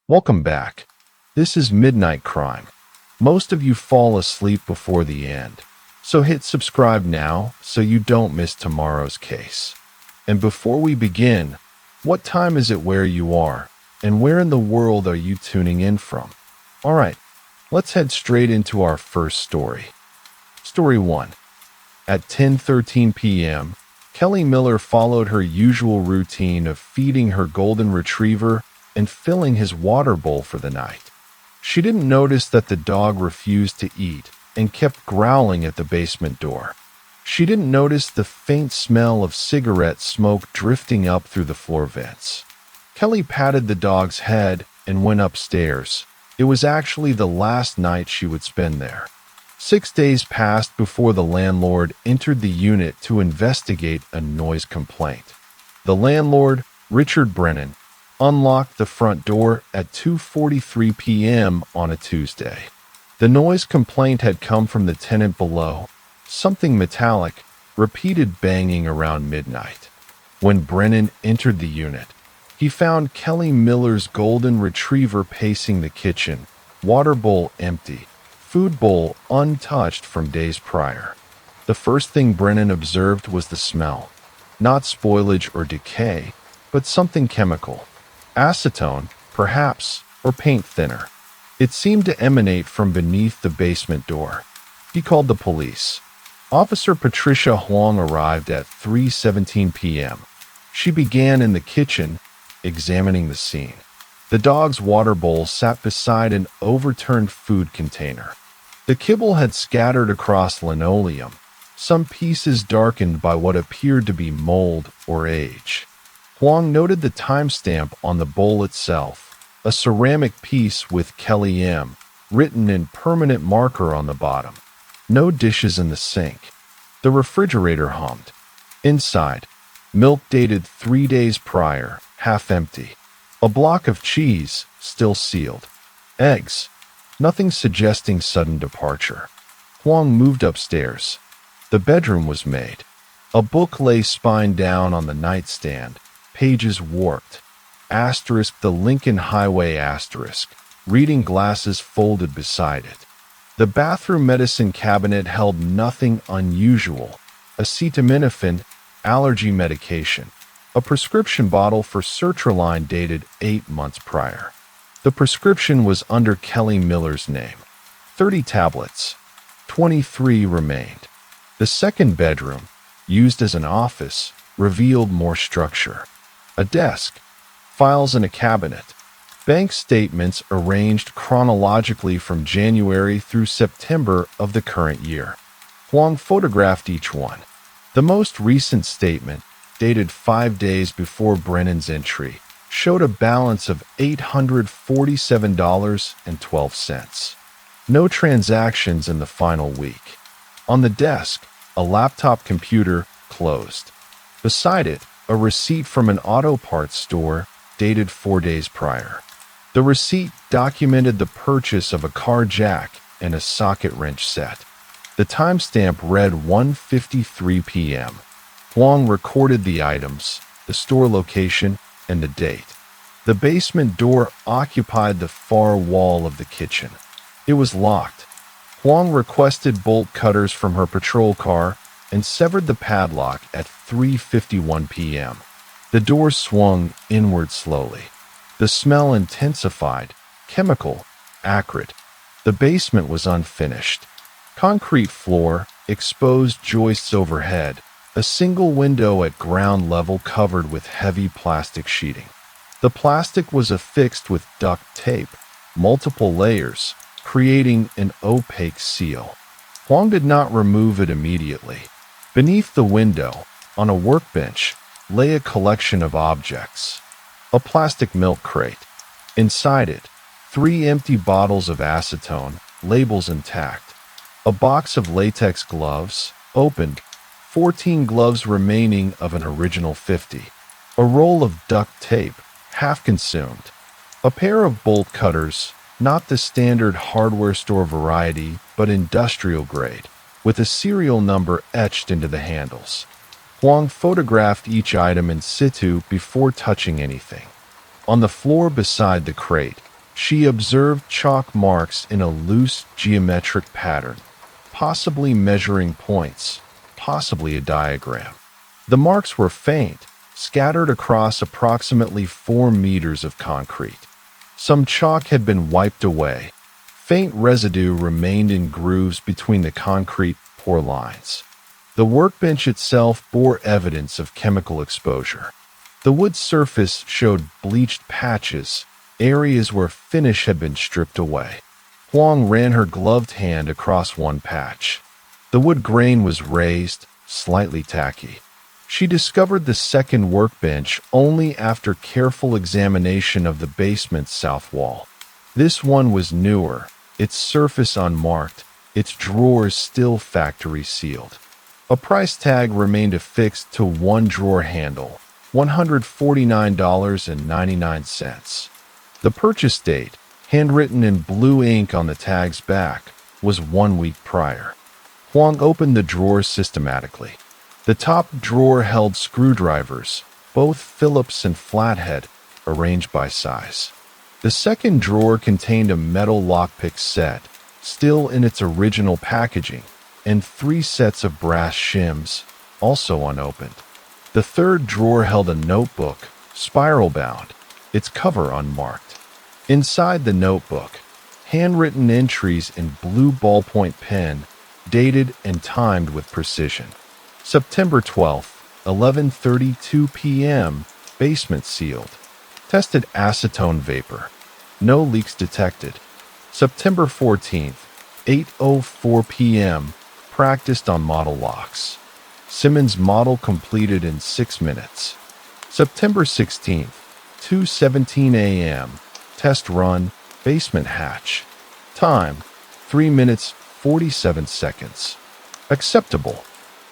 Welcome back. This is Midnight Crime. Most of you fall asleep before the end, so hit subscribe now so you don't miss tomorrow's case. And before we begin, what time is it where you are, and where in the world are you tuning in from? Alright, let's head straight into our first story. Story 1. At 10:13 p.m., Kelly Miller followed her usual routine of feeding her golden retriever and filling his water bowl for the night. She didn't notice that the dog refused to eat and kept growling at the basement door. She didn't notice the faint smell of cigarette smoke drifting up through the floor vents. Kelly patted the dog's head and went upstairs. It was actually the last night she would spend there. 6 days passed before the landlord entered the unit to investigate a noise complaint. The landlord, Richard Brennan, unlocked the front door at 2:43 p.m. on a Tuesday. The noise complaint had come from the tenant below, something metallic, repeated banging around midnight. When Brennan entered the unit, he found Kelly Miller's golden retriever pacing the kitchen, water bowl empty, food bowl untouched from days prior. The first thing Brennan observed was the smell. Not spoilage or decay, but something chemical. Acetone, perhaps, or paint thinner. It seemed to emanate from beneath the basement door. He called the police. Officer Patricia Huang arrived at 3:17 p.m. She began in the kitchen, examining the scene. The dog's water bowl sat beside an overturned food container. The kibble had scattered across linoleum, some pieces darkened by what appeared to be mold or age. Huang noted the timestamp on the bowl itself, a ceramic piece with Kelly M. written in permanent marker on the bottom. No dishes in the sink. The refrigerator hummed. Inside, milk dated 3 days prior, half empty. A block of cheese, still sealed. Eggs. Nothing suggesting sudden departure. Huang moved upstairs. The bedroom was made. A book lay spine down on the nightstand, pages warped. Asterisk the Lincoln Highway asterisk. Reading glasses folded beside it. The bathroom medicine cabinet held nothing unusual. Acetaminophen, allergy medication. A prescription bottle for sertraline dated 8 months prior. The prescription was under Kelly Miller's name. 30 tablets. 23 remained. The second bedroom, used as an office, revealed more structure. A desk, files in a cabinet, bank statements arranged chronologically from January through September of the current year. Huang photographed each one. The most recent statement, dated 5 days before Brennan's entry, showed a balance of $847.12. No transactions in the final week. On the desk, a laptop computer closed. Beside it, a receipt from an auto parts store dated 4 days prior. The receipt documented the purchase of a car jack and a socket wrench set. The timestamp read 1:53 p.m. Huang recorded the items, the store location, and the date. The basement door occupied the far wall of the kitchen. It was locked. Huang requested bolt cutters from her patrol car and severed the padlock at 3:51 p.m. The door swung inward slowly. The smell intensified, chemical, acrid. The basement was unfinished. Concrete floor, exposed joists overhead, a single window at ground level covered with heavy plastic sheeting. The plastic was affixed with duct tape, multiple layers, creating an opaque seal. Huang did not remove it immediately. Beneath the window, on a workbench, lay a collection of objects. A plastic milk crate. Inside it, 3 empty bottles of acetone, labels intact. A box of latex gloves, opened, 14 gloves remaining of an original 50. A roll of duct tape, half consumed. A pair of bolt cutters, not the standard hardware store variety, but industrial grade, with a serial number etched into the handles. Huang photographed each item in situ before touching anything. On the floor beside the crate, She observed chalk marks in a loose geometric pattern, possibly measuring points, possibly a diagram. The marks were faint, scattered across approximately 4 meters of concrete. Some chalk had been wiped away. Faint residue remained in grooves between the concrete pour lines. The workbench itself bore evidence of chemical exposure. The wood surface showed bleached patches, areas where finish had been stripped away. Huang ran her gloved hand across one patch. The wood grain was raised, slightly tacky. She discovered the second workbench only after careful examination of the basement's south wall. This one was newer, its surface unmarked, its drawers still factory sealed. A price tag remained affixed to one drawer handle, $149.99. The purchase date, handwritten in blue ink on the tag's back, was 1 week prior. Huang opened the drawers systematically. The top drawer held screwdrivers, both Phillips and flathead, arranged by size. The second drawer contained a metal lockpick set, still in its original packaging, and 3 sets of brass shims, also unopened. The third drawer held a notebook, spiral-bound, its cover unmarked. Inside the notebook, handwritten entries in blue ballpoint pen, dated and timed with precision. September 12th, 11:32 p.m., basement sealed. Tested acetone vapor. No leaks detected. September 14th, 8:04 p.m., practiced on model locks. Simmons model completed in 6 minutes. September 16th, 2:17 a.m., test run, basement hatch. Time, 3 minutes, 47 seconds. Acceptable.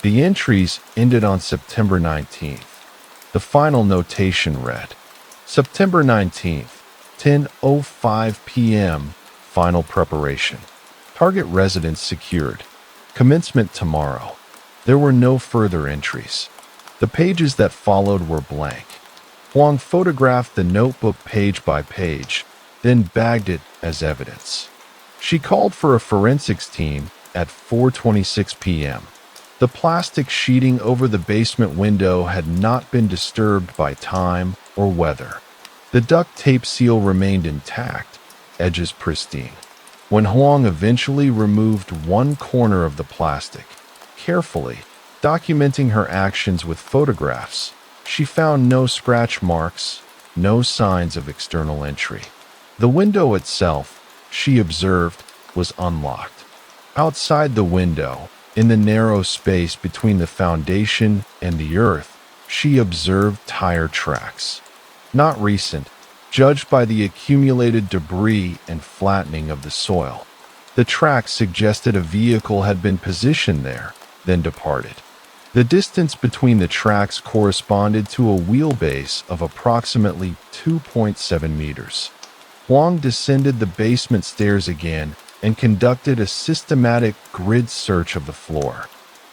The entries ended on September 19th. The final notation read, September 19th, 10:05 p.m., final preparation. Target residence secured. Commencement tomorrow. There were no further entries. The pages that followed were blank. Huang photographed the notebook page by page, then bagged it as evidence. She called for a forensics team at 4:26 p.m. The plastic sheeting over the basement window had not been disturbed by time or weather. The duct tape seal remained intact, edges pristine. When Huang eventually removed one corner of the plastic, carefully documenting her actions with photographs, she found no scratch marks, no signs of external entry. The window itself, she observed, was unlocked. Outside the window, in the narrow space between the foundation and the earth, she observed tire tracks. Not recent, judged by the accumulated debris and flattening of the soil. The tracks suggested a vehicle had been positioned there, then departed. The distance between the tracks corresponded to a wheelbase of approximately 2.7 meters. Huang descended the basement stairs again and conducted a systematic grid search of the floor.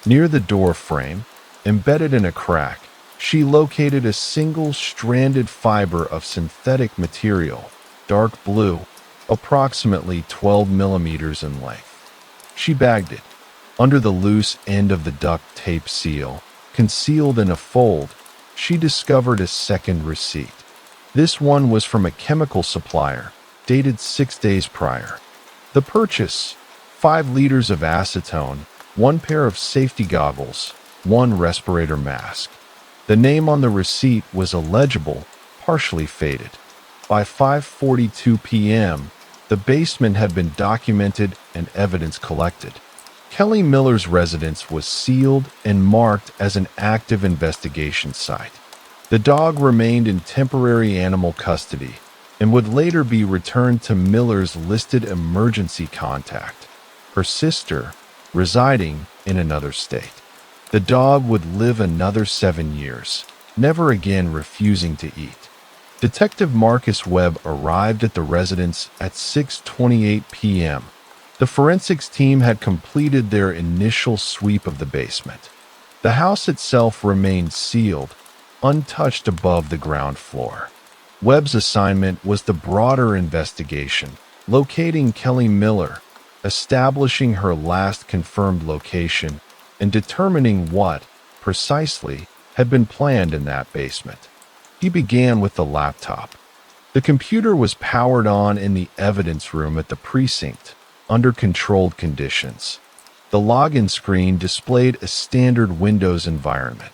Near the door frame, embedded in a crack, she located a single stranded fiber of synthetic material, dark blue, approximately 12 millimeters in length. She bagged it. Under the loose end of the duct tape seal, concealed in a fold, she discovered a second receipt. This one was from a chemical supplier, dated 6 days prior. The purchase, 5 liters of acetone, 1 pair of safety goggles, 1 respirator mask. The name on the receipt was illegible, partially faded. By 5:42 p.m., the basement had been documented and evidence collected. Kelly Miller's residence was sealed and marked as an active investigation site. The dog remained in temporary animal custody and would later be returned to Miller's listed emergency contact, her sister, residing in another state. The dog would live another 7 years, never again refusing to eat. Detective Marcus Webb arrived at the residence at 6:28 p.m. The forensics team had completed their initial sweep of the basement. The house itself remained sealed, untouched above the ground floor. Webb's assignment was the broader investigation, locating Kelly Miller, establishing her last confirmed location, and determining what, precisely, had been planned in that basement. He began with the laptop. The computer was powered on in the evidence room at the precinct, under controlled conditions. The login screen displayed a standard Windows environment.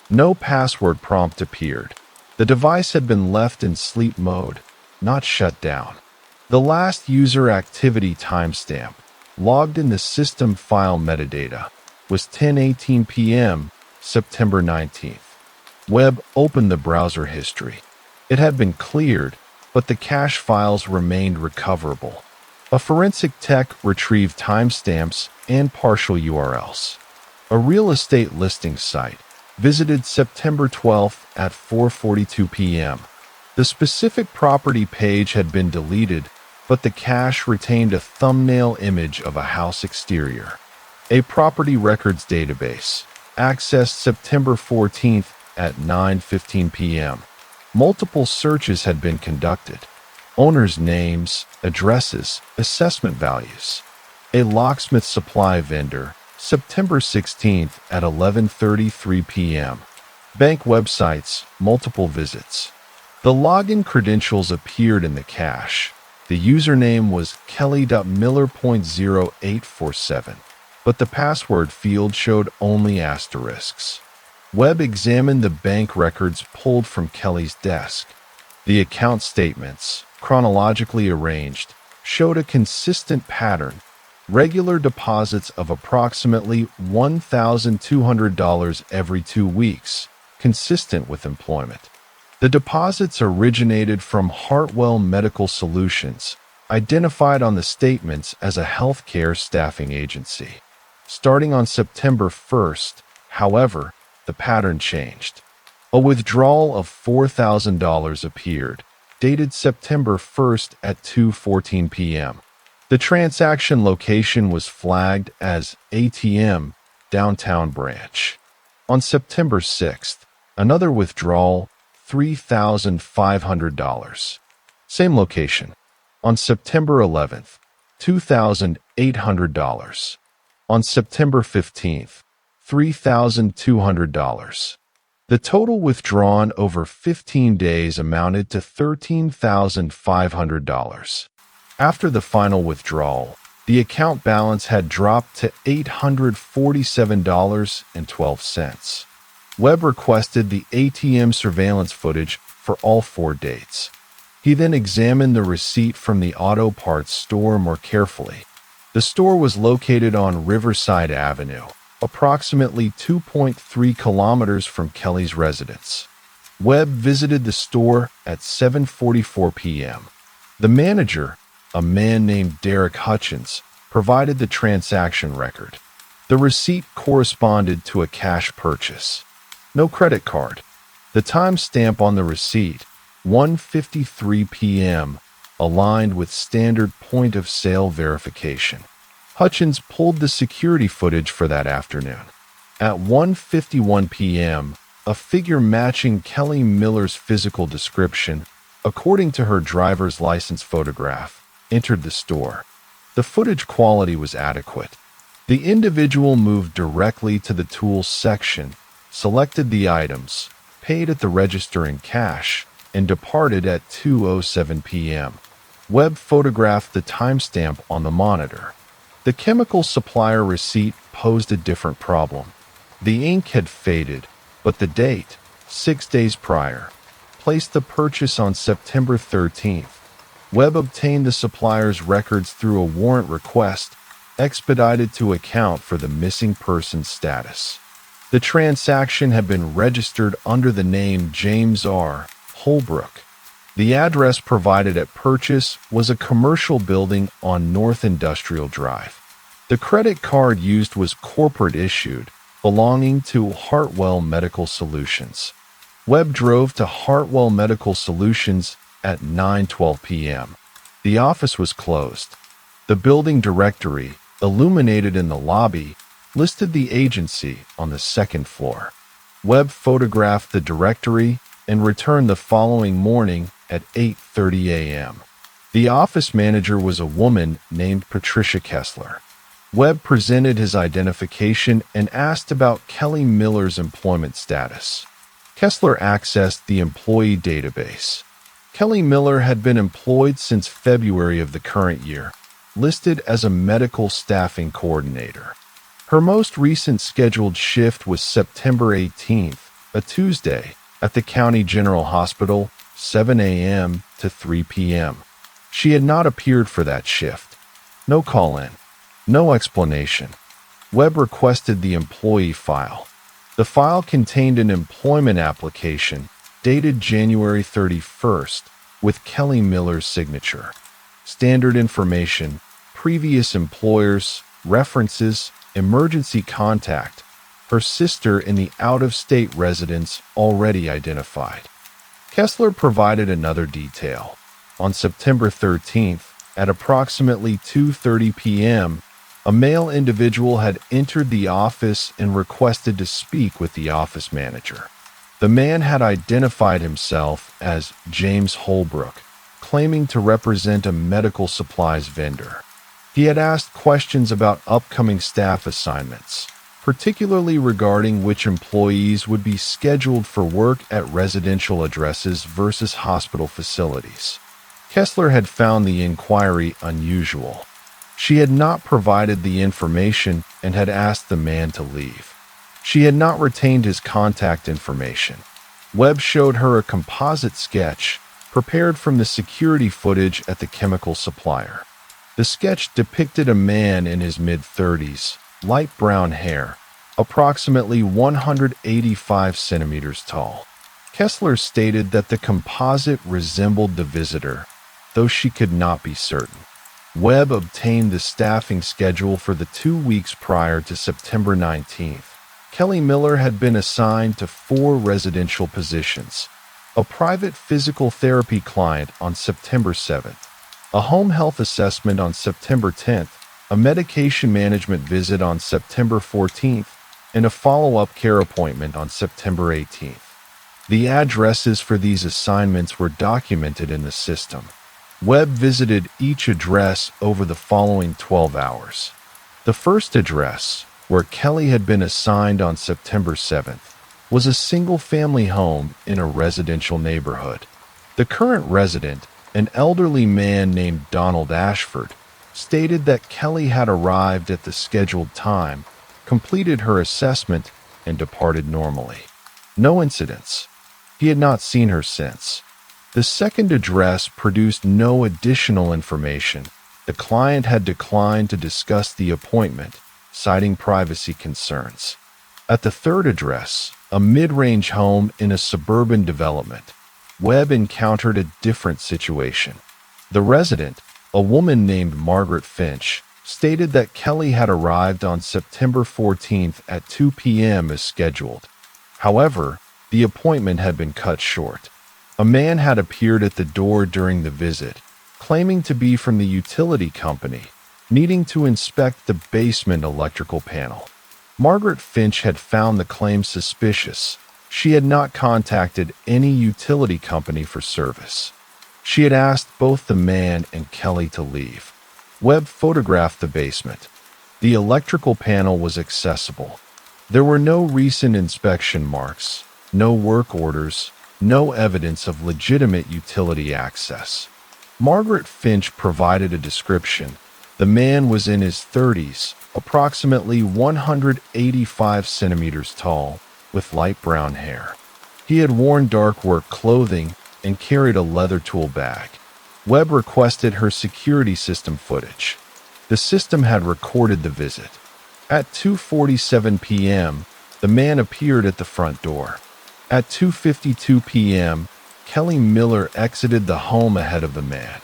No password prompt appeared. The device had been left in sleep mode, not shut down. The last user activity timestamp, logged in the system file metadata, was 10:18 p.m., September 19th. Webb opened the browser history. It had been cleared, but the cache files remained recoverable. A forensic tech retrieved timestamps and partial URLs. A real estate listing site visited September 12th at 4:42 p.m. The specific property page had been deleted, but the cache retained a thumbnail image of a house exterior. A property records database accessed September 14th at 9:15 p.m. Multiple searches had been conducted. Owners' names, addresses, assessment values. A locksmith supply vendor, September 16th at 11:33 p.m. Bank websites, multiple visits. The login credentials appeared in the cache. The username was kelly.miller.0847, but the password field showed only asterisks. Webb examined the bank records pulled from Kelly's desk. The account statements, chronologically arranged, showed a consistent pattern. Regular deposits of approximately $1,200 every 2 weeks, consistent with employment. The deposits originated from Hartwell Medical Solutions, identified on the statements as a healthcare staffing agency. Starting on September 1st, however, the pattern changed. A withdrawal of $4,000 appeared, dated September 1st at 2:14 p.m. The transaction location was flagged as ATM, Downtown Branch. On September 6th, another withdrawal, $3,500. Same location. On September 11th, $2,800. On September 15th, $3,200. The total withdrawn over 15 days amounted to $13,500. After the final withdrawal, the account balance had dropped to $847.12. Webb requested the ATM surveillance footage for all 4 dates. He then examined the receipt from the auto parts store more carefully. The store was located on Riverside Avenue, approximately 2.3 kilometers from Kelly's residence. Webb visited the store at 7:44 p.m. The manager, a man named Derek Hutchins, provided the transaction record. The receipt corresponded to a cash purchase. No credit card. The timestamp on the receipt, 1:53 p.m., aligned with standard point-of-sale verification. Hutchins pulled the security footage for that afternoon. At 1:51 p.m., a figure matching Kelly Miller's physical description, according to her driver's license photograph, entered the store. The footage quality was adequate. The individual moved directly to the tools section, selected the items, paid at the register in cash, and departed at 2:07 p.m. Webb photographed the timestamp on the monitor. The chemical supplier receipt posed a different problem. The ink had faded, but the date, 6 days prior, placed the purchase on September 13th. Webb obtained the supplier's records through a warrant request, expedited to account for the missing person status. The transaction had been registered under the name James R. Holbrook. The address provided at purchase was a commercial building on North Industrial Drive. The credit card used was corporate issued, belonging to Hartwell Medical Solutions. Webb drove to Hartwell Medical Solutions at 9:12 p.m. The office was closed. The building directory, illuminated in the lobby, listed the agency on the 2nd floor. Webb photographed the directory and returned the following morning at 8:30 a.m. The office manager was a woman named Patricia Kessler. Webb presented his identification and asked about Kelly Miller's employment status. Kessler accessed the employee database. Kelly Miller had been employed since February of the current year, listed as a medical staffing coordinator. Her most recent scheduled shift was September 18th, a Tuesday, at the County General Hospital, 7 a.m. to 3 p.m. She had not appeared for that shift. No call-in. No explanation. Webb requested the employee file. The file contained an employment application dated January 31st with Kelly Miller's signature. Standard information, previous employers, references, emergency contact, her sister in the out-of-state residence already identified. Kessler provided another detail. On September 13th, at approximately 2:30 p.m., a male individual had entered the office and requested to speak with the office manager. The man had identified himself as James Holbrook, claiming to represent a medical supplies vendor. He had asked questions about upcoming staff assignments, particularly regarding which employees would be scheduled for work at residential addresses versus hospital facilities. Kessler had found the inquiry unusual. She had not provided the information and had asked the man to leave. She had not retained his contact information. Webb showed her a composite sketch prepared from the security footage at the chemical supplier. The sketch depicted a man in his mid-30s, light brown hair, approximately 185 centimeters tall. Kessler stated that the composite resembled the visitor, though she could not be certain. Webb obtained the staffing schedule for the 2 weeks prior to September 19th. Kelly Miller had been assigned to 4 residential positions: a private physical therapy client on September 7th, a home health assessment on September 10th, a medication management visit on September 14th, and a follow-up care appointment on September 18th. The addresses for these assignments were documented in the system. Webb visited each address over the following 12 hours. The first address, where Kelly had been assigned on September 7th, was a single-family home in a residential neighborhood. The current resident, an elderly man named Donald Ashford, stated that Kelly had arrived at the scheduled time, completed her assessment, and departed normally. No incidents. He had not seen her since. The second address produced no additional information. The client had declined to discuss the appointment, citing privacy concerns. At the third address, a mid-range home in a suburban development, Webb encountered a different situation. The resident, a woman named Margaret Finch, stated that Kelly had arrived on September 14th at 2 p.m. as scheduled. However, the appointment had been cut short. A man had appeared at the door during the visit, claiming to be from the utility company, needing to inspect the basement electrical panel. Margaret Finch had found the claim suspicious. She had not contacted any utility company for service. She had asked both the man and Kelly to leave. Webb photographed the basement. The electrical panel was accessible. There were no recent inspection marks, no work orders, no evidence of legitimate utility access. Margaret Finch provided a description. The man was in his 30s, approximately 185 centimeters tall, with light brown hair. He had worn dark work clothing and carried a leather tool bag. Webb requested her security system footage. The system had recorded the visit. At 2:47 p.m., the man appeared at the front door. At 2:52 p.m., Kelly Miller exited the home ahead of the man.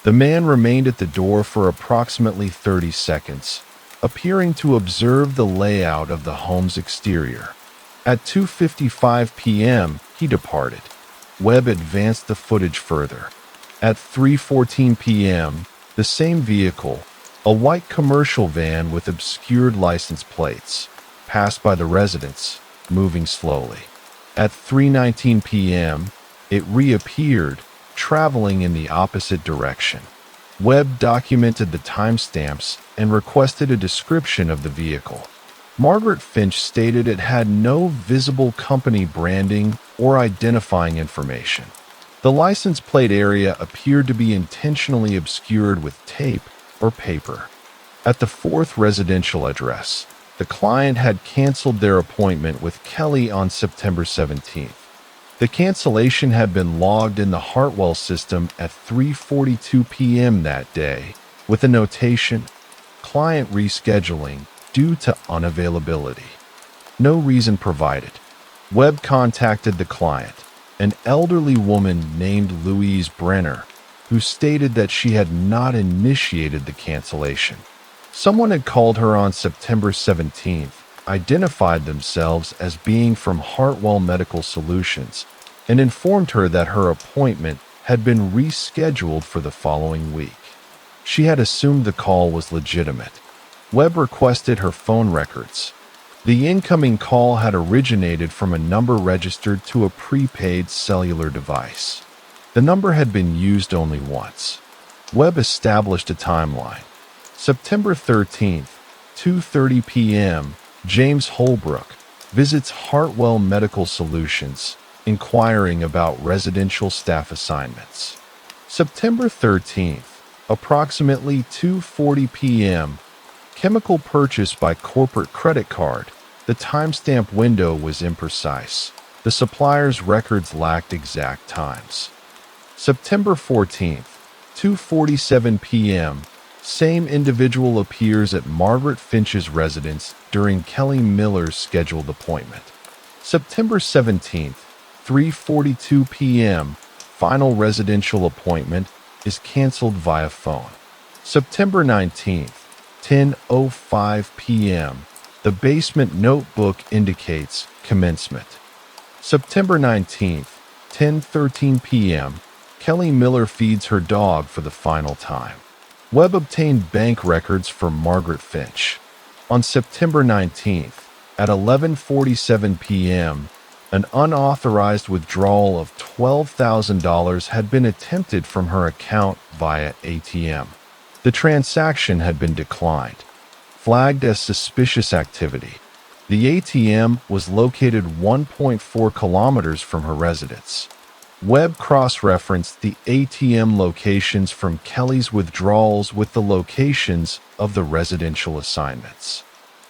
The man remained at the door for approximately 30 seconds, appearing to observe the layout of the home's exterior. At 2:55 p.m., he departed. Webb advanced the footage further. At 3:14 p.m., the same vehicle, a white commercial van with obscured license plates, passed by the residence, moving slowly. At 3:19 p.m., it reappeared, traveling in the opposite direction. Webb documented the timestamps and requested a description of the vehicle. Margaret Finch stated it had no visible company branding or identifying information. The license plate area appeared to be intentionally obscured with tape or paper. At the fourth residential address, the client had canceled their appointment with Kelly on September 17th. The cancellation had been logged in the Hartwell system at 3:42 p.m. that day, with a notation, "Client rescheduling due to unavailability." No reason provided. Webb contacted the client, an elderly woman named Louise Brenner, who stated that she had not initiated the cancellation. Someone had called her on September 17th, identified themselves as being from Hartwell Medical Solutions, and informed her that her appointment had been rescheduled for the following week. She had assumed the call was legitimate. Webb requested her phone records. The incoming call had originated from a number registered to a prepaid cellular device. The number had been used only once. Webb established a timeline. September 13th, 2:30 p.m., James Holbrook visits Hartwell Medical Solutions, inquiring about residential staff assignments. September 13th, approximately 2:40 p.m., chemical purchase by corporate credit card. The timestamp window was imprecise. The supplier's records lacked exact times. September 14th, 2:47 p.m., same individual appears at Margaret Finch's residence during Kelly Miller's scheduled appointment. September 17th, 3:42 p.m., final residential appointment is canceled via phone. September 19th, 10:05 p.m., the basement notebook indicates commencement. September 19th, 10:13 p.m., Kelly Miller feeds her dog for the final time. Webb obtained bank records for Margaret Finch. On September 19th, at 11:47 p.m., an unauthorized withdrawal of $12,000 had been attempted from her account via ATM. The transaction had been declined, flagged as suspicious activity. The ATM was located 1.4 kilometers from her residence. Webb cross-referenced the ATM locations from Kelly's withdrawals with the locations of the residential assignments.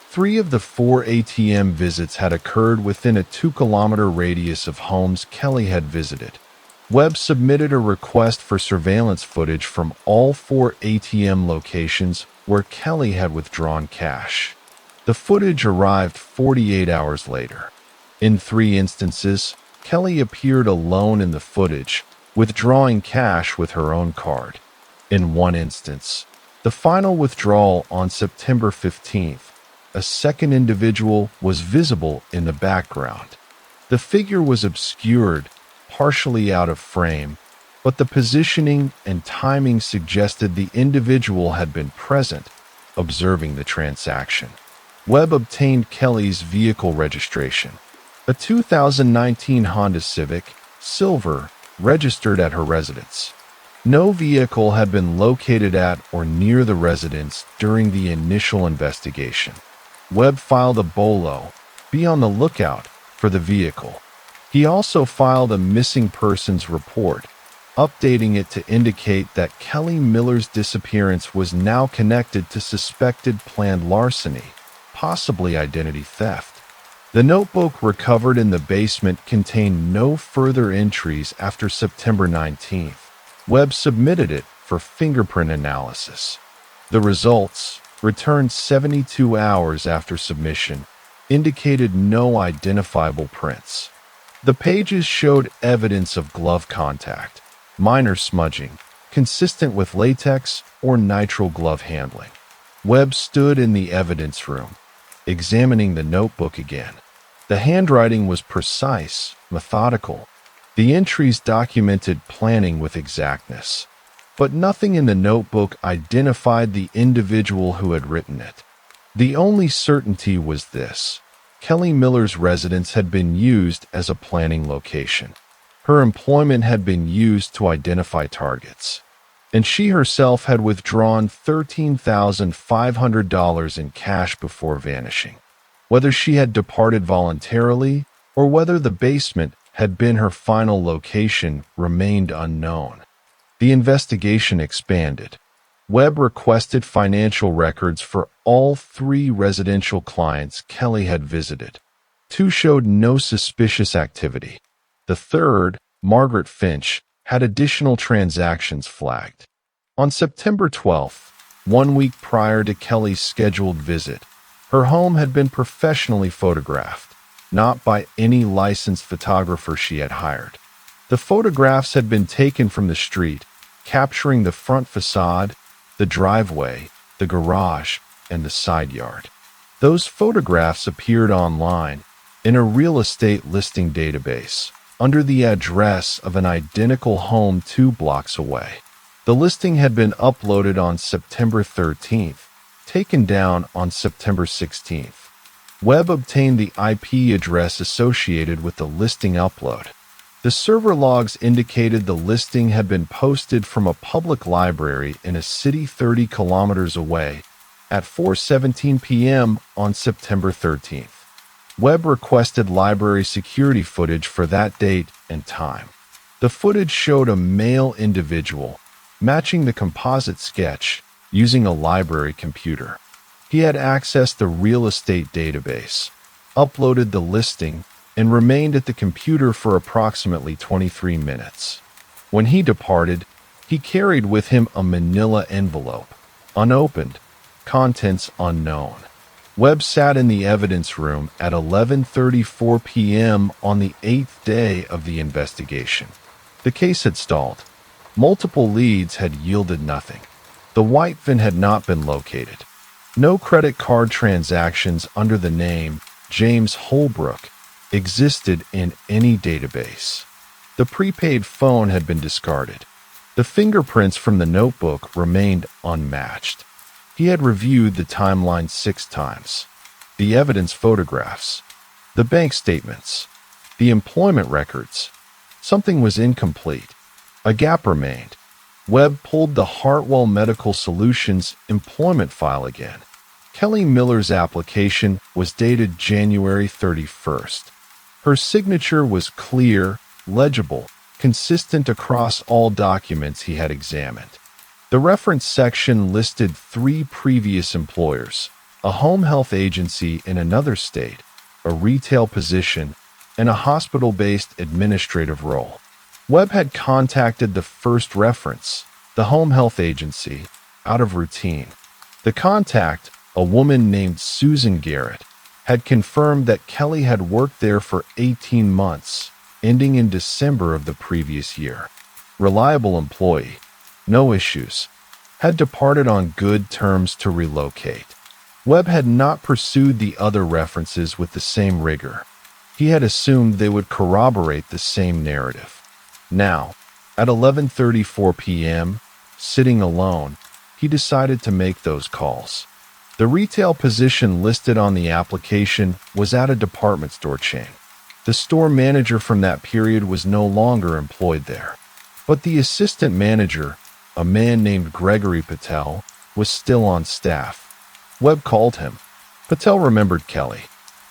3 of the 4 ATM visits had occurred within a 2-kilometer radius of homes Kelly had visited. Webb submitted a request for surveillance footage from all 4 ATM locations where Kelly had withdrawn cash. The footage arrived 48 hours later. In 3 instances, Kelly appeared alone in the footage, withdrawing cash with her own card. In one instance, the final withdrawal on September 15th, a second individual was visible in the background. The figure was obscured, partially out of frame, but the positioning and timing suggested the individual had been present, observing the transaction. Webb obtained Kelly's vehicle registration, a 2019 Honda Civic, silver, registered at her residence. No vehicle had been located at or near the residence during the initial investigation. Webb filed a BOLO, be on the lookout, for the vehicle. He also filed a missing persons report, updating it to indicate that Kelly Miller's disappearance was now connected to suspected planned larceny, possibly identity theft. The notebook recovered in the basement contained no further entries after September 19th. Webb submitted it for fingerprint analysis. The results, returned 72 hours after submission, indicated no identifiable prints. The pages showed evidence of glove contact, minor smudging, consistent with latex or nitrile glove handling. Webb stood in the evidence room, examining the notebook again. The handwriting was precise, methodical. The entries documented planning with exactness, but nothing in the notebook identified the individual who had written it. The only certainty was this: Kelly Miller's residence had been used as a planning location. Her employment had been used to identify targets, and she herself had withdrawn $13,500 in cash before vanishing. Whether she had departed voluntarily or whether the basement had been her final location remained unknown. The investigation expanded. Webb requested financial records for all 3 residential clients Kelly had visited. 2 showed no suspicious activity. The third, Margaret Finch, had additional transactions flagged. On September 12th, 1 week prior to Kelly's scheduled visit, her home had been professionally photographed, not by any licensed photographer she had hired. The photographs had been taken from the street, capturing the front facade, the driveway, the garage, and the side yard. Those photographs appeared online in a real estate listing database under the address of an identical home 2 blocks away. The listing had been uploaded on September 13th, taken down on September 16th. Webb obtained the IP address associated with the listing upload. The server logs indicated the listing had been posted from a public library in a city 30 kilometers away at 4:17 p.m. on September 13th. Webb requested library security footage for that date and time. The footage showed a male individual, matching the composite sketch, using a library computer. He had accessed the real estate database, uploaded the listing, and remained at the computer for approximately 23 minutes. When he departed, he carried with him a manila envelope, unopened, contents unknown. Webb sat in the evidence room at 11:34 p.m. on the 8th day of the investigation. The case had stalled. Multiple leads had yielded nothing. The white van had not been located. No credit card transactions under the name James Holbrook existed in any database. The prepaid phone had been discarded. The fingerprints from the notebook remained unmatched. He had reviewed the timeline 6 times. The evidence photographs, the bank statements, the employment records. Something was incomplete. A gap remained. Webb pulled the Hartwell Medical Solutions employment file again. Kelly Miller's application was dated January 31st. Her signature was clear, legible, consistent across all documents he had examined. The reference section listed 3 previous employers, a home health agency in another state, a retail position, and a hospital-based administrative role. Webb had contacted the first reference, the home health agency, out of routine. The contact, a woman named Susan Garrett, had confirmed that Kelly had worked there for 18 months, ending in December of the previous year. Reliable employee, no issues, had departed on good terms to relocate. Webb had not pursued the other references with the same rigor. He had assumed they would corroborate the same narrative. Now, at 11:34 p.m., sitting alone, he decided to make those calls. The retail position listed on the application was at a department store chain. The store manager from that period was no longer employed there. But the assistant manager, a man named Gregory Patel, was still on staff. Webb called him. Patel remembered Kelly.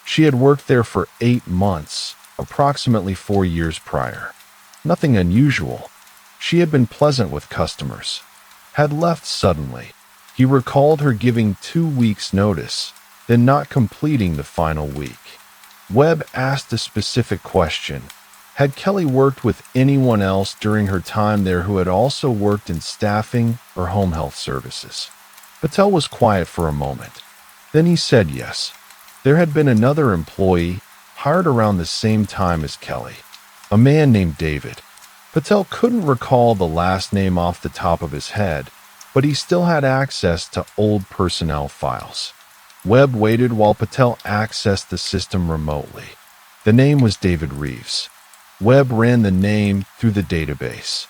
She had worked there for 8 months, approximately 4 years prior. Nothing unusual. She had been pleasant with customers. Had left suddenly. He recalled her giving 2 weeks' notice, then not completing the final week. Webb asked a specific question. Had Kelly worked with anyone else during her time there who had also worked in staffing or home health services? Patel was quiet for a moment. Then he said yes. There had been another employee hired around the same time as Kelly, a man named David. Patel couldn't recall the last name off the top of his head, but he still had access to old personnel files. Webb waited while Patel accessed the system remotely. The name was David Reeves. Webb ran the name through the database.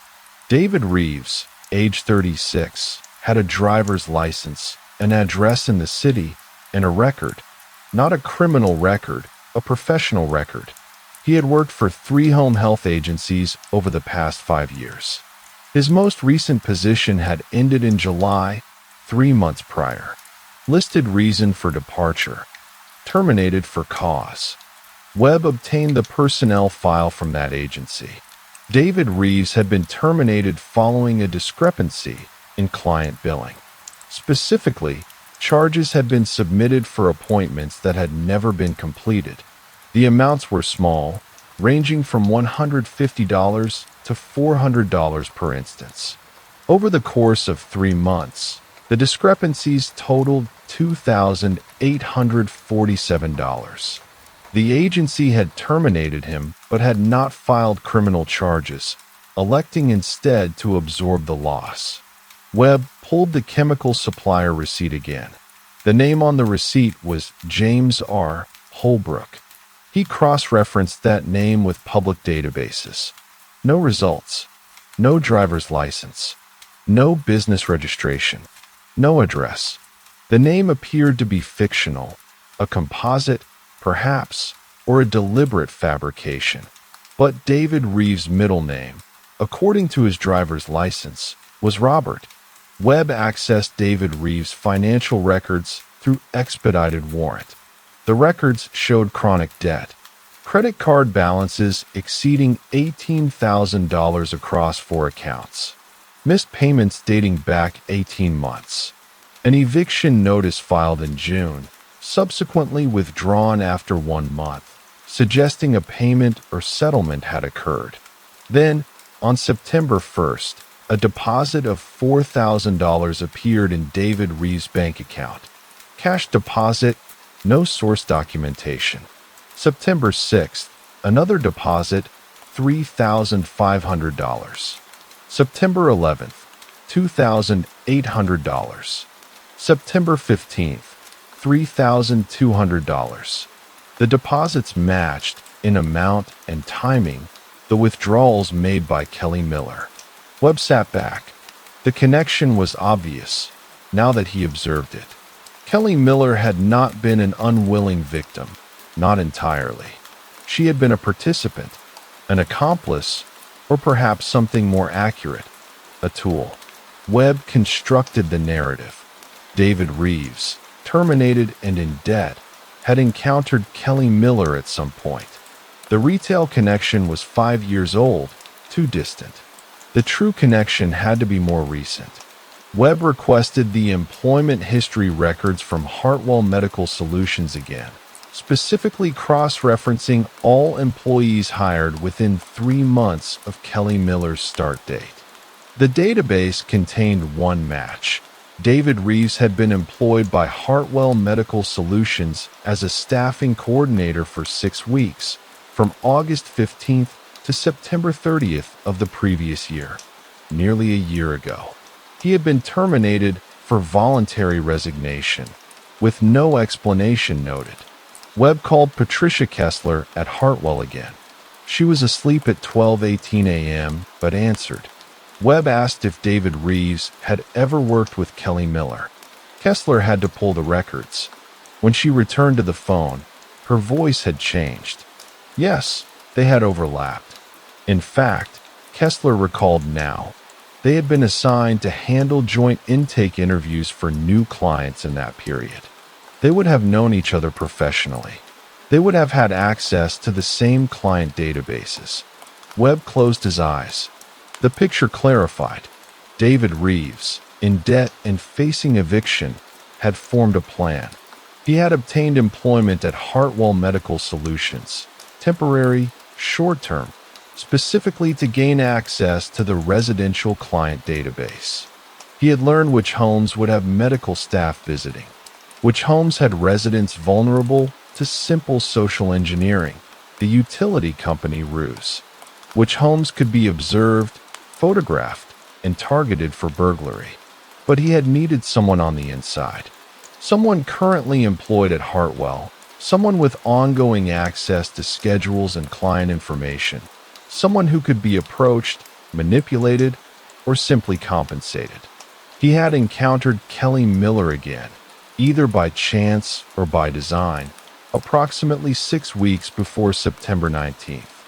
David Reeves, age 36, had a driver's license, an address in the city, and a record. Not a criminal record, a professional record. He had worked for 3 home health agencies over the past 5 years. His most recent position had ended in July, 3 months prior. Listed reason for departure: terminated for cause. Webb obtained the personnel file from that agency. David Reeves had been terminated following a discrepancy in client billing. Specifically, charges had been submitted for appointments that had never been completed. The amounts were small, ranging from $150 to $400 per instance. Over the course of 3 months, the discrepancies totaled $2,847. The agency had terminated him but had not filed criminal charges, electing instead to absorb the loss. Webb pulled the chemical supplier receipt again. The name on the receipt was James R. Holbrook. He cross-referenced that name with public databases. No results. No driver's license. No business registration. No address. The name appeared to be fictional, a composite, perhaps, or a deliberate fabrication. But David Reeves' middle name, according to his driver's license, was Robert. Webb accessed David Reeves' financial records through expedited warrant. The records showed chronic debt, credit card balances exceeding $18,000 across 4 accounts, missed payments dating back 18 months, an eviction notice filed in June, subsequently withdrawn after 1 month, suggesting a payment or settlement had occurred. Then, on September 1st, a deposit of $4,000 appeared in David Reeves' bank account. Cash deposit, no source documentation. September 6th, another deposit, $3,500. September 11th, $2,800. September 15th, $3,200. The deposits matched, in amount and timing, the withdrawals made by Kelly Miller. Webb sat back. The connection was obvious, now that he observed it. Kelly Miller had not been an unwilling victim, not entirely. She had been a participant, an accomplice, or perhaps something more accurate, a tool. Webb constructed the narrative. David Reeves, terminated and in debt, had encountered Kelly Miller at some point. The retail connection was 5 years old, too distant. The true connection had to be more recent. Webb requested the employment history records from Hartwell Medical Solutions again, specifically cross-referencing all employees hired within 3 months of Kelly Miller's start date. The database contained one match. David Reeves had been employed by Hartwell Medical Solutions as a staffing coordinator for 6 weeks, from August 15th to September 30th of the previous year, nearly a year ago. He had been terminated for voluntary resignation, with no explanation noted. Webb called Patricia Kessler at Hartwell again. She was asleep at 12:18 a.m., but answered. Webb asked if David Reeves had ever worked with Kelly Miller. Kessler had to pull the records. When she returned to the phone, her voice had changed. Yes, they had overlapped. In fact, Kessler recalled now, they had been assigned to handle joint intake interviews for new clients in that period. They would have known each other professionally. They would have had access to the same client databases. Webb closed his eyes. The picture clarified. David Reeves, in debt and facing eviction, had formed a plan. He had obtained employment at Hartwell Medical Solutions, temporary, short-term, specifically to gain access to the residential client database. He had learned which homes would have medical staff visiting, which homes had residents vulnerable to simple social engineering, the utility company ruse, which homes could be observed, photographed, and targeted for burglary. But he had needed someone on the inside, someone currently employed at Hartwell, someone with ongoing access to schedules and client information, someone who could be approached, manipulated, or simply compensated. He had encountered Kelly Miller again, either by chance or by design, approximately 6 weeks before September 19th.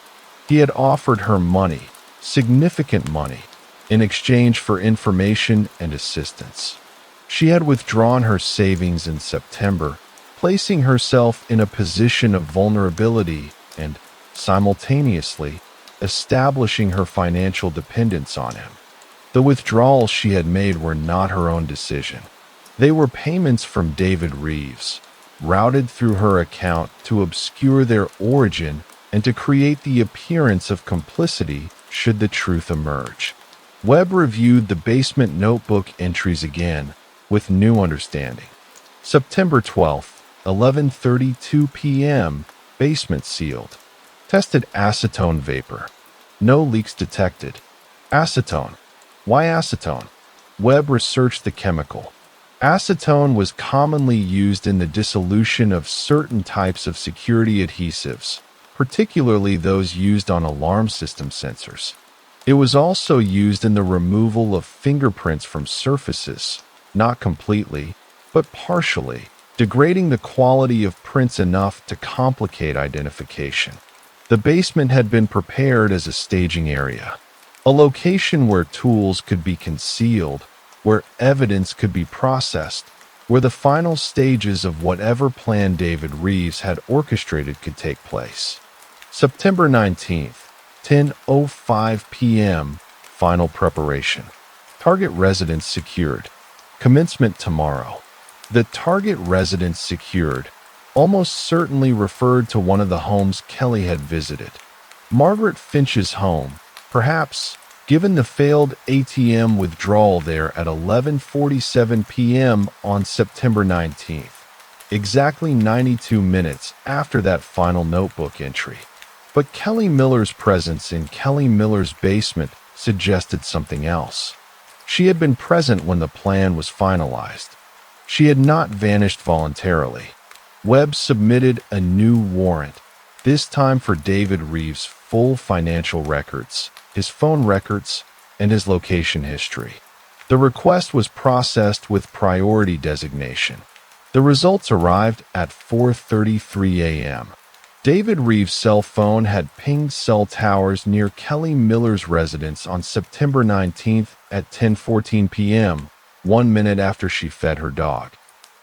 He had offered her money, significant money, in exchange for information and assistance. She had withdrawn her savings in September, placing herself in a position of vulnerability and, simultaneously, establishing her financial dependence on him. The withdrawals she had made were not her own decision. They were payments from David Reeves, routed through her account to obscure their origin and to create the appearance of complicity should the truth emerge. Webb reviewed the basement notebook entries again with new understanding. September 12th, 11:32 p.m., basement sealed. Tested acetone vapor. No leaks detected. Acetone. Why acetone? Webb researched the chemical. Acetone was commonly used in the dissolution of certain types of security adhesives, particularly those used on alarm system sensors. It was also used in the removal of fingerprints from surfaces, not completely, but partially, degrading the quality of prints enough to complicate identification. The basement had been prepared as a staging area, a location where tools could be concealed, where evidence could be processed, where the final stages of whatever plan David Reeves had orchestrated could take place. September 19th, 10:05 p.m., final preparation. Target residence secured. Commencement tomorrow. The target residence secured almost certainly referred to one of the homes Kelly had visited. Margaret Finch's home, perhaps, given the failed ATM withdrawal there at 11:47 p.m. on September 19th, exactly 92 minutes after that final notebook entry. But Kelly Miller's presence in Kelly Miller's basement suggested something else. She had been present when the plan was finalized. She had not vanished voluntarily. Webb submitted a new warrant, this time for David Reeves' full financial records, his phone records, and his location history. The request was processed with priority designation. The results arrived at 4:33 a.m. David Reeves' cell phone had pinged cell towers near Kelly Miller's residence on September 19th at 10:14 p.m., 1 minute after she fed her dog.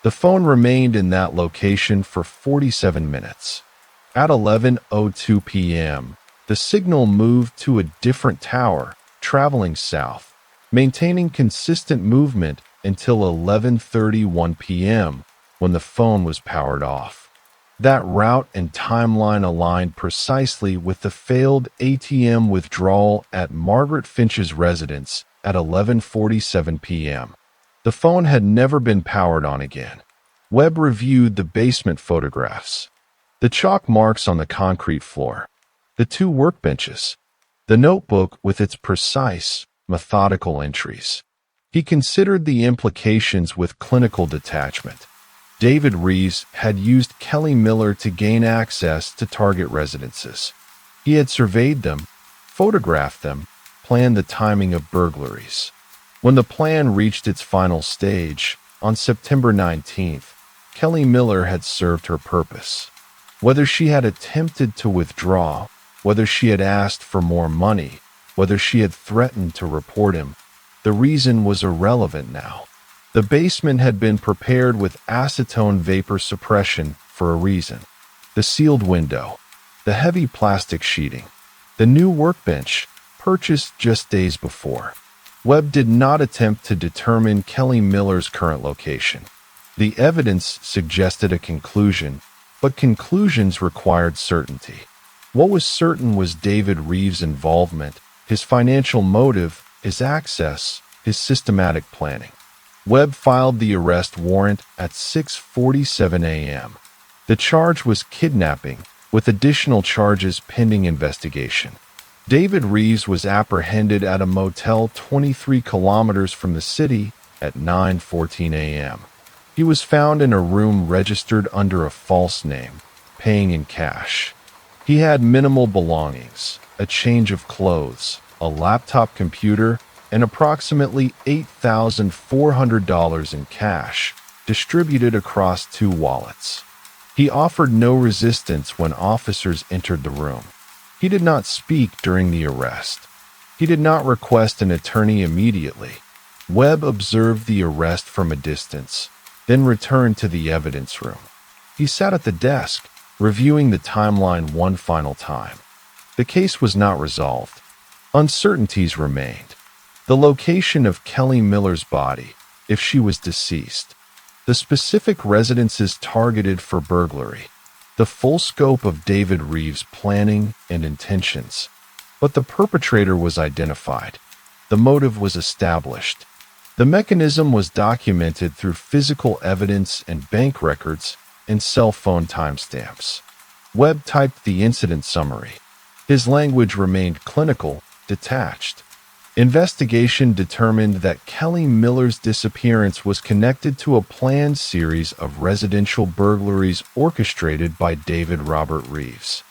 The phone remained in that location for 47 minutes. At 11:02 p.m., the signal moved to a different tower, traveling south, maintaining consistent movement until 11:31 p.m., when the phone was powered off. That route and timeline aligned precisely with the failed ATM withdrawal at Margaret Finch's residence at 11:47 p.m. The phone had never been powered on again. Webb reviewed the basement photographs. The chalk marks on the concrete floor. The two workbenches. The notebook with its precise, methodical entries. He considered the implications with clinical detachment. David Reeves had used Kelly Miller to gain access to target residences. He had surveyed them, photographed them, planned the timing of burglaries. When the plan reached its final stage, on September 19th, Kelly Miller had served her purpose. Whether she had attempted to withdraw, whether she had asked for more money, whether she had threatened to report him, the reason was irrelevant now. The basement had been prepared with acetone vapor suppression for a reason. The sealed window, the heavy plastic sheeting, the new workbench, purchased just days before. Webb did not attempt to determine Kelly Miller's current location. The evidence suggested a conclusion, but conclusions required certainty. What was certain was David Reeves' involvement, his financial motive, his access, his systematic planning. Webb filed the arrest warrant at 6:47 a.m. The charge was kidnapping, with additional charges pending investigation. David Reeves was apprehended at a motel 23 kilometers from the city at 9:14 a.m. He was found in a room registered under a false name, paying in cash. He had minimal belongings, a change of clothes, a laptop computer, and approximately $8,400 in cash, distributed across 2 wallets. He offered no resistance when officers entered the room. He did not speak during the arrest. He did not request an attorney immediately. Webb observed the arrest from a distance, then returned to the evidence room. He sat at the desk, reviewing the timeline one final time. The case was not resolved. Uncertainties remained. The location of Kelly Miller's body, if she was deceased. The specific residences targeted for burglary. The full scope of David Reeves' planning and intentions. But the perpetrator was identified. The motive was established. The mechanism was documented through physical evidence and bank records and cell phone timestamps. Webb typed the incident summary. His language remained clinical, detached. Investigation determined that Kelly Miller's disappearance was connected to a planned series of residential burglaries orchestrated by David Robert Reeves.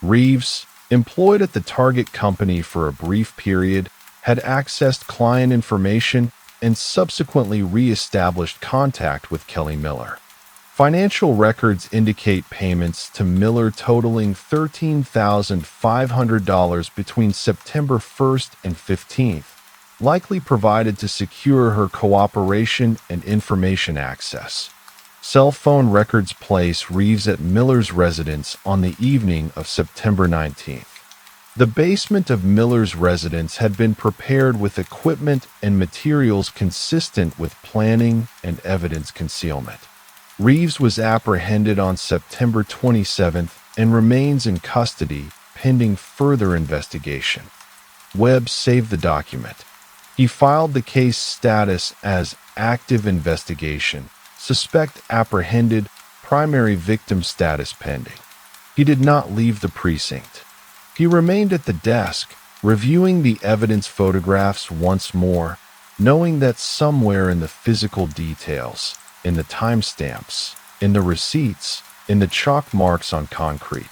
Reeves, employed at the target company for a brief period, had accessed client information and subsequently re-established contact with Kelly Miller. Financial records indicate payments to Miller totaling $13,500 between September 1st and 15th, likely provided to secure her cooperation and information access. Cell phone records place Reeves at Miller's residence on the evening of September 19th. The basement of Miller's residence had been prepared with equipment and materials consistent with planning and evidence concealment. Reeves was apprehended on September 27th and remains in custody pending further investigation. Webb saved the document. He filed the case status as active investigation, suspect apprehended, primary victim status pending. He did not leave the precinct. He remained at the desk, reviewing the evidence photographs once more, knowing that somewhere in the physical details, in the timestamps, in the receipts, in the chalk marks on concrete,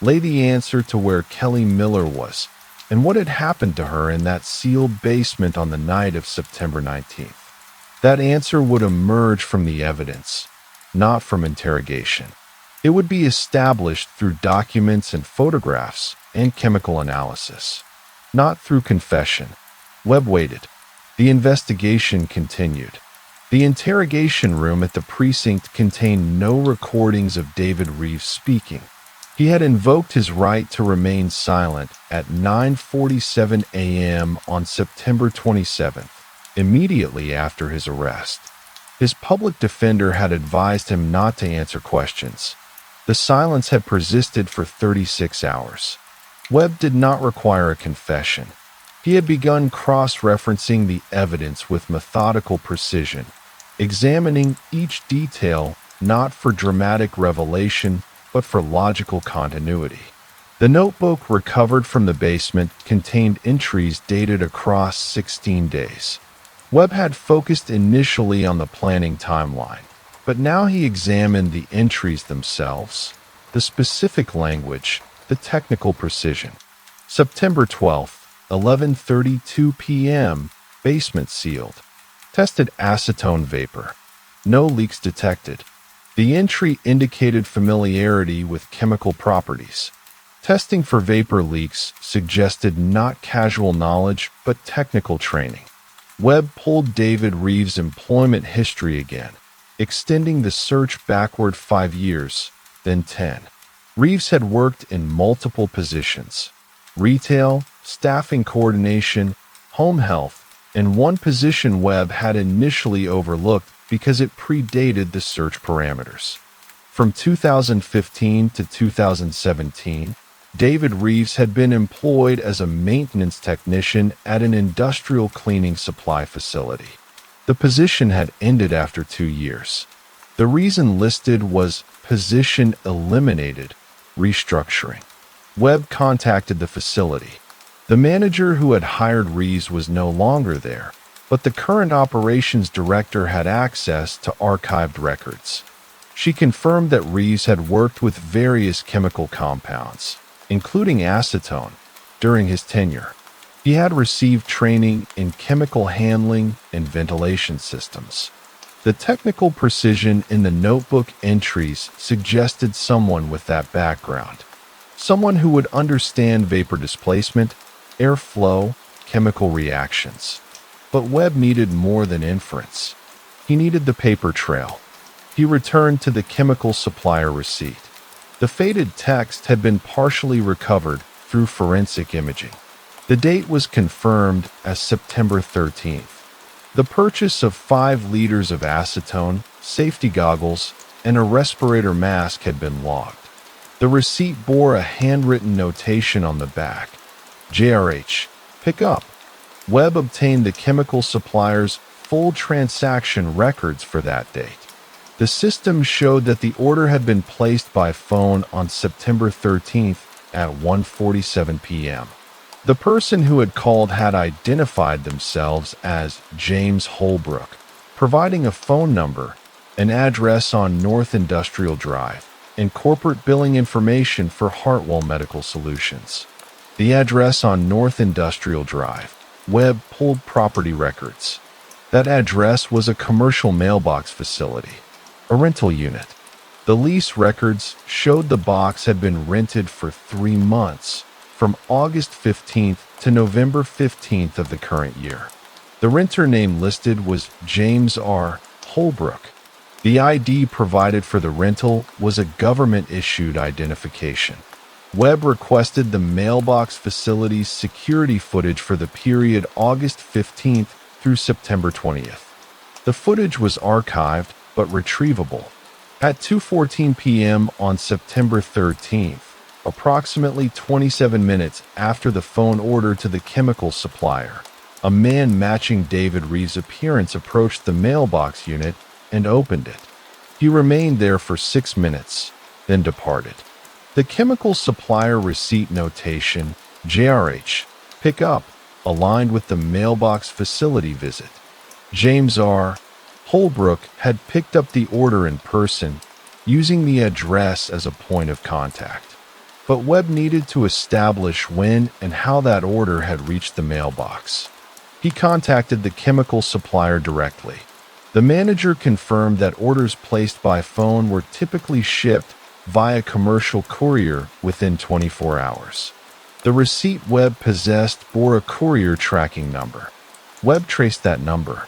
lay the answer to where Kelly Miller was and what had happened to her in that sealed basement on the night of September 19th. That answer would emerge from the evidence, not from interrogation. It would be established through documents and photographs and chemical analysis, not through confession. Webb waited. The investigation continued. The interrogation room at the precinct contained no recordings of David Reeves speaking. He had invoked his right to remain silent at 9:47 a.m. on September 27th, immediately after his arrest. His public defender had advised him not to answer questions. The silence had persisted for 36 hours. Webb did not require a confession. He had begun cross-referencing the evidence with methodical precision, examining each detail not for dramatic revelation, but for logical continuity. The notebook recovered from the basement contained entries dated across 16 days. Webb had focused initially on the planning timeline, but now he examined the entries themselves, the specific language, the technical precision. September 12th, 11:32 p.m., basement sealed. Tested acetone vapor. No leaks detected. The entry indicated familiarity with chemical properties. Testing for vapor leaks suggested not casual knowledge but technical training. Webb pulled David Reeves' employment history again, extending the search backward 5 years, then 10. Reeves had worked in multiple positions: retail, staffing coordination, home health, and one position Webb had initially overlooked because it predated the search parameters. From 2015 to 2017, David Reeves had been employed as a maintenance technician at an industrial cleaning supply facility. The position had ended after 2 years. The reason listed was position eliminated, restructuring. Webb contacted the facility. The manager who had hired Reeves was no longer there, but the current operations director had access to archived records. She confirmed that Reeves had worked with various chemical compounds, including acetone, during his tenure. He had received training in chemical handling and ventilation systems. The technical precision in the notebook entries suggested someone with that background, someone who would understand vapor displacement, airflow, chemical reactions. But Webb needed more than inference. He needed the paper trail. He returned to the chemical supplier receipt. The faded text had been partially recovered through forensic imaging. The date was confirmed as September 13th. The purchase of 5 liters of acetone, safety goggles, and a respirator mask had been logged. The receipt bore a handwritten notation on the back. JRH, pick up. Webb obtained the chemical supplier's full transaction records for that date. The system showed that the order had been placed by phone on September 13th at 1:47 p.m. The person who had called had identified themselves as James Holbrook, providing a phone number, an address on North Industrial Drive, and corporate billing information for Hartwell Medical Solutions. The address on North Industrial Drive. Webb pulled property records. That address was a commercial mailbox facility, a rental unit. The lease records showed the box had been rented for 3 months, from August 15th to November 15th of the current year. The renter name listed was James R. Holbrook. The ID provided for the rental was a government-issued identification. Webb requested the mailbox facility's security footage for the period August 15th through September 20th. The footage was archived but retrievable. At 2:14 p.m. on September 13th, approximately 27 minutes after the phone order to the chemical supplier, a man matching David Reeves' appearance approached the mailbox unit and opened it. He remained there for 6 minutes, then departed. The chemical supplier receipt notation, JRH, pick up, aligned with the mailbox facility visit. James R. Holbrook had picked up the order in person, using the address as a point of contact. But Webb needed to establish when and how that order had reached the mailbox. He contacted the chemical supplier directly. The manager confirmed that orders placed by phone were typically shipped via commercial courier within 24 hours. The receipt Webb possessed bore a courier tracking number. Webb traced that number.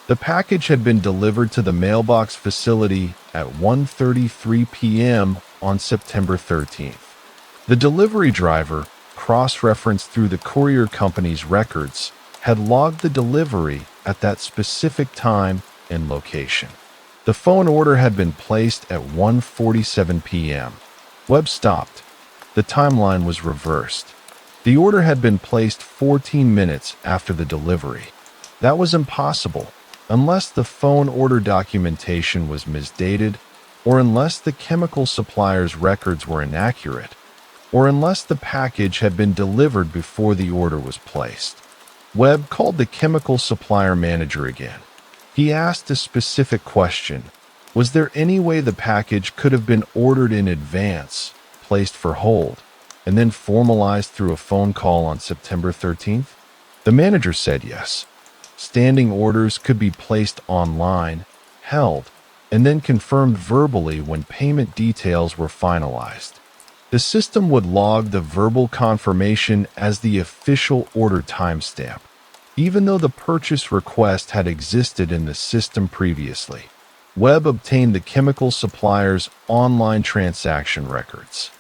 The package had been delivered to the mailbox facility at 1:33 p.m. on September 13th. The delivery driver, cross-referenced through the courier company's records, had logged the delivery at that specific time and location. The phone order had been placed at 1:47 p.m. Webb stopped. The timeline was reversed. The order had been placed 14 minutes after the delivery. That was impossible, unless the phone order documentation was misdated, or unless the chemical supplier's records were inaccurate, or unless the package had been delivered before the order was placed. Webb called the chemical supplier manager again. He asked a specific question. Was there any way the package could have been ordered in advance, placed for hold, and then formalized through a phone call on September 13th? The manager said yes. Standing orders could be placed online, held, and then confirmed verbally when payment details were finalized. The system would log the verbal confirmation as the official order timestamp, even though the purchase request had existed in the system previously. Webb obtained the chemical supplier's online transaction records.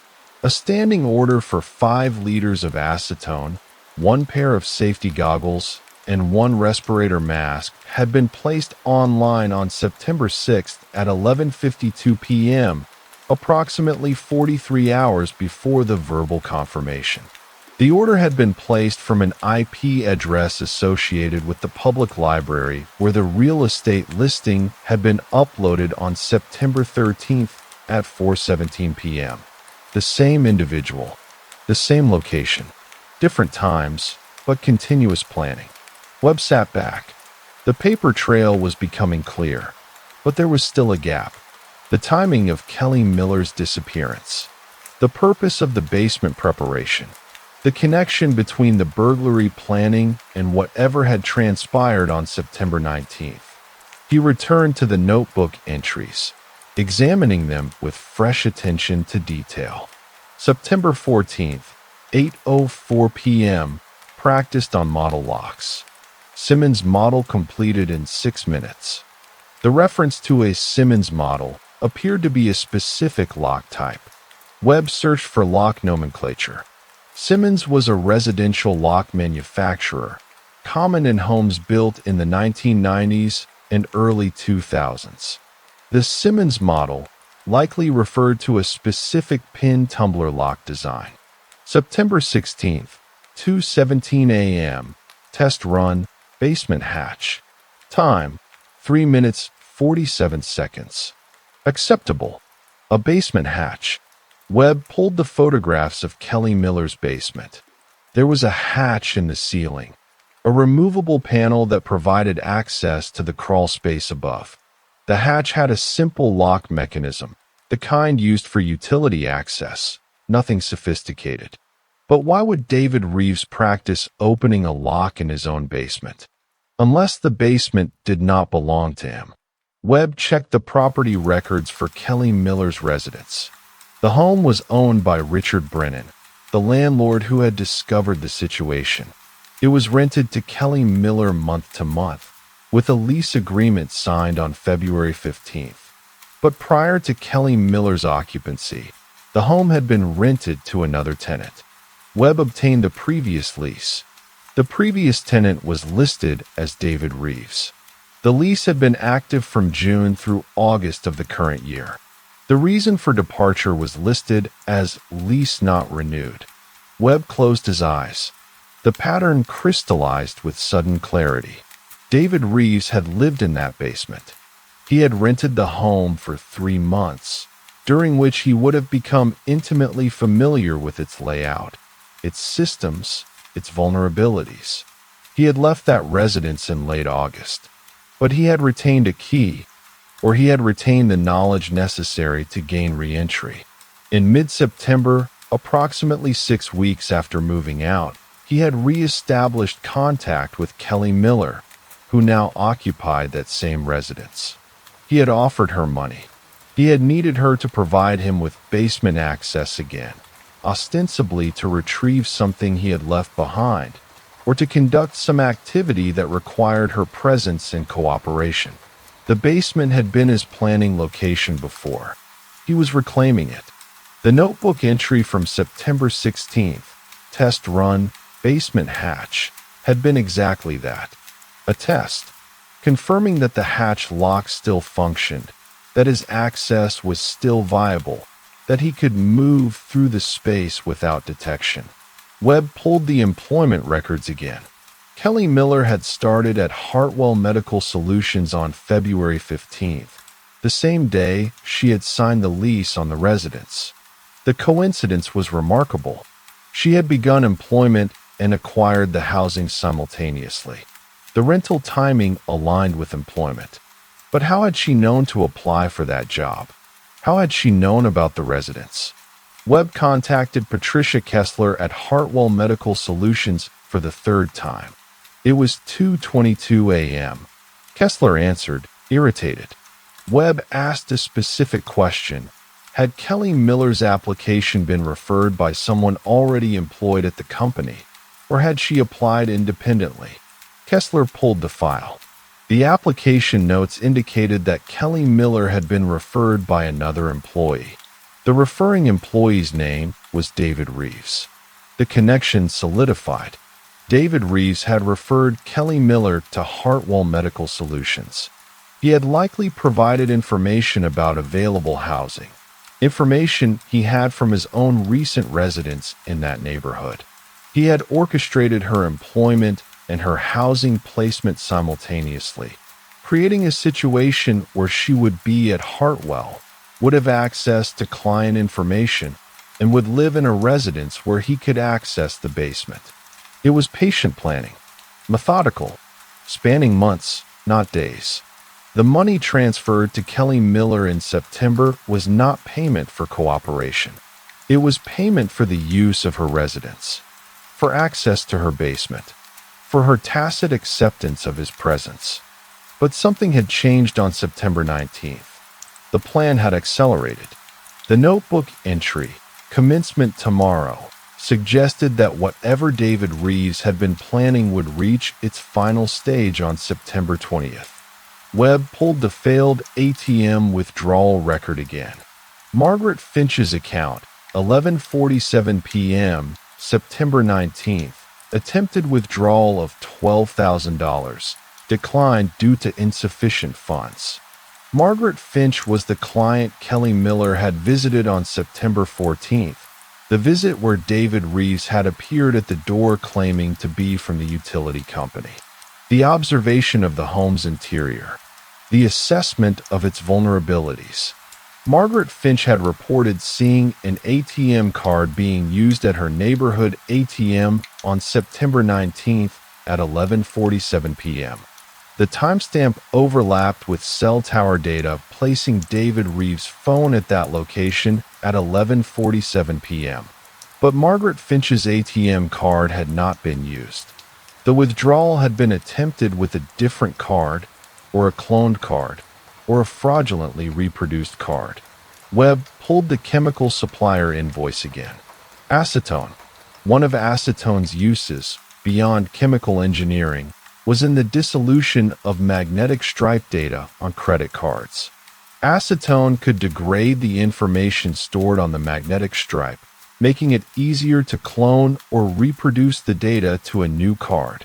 A standing order for 5 liters of acetone, 1 pair of safety goggles, and 1 respirator mask had been placed online on September 6th at 11:52 p.m., approximately 43 hours before the verbal confirmation. The order had been placed from an IP address associated with the public library where the real estate listing had been uploaded on September 13th at 4:17 p.m. The same individual, the same location, different times, but continuous planning. Webb sat back. The paper trail was becoming clear, but there was still a gap. The timing of Kelly Miller's disappearance, the purpose of the basement preparation, the connection between the burglary planning and whatever had transpired on September 19th. He returned to the notebook entries, examining them with fresh attention to detail. September 14th, 8:04 p.m., practiced on model locks. Simmons model completed in 6 minutes. The reference to a Simmons model appeared to be a specific lock type. Webb searched for lock nomenclature. Simmons was a residential lock manufacturer, common in homes built in the 1990s and early 2000s. The Simmons model likely referred to a specific pin tumbler lock design. September 16th, 2:17 a.m., test run, basement hatch. Time, 3 minutes, 47 seconds. Acceptable. A basement hatch. Webb pulled the photographs of Kelly Miller's basement. There was a hatch in the ceiling, a removable panel that provided access to the crawl space above. The hatch had a simple lock mechanism, the kind used for utility access, nothing sophisticated. But why would David Reeves practice opening a lock in his own basement? Unless the basement did not belong to him. Webb checked the property records for Kelly Miller's residence. The home was owned by Richard Brennan, the landlord who had discovered the situation. It was rented to Kelly Miller month to month, with a lease agreement signed on February 15th. But prior to Kelly Miller's occupancy, the home had been rented to another tenant. Webb obtained the previous lease. The previous tenant was listed as David Reeves. The lease had been active from June through August of the current year. The reason for departure was listed as lease not renewed. Webb closed his eyes. The pattern crystallized with sudden clarity. David Reeves had lived in that basement. He had rented the home for 3 months, during which he would have become intimately familiar with its layout, its systems, its vulnerabilities. He had left that residence in late August, but he had retained a key, or he had retained the knowledge necessary to gain re-entry. In mid-September, approximately 6 weeks after moving out, he had re-established contact with Kelly Miller, who now occupied that same residence. He had offered her money. He had needed her to provide him with basement access again, ostensibly to retrieve something he had left behind, or to conduct some activity that required her presence and cooperation. The basement had been his planning location before. He was reclaiming it. The notebook entry from September 16th, test run, basement hatch, had been exactly that. A test, confirming that the hatch lock still functioned, that his access was still viable, that he could move through the space without detection. Webb pulled the employment records again. Kelly Miller had started at Hartwell Medical Solutions on February 15th, the same day she had signed the lease on the residence. The coincidence was remarkable. She had begun employment and acquired the housing simultaneously. The rental timing aligned with employment. But how had she known to apply for that job? How had she known about the residence? Webb contacted Patricia Kessler at Hartwell Medical Solutions for the 3rd time. It was 2:22 a.m. Kessler answered, irritated. Webb asked a specific question. Had Kelly Miller's application been referred by someone already employed at the company, or had she applied independently? Kessler pulled the file. The application notes indicated that Kelly Miller had been referred by another employee. The referring employee's name was David Reeves. The connection solidified. David Reeves had referred Kelly Miller to Hartwell Medical Solutions. He had likely provided information about available housing, information he had from his own recent residence in that neighborhood. He had orchestrated her employment and her housing placement simultaneously, creating a situation where she would be at Hartwell, would have access to client information, and would live in a residence where he could access the basement. It was patient planning, methodical, spanning months, not days. The money transferred to Kelly Miller in September was not payment for cooperation. It was payment for the use of her residence, for access to her basement, for her tacit acceptance of his presence. But something had changed on September 19th. The plan had accelerated. The notebook entry, "Commencement tomorrow," suggested that whatever David Reeves had been planning would reach its final stage on September 20th. Webb pulled the failed ATM withdrawal record again. Margaret Finch's account, 11:47 p.m., September 19th, attempted withdrawal of $12,000, declined due to insufficient funds. Margaret Finch was the client Kelly Miller had visited on September 14th, the visit where David Reeves had appeared at the door claiming to be from the utility company. The observation of the home's interior, the assessment of its vulnerabilities. Margaret Finch had reported seeing an ATM card being used at her neighborhood ATM on September 19th at 11:47 p.m. The timestamp overlapped with cell tower data, placing David Reeves' phone at that location at 11:47 p.m. But Margaret Finch's ATM card had not been used. The withdrawal had been attempted with a different card, or a cloned card, or a fraudulently reproduced card. Webb pulled the chemical supplier invoice again. Acetone. One of acetone's uses, beyond chemical engineering, was in the dissolution of magnetic stripe data on credit cards. Acetone could degrade the information stored on the magnetic stripe, making it easier to clone or reproduce the data to a new card.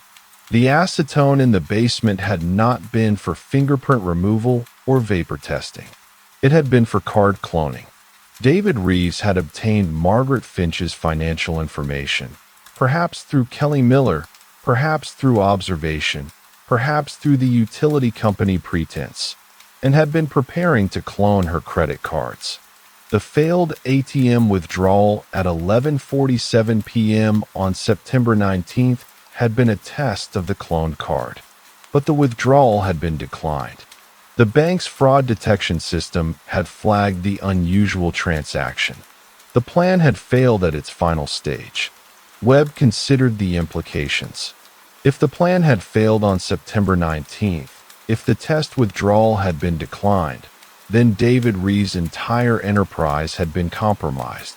The acetone in the basement had not been for fingerprint removal or vapor testing. It had been for card cloning. David Reeves had obtained Margaret Finch's financial information, perhaps through Kelly Miller, perhaps through observation, perhaps through the utility company pretense, and had been preparing to clone her credit cards. The failed ATM withdrawal at 11:47 p.m. on September 19th had been a test of the cloned card, but the withdrawal had been declined. The bank's fraud detection system had flagged the unusual transaction. The plan had failed at its final stage. Webb considered the implications. If the plan had failed on September 19th, if the test withdrawal had been declined, then David Reeves' entire enterprise had been compromised.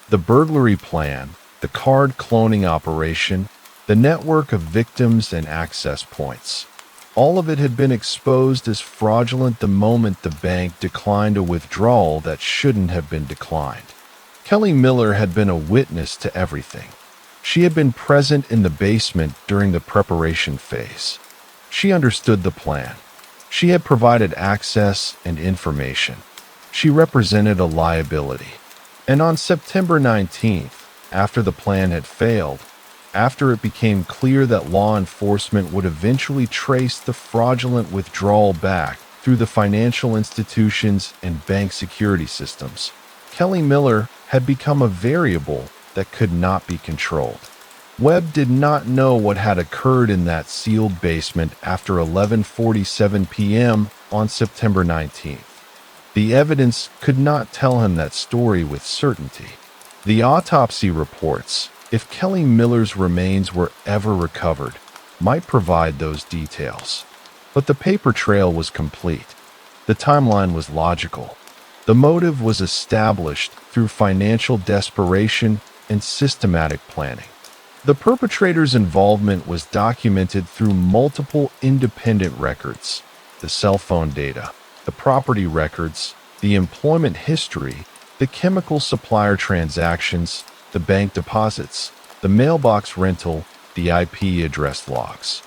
The burglary plan, the card cloning operation, the network of victims and access points. All of it had been exposed as fraudulent the moment the bank declined a withdrawal that shouldn't have been declined. Kelly Miller had been a witness to everything. She had been present in the basement during the preparation phase. She understood the plan. She had provided access and information. She represented a liability. And on September 19th, after the plan had failed, after it became clear that law enforcement would eventually trace the fraudulent withdrawal back through the financial institutions and bank security systems, Kelly Miller had become a variable that could not be controlled. Webb did not know what had occurred in that sealed basement after 11:47 p.m. on September 19th. The evidence could not tell him that story with certainty. The autopsy reports, if Kelly Miller's remains were ever recovered, might provide those details. But the paper trail was complete. The timeline was logical. The motive was established through financial desperation and systematic planning. The perpetrator's involvement was documented through multiple independent records: the cell phone data, the property records, the employment history, the chemical supplier transactions, the bank deposits, the mailbox rental, the IP address logs.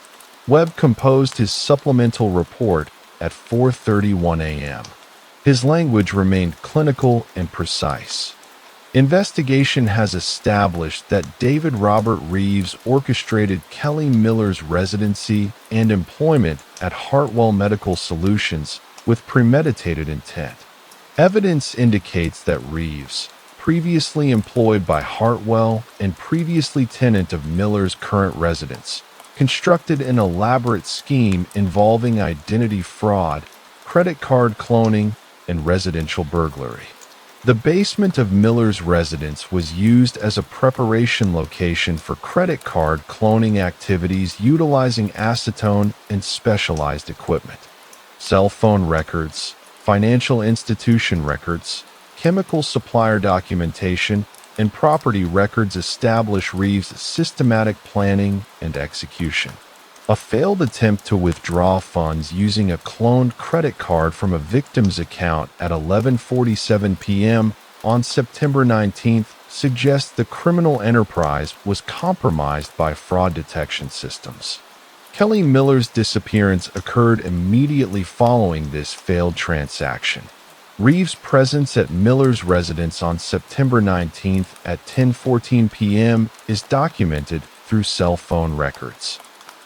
Webb composed his supplemental report at 4:31 a.m. His language remained clinical and precise. Investigation has established that David Robert Reeves orchestrated Kelly Miller's residency and employment at Hartwell Medical Solutions with premeditated intent. Evidence indicates that Reeves, previously employed by Hartwell and previously tenant of Miller's current residence, constructed an elaborate scheme involving identity fraud, credit card cloning, and residential burglary. The basement of Miller's residence was used as a preparation location for credit card cloning activities utilizing acetone and specialized equipment. cell phone records, financial institution records, chemical supplier documentation, and property records establish Reeves' systematic planning and execution. A failed attempt to withdraw funds using a cloned credit card from a victim's account at 11:47 p.m. on September 19th suggests the criminal enterprise was compromised by fraud detection systems. Kelly Miller's disappearance occurred immediately following this failed transaction. Reeves' presence at Miller's residence on September 19th at 10:14 p.m. is documented through cell phone records.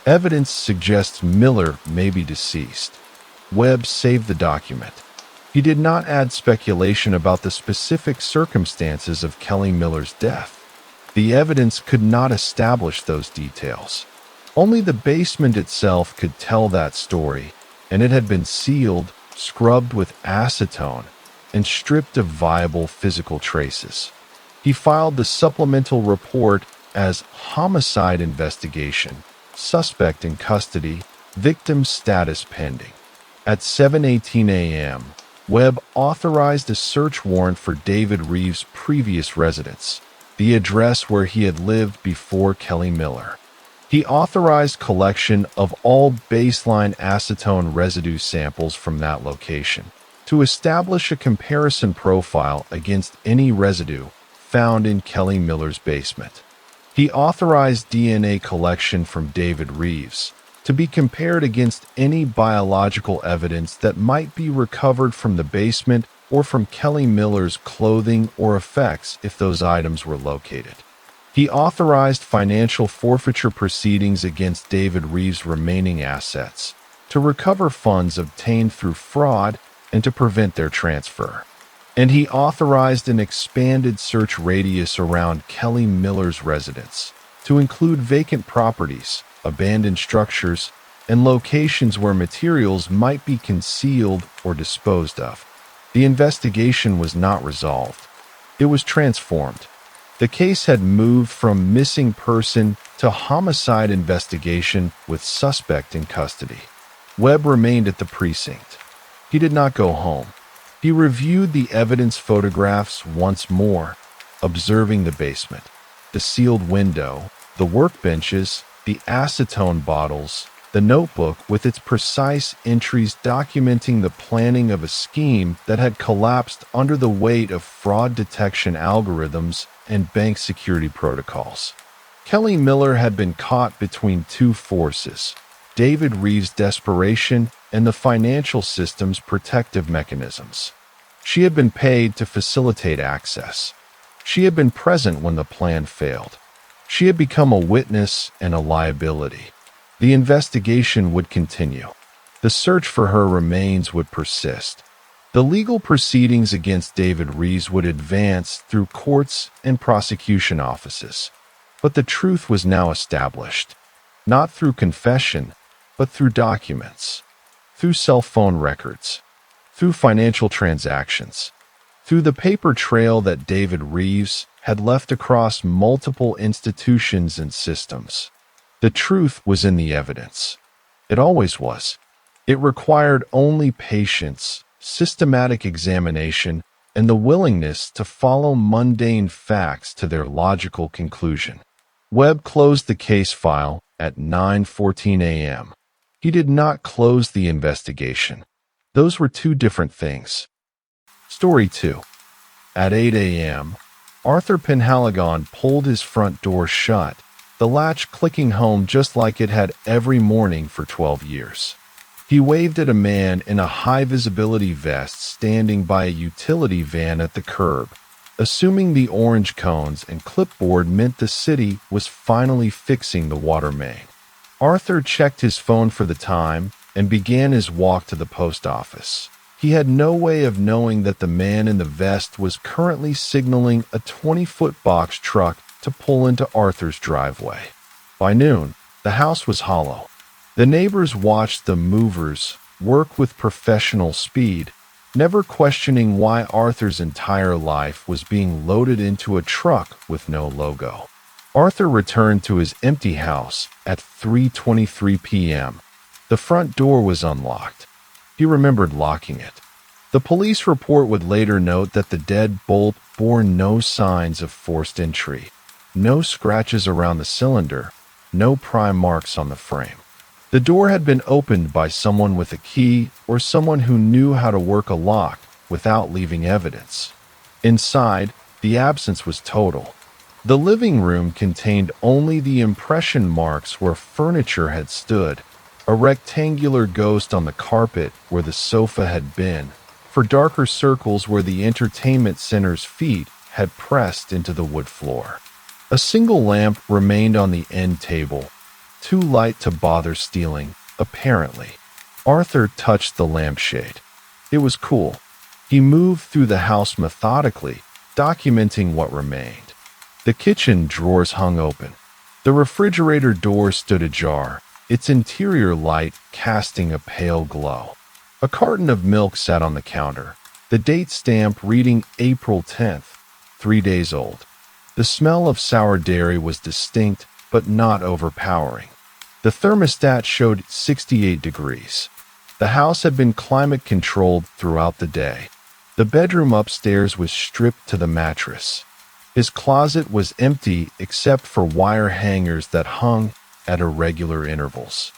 Evidence suggests Miller may be deceased. Webb saved the document. He did not add speculation about the specific circumstances of Kelly Miller's death. The evidence could not establish those details. Only the basement itself could tell that story, and it had been sealed, scrubbed with acetone, and stripped of viable physical traces. He filed the supplemental report as homicide investigation, suspect in custody, victim status pending. At 7:18 a.m., Webb authorized a search warrant for David Reeves' previous residence, the address where he had lived before Kelly Miller. He authorized collection of all baseline acetone residue samples from that location to establish a comparison profile against any residue found in Kelly Miller's basement. He authorized DNA collection from David Reeves to be compared against any biological evidence that might be recovered from the basement or from Kelly Miller's clothing or effects if those items were located. He authorized financial forfeiture proceedings against David Reeves' remaining assets to recover funds obtained through fraud and to prevent their transfer. And he authorized an expanded search radius around Kelly Miller's residence to include vacant properties, abandoned structures, and locations where materials might be concealed or disposed of. The investigation was not resolved. It was transformed. The case had moved from missing person to homicide investigation with suspect in custody. Webb remained at the precinct. He did not go home. He reviewed the evidence photographs once more, observing the basement, the sealed window, the workbenches, the acetone bottles, the notebook with its precise entries documenting the planning of a scheme that had collapsed under the weight of fraud detection algorithms and bank security protocols. Kelly Miller had been caught between two forces: David Reeves' desperation and the financial system's protective mechanisms. She had been paid to facilitate access. She had been present when the plan failed. She had become a witness and a liability. The investigation would continue. The search for her remains would persist. The legal proceedings against David Reeves would advance through courts and prosecution offices. But the truth was now established, not through confession, but through documents, through cell phone records, through financial transactions, through the paper trail that David Reeves had left across multiple institutions and systems. The truth was in the evidence. It always was. It required only patience, systematic examination, and the willingness to follow mundane facts to their logical conclusion. Webb closed the case file at 9:14 a.m. He did not close the investigation. Those were two different things. Story 2. At 8 a.m., Arthur Penhaligon pulled his front door shut, the latch clicking home just like it had every morning for 12 years. He waved at a man in a high-visibility vest standing by a utility van at the curb, assuming the orange cones and clipboard meant the city was finally fixing the water main. Arthur checked his phone for the time and began his walk to the post office. He had no way of knowing that the man in the vest was currently signaling a 20-foot box truck to pull into Arthur's driveway. By noon, the house was hollow. The neighbors watched the movers work with professional speed, never questioning why Arthur's entire life was being loaded into a truck with no logo. Arthur returned to his empty house at 3:23 p.m. The front door was unlocked. He remembered locking it. The police report would later note that the dead bolt bore no signs of forced entry, no scratches around the cylinder, no pry marks on the frame. The door had been opened by someone with a key or someone who knew how to work a lock without leaving evidence. Inside, the absence was total. The living room contained only the impression marks where furniture had stood, a rectangular ghost on the carpet where the sofa had been, for darker circles where the entertainment center's feet had pressed into the wood floor. A single lamp remained on the end table, too light to bother stealing, apparently. Arthur touched the lampshade. It was cool. He moved through the house methodically, documenting what remained. The kitchen drawers hung open. The refrigerator door stood ajar, its interior light casting a pale glow. A carton of milk sat on the counter, the date stamp reading April 10th, 3 days old. The smell of sour dairy was distinct, but not overpowering. The thermostat showed 68 degrees. The house had been climate-controlled throughout the day. The bedroom upstairs was stripped to the mattress. His closet was empty except for wire hangers that hung at irregular intervals.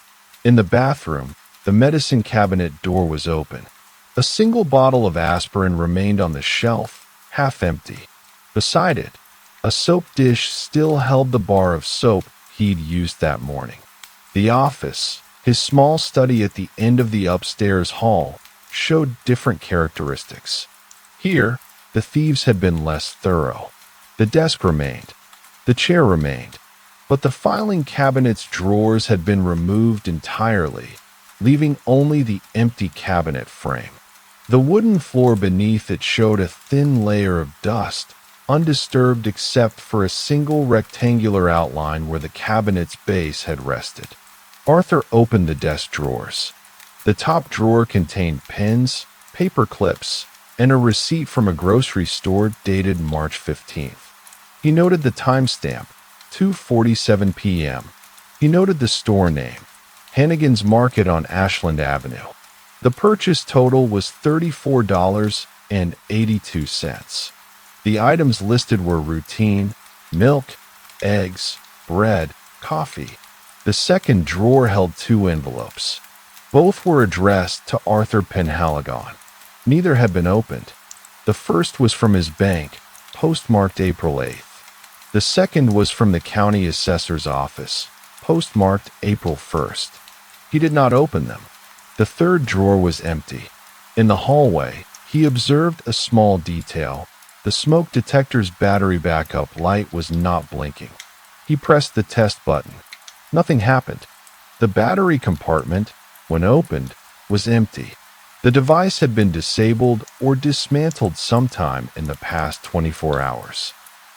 In the bathroom, the medicine cabinet door was open. A single bottle of aspirin remained on the shelf, half empty. Beside it, a soap dish still held the bar of soap he'd used that morning. The office, his small study at the end of the upstairs hall, showed different characteristics. Here, the thieves had been less thorough. The desk remained. The chair remained. But the filing cabinet's drawers had been removed entirely, leaving only the empty cabinet frame. The wooden floor beneath it showed a thin layer of dust, undisturbed except for a single rectangular outline where the cabinet's base had rested. Arthur opened the desk drawers. The top drawer contained pens, paper clips, and a receipt from a grocery store dated March 15th. He noted the timestamp, 2:47 p.m. He noted the store name, Hannigan's Market on Ashland Avenue. The purchase total was $34.82. The items listed were routine: milk, eggs, bread, coffee. The second drawer held 2 envelopes. Both were addressed to Arthur Penhaligon. Neither had been opened. The first was from his bank, postmarked April 8th. The second was from the county assessor's office, postmarked April 1st. He did not open them. The third drawer was empty. In the hallway, he observed a small detail. The smoke detector's battery backup light was not blinking. He pressed the test button. Nothing happened. The battery compartment, when opened, was empty. The device had been disabled or dismantled sometime in the past 24 hours.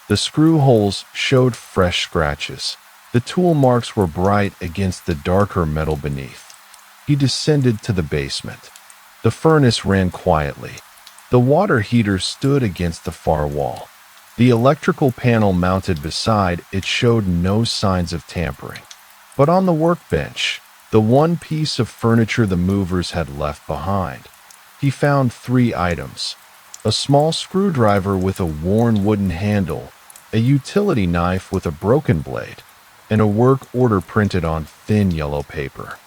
The screw holes showed fresh scratches. The tool marks were bright against the darker metal beneath. He descended to the basement. The furnace ran quietly. The water heater stood against the far wall. The electrical panel mounted beside it showed no signs of tampering. But on the workbench, the one piece of furniture the movers had left behind, he found 3 items: a small screwdriver with a worn wooden handle, a utility knife with a broken blade, and a work order printed on thin yellow paper.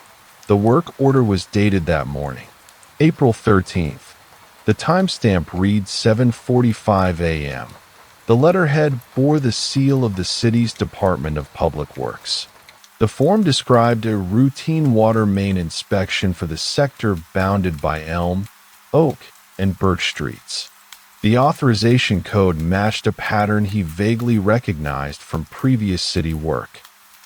The work order was dated that morning, April 13th. The timestamp reads 7:45 a.m. The letterhead bore the seal of the city's Department of Public Works. The form described a routine water main inspection for the sector bounded by Elm, Oak, and Birch Streets. The authorization code matched a pattern he vaguely recognized from previous city work.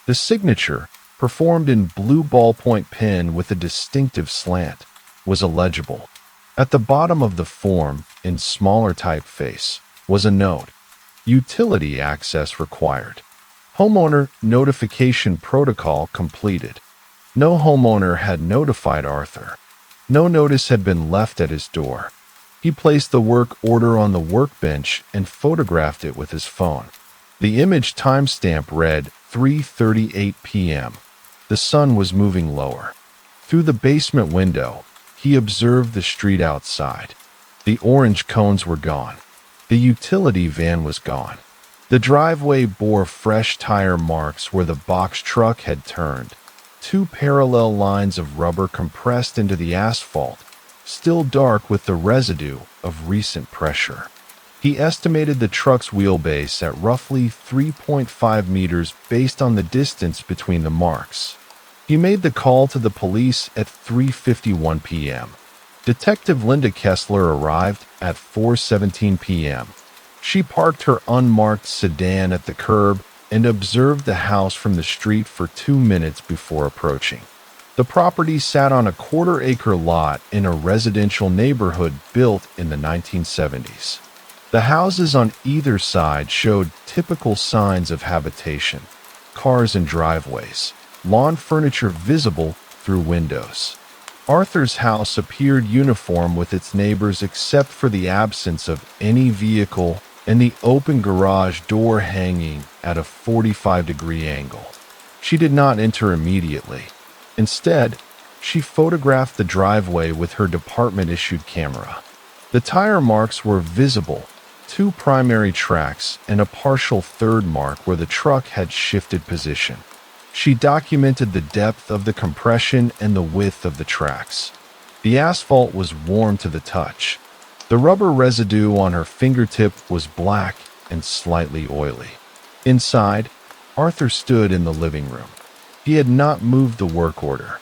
The signature, performed in blue ballpoint pen with a distinctive slant, was illegible. At the bottom of the form, in smaller typeface, was a note: utility access required. Homeowner notification protocol completed. No homeowner had notified Arthur. No notice had been left at his door. He placed the work order on the workbench and photographed it with his phone. The image timestamp read 3:38 p.m. The sun was moving lower. Through the basement window, he observed the street outside. The orange cones were gone. The utility van was gone. The driveway bore fresh tire marks where the box truck had turned. Two parallel lines of rubber compressed into the asphalt, still dark with the residue of recent pressure. He estimated the truck's wheelbase at roughly 3.5 meters based on the distance between the marks. He made the call to the police at 3:51 p.m. Detective Linda Kessler arrived at 4:17 p.m. She parked her unmarked sedan at the curb and observed the house from the street for 2 minutes before approaching. The property sat on a quarter-acre lot in a residential neighborhood built in the 1970s. The houses on either side showed typical signs of habitation: cars and driveways, lawn furniture visible through windows. Arthur's house appeared uniform with its neighbors except for the absence of any vehicle and the open garage door hanging at a 45-degree angle. She did not enter immediately. Instead, she photographed the driveway with her department-issued camera. The tire marks were visible: 2 primary tracks and a partial third mark where the truck had shifted position. She documented the depth of the compression and the width of the tracks. The asphalt was warm to the touch. The rubber residue on her fingertip was black and slightly oily. Inside, Arthur stood in the living room. He had not moved the work order.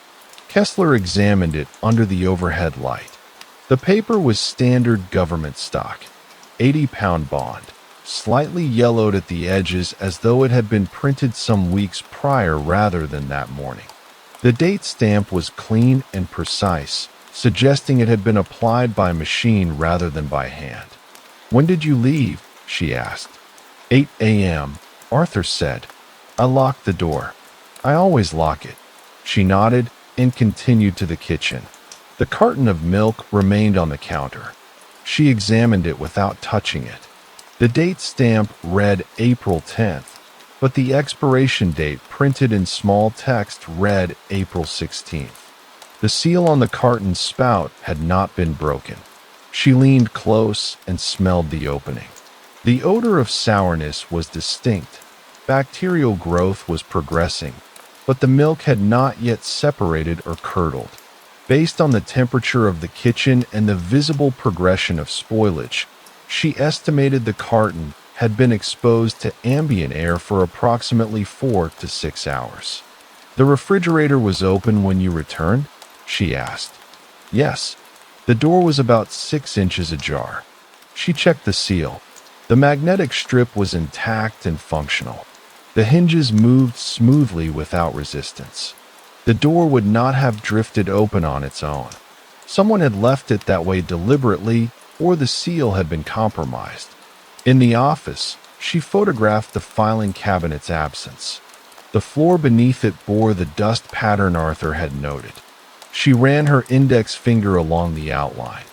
Kessler examined it under the overhead light. The paper was standard government stock, 80-pound bond, slightly yellowed at the edges as though it had been printed some weeks prior rather than that morning. The date stamp was clean and precise, suggesting it had been applied by machine rather than by hand. "When did you leave?" she asked. 8 a.m., Arthur said. "I locked the door. I always lock it." She nodded and continued to the kitchen. The carton of milk remained on the counter. She examined it without touching it. The date stamp read April 10th, but the expiration date printed in small text read April 16th. The seal on the carton's spout had not been broken. She leaned close and smelled the opening. The odor of sourness was distinct. Bacterial growth was progressing, but the milk had not yet separated or curdled. Based on the temperature of the kitchen and the visible progression of spoilage, she estimated the carton had been exposed to ambient air for approximately 4 to 6 hours. "The refrigerator was open when you returned?" she asked. "Yes." The door was about 6 inches ajar. She checked the seal. The magnetic strip was intact and functional. The hinges moved smoothly without resistance. The door would not have drifted open on its own. Someone had left it that way deliberately, or the seal had been compromised. In the office, she photographed the filing cabinet's absence. The floor beneath it bore the dust pattern Arthur had noted. She ran her index finger along the outline.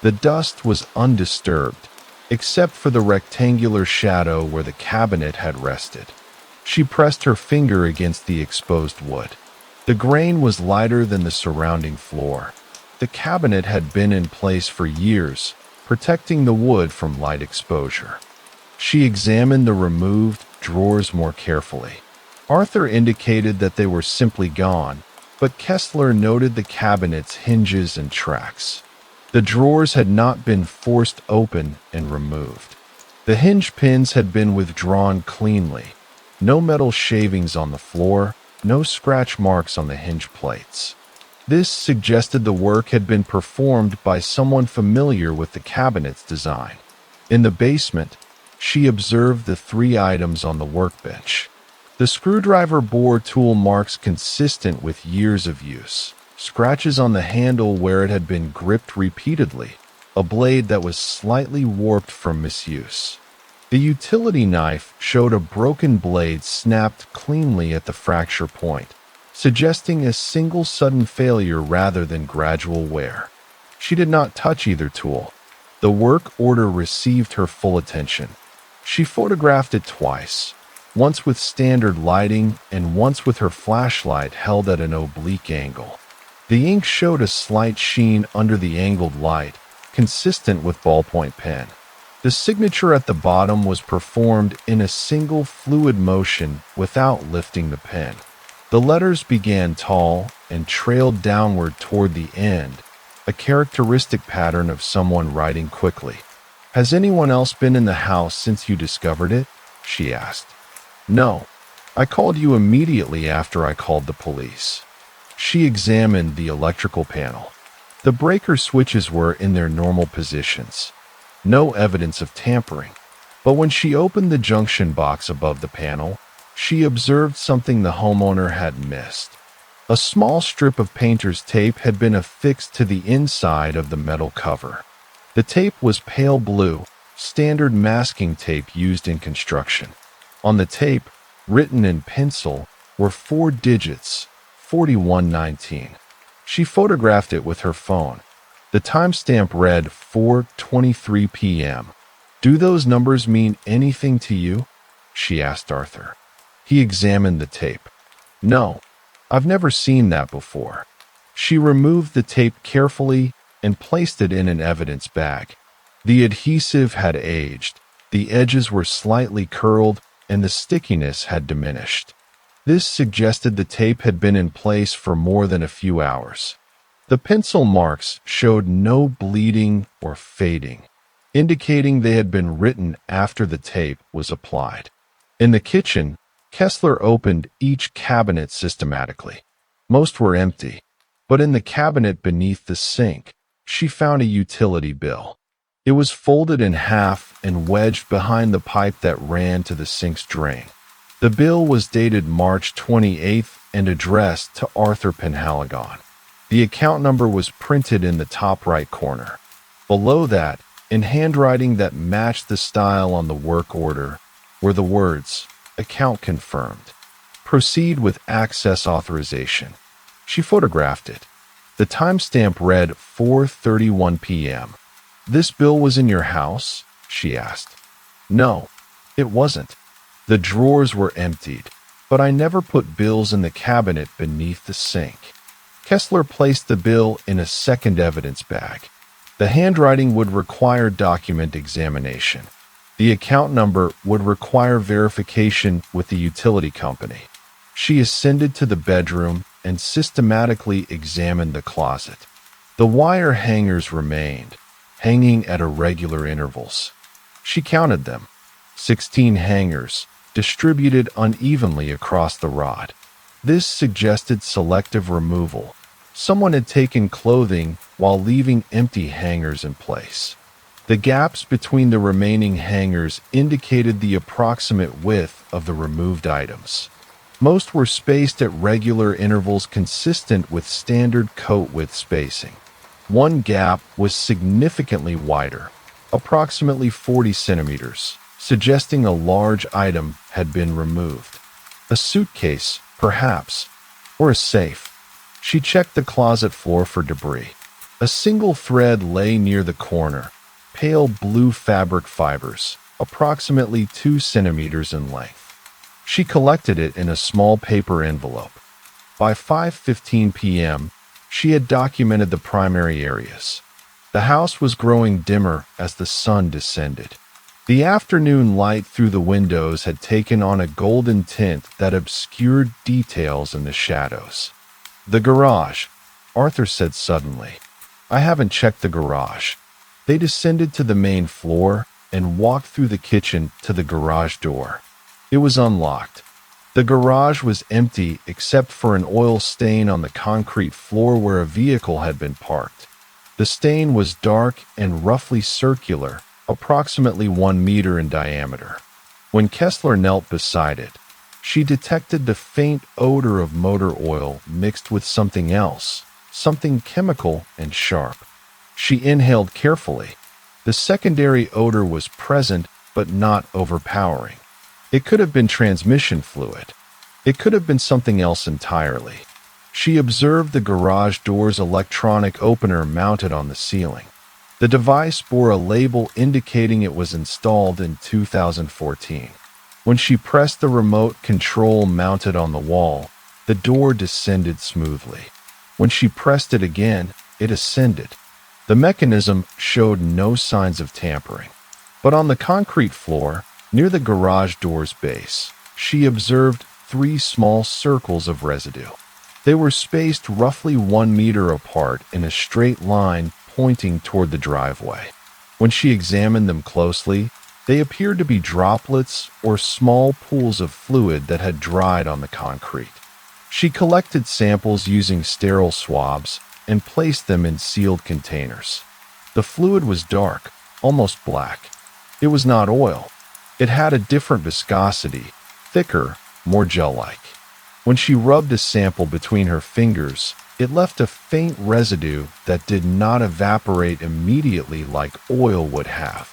The dust was undisturbed, except for the rectangular shadow where the cabinet had rested. She pressed her finger against the exposed wood. The grain was lighter than the surrounding floor. The cabinet had been in place for years, protecting the wood from light exposure. She examined the removed drawers more carefully. Arthur indicated that they were simply gone, but Kessler noted the cabinet's hinges and tracks. The drawers had not been forced open and removed. The hinge pins had been withdrawn cleanly. No metal shavings on the floor, no scratch marks on the hinge plates. This suggested the work had been performed by someone familiar with the cabinet's design. In the basement, she observed the 3 items on the workbench. The screwdriver bore tool marks consistent with years of use, scratches on the handle where it had been gripped repeatedly, a blade that was slightly warped from misuse. The utility knife showed a broken blade snapped cleanly at the fracture point, suggesting a single sudden failure rather than gradual wear. She did not touch either tool. The work order received her full attention. She photographed it twice, once with standard lighting and once with her flashlight held at an oblique angle. The ink showed a slight sheen under the angled light, consistent with ballpoint pen. The signature at the bottom was performed in a single fluid motion without lifting the pen. The letters began tall and trailed downward toward the end, a characteristic pattern of someone writing quickly. "Has anyone else been in the house since you discovered it?" she asked. "No. I called you immediately after I called the police." She examined the electrical panel. The breaker switches were in their normal positions. No evidence of tampering. But when she opened the junction box above the panel, she observed something the homeowner had missed. A small strip of painter's tape had been affixed to the inside of the metal cover. The tape was pale blue, standard masking tape used in construction. On the tape, written in pencil, were 4 digits, 4119. She photographed it with her phone. The timestamp read 4:23 p.m. "Do those numbers mean anything to you?" she asked Arthur. He examined the tape. "No, I've never seen that before." She removed the tape carefully and placed it in an evidence bag. The adhesive had aged, the edges were slightly curled, and the stickiness had diminished. This suggested the tape had been in place for more than a few hours. The pencil marks showed no bleeding or fading, indicating they had been written after the tape was applied. In the kitchen, Kessler opened each cabinet systematically. Most were empty, but in the cabinet beneath the sink, she found a utility bill. It was folded in half and wedged behind the pipe that ran to the sink's drain. The bill was dated March 28th and addressed to Arthur Penhaligon. The account number was printed in the top right corner. Below that, in handwriting that matched the style on the work order, were the words, "Account confirmed. Proceed with access authorization." She photographed it. The timestamp read 4:31 p.m. "This bill was in your house?" she asked. "No, it wasn't. The drawers were emptied, but I never put bills in the cabinet beneath the sink." Kessler placed the bill in a second evidence bag. The handwriting would require document examination. The account number would require verification with the utility company. She ascended to the bedroom and systematically examined the closet. The wire hangers remained, hanging at irregular intervals. She counted them. 16 hangers, distributed unevenly across the rod. This suggested selective removal. Someone had taken clothing while leaving empty hangers in place. The gaps between the remaining hangers indicated the approximate width of the removed items. Most were spaced at regular intervals consistent with standard coat width spacing. One gap was significantly wider, approximately 40 centimeters, suggesting a large item had been removed. A suitcase, perhaps, or a safe. She checked the closet floor for debris. A single thread lay near the corner, pale blue fabric fibers, approximately 2 centimeters in length. She collected it in a small paper envelope. By 5:15 p.m., she had documented the primary areas. The house was growing dimmer as the sun descended. The afternoon light through the windows had taken on a golden tint that obscured details in the shadows. "The garage," Arthur said suddenly. "I haven't checked the garage." They descended to the main floor and walked through the kitchen to the garage door. It was unlocked. The garage was empty except for an oil stain on the concrete floor where a vehicle had been parked. The stain was dark and roughly circular, approximately 1 meter in diameter. When Kessler knelt beside it, she detected the faint odor of motor oil mixed with something else, something chemical and sharp. She inhaled carefully. The secondary odor was present but not overpowering. It could have been transmission fluid. It could have been something else entirely. She observed the garage door's electronic opener mounted on the ceiling. The device bore a label indicating it was installed in 2014. When she pressed the remote control mounted on the wall, the door descended smoothly. When she pressed it again, it ascended. The mechanism showed no signs of tampering. But on the concrete floor, near the garage door's base, she observed 3 small circles of residue. They were spaced roughly 1 meter apart in a straight line pointing toward the driveway. When she examined them closely, they appeared to be droplets or small pools of fluid that had dried on the concrete. She collected samples using sterile swabs and placed them in sealed containers. The fluid was dark, almost black. It was not oil. It had a different viscosity, thicker, more gel-like. When she rubbed a sample between her fingers, it left a faint residue that did not evaporate immediately like oil would have.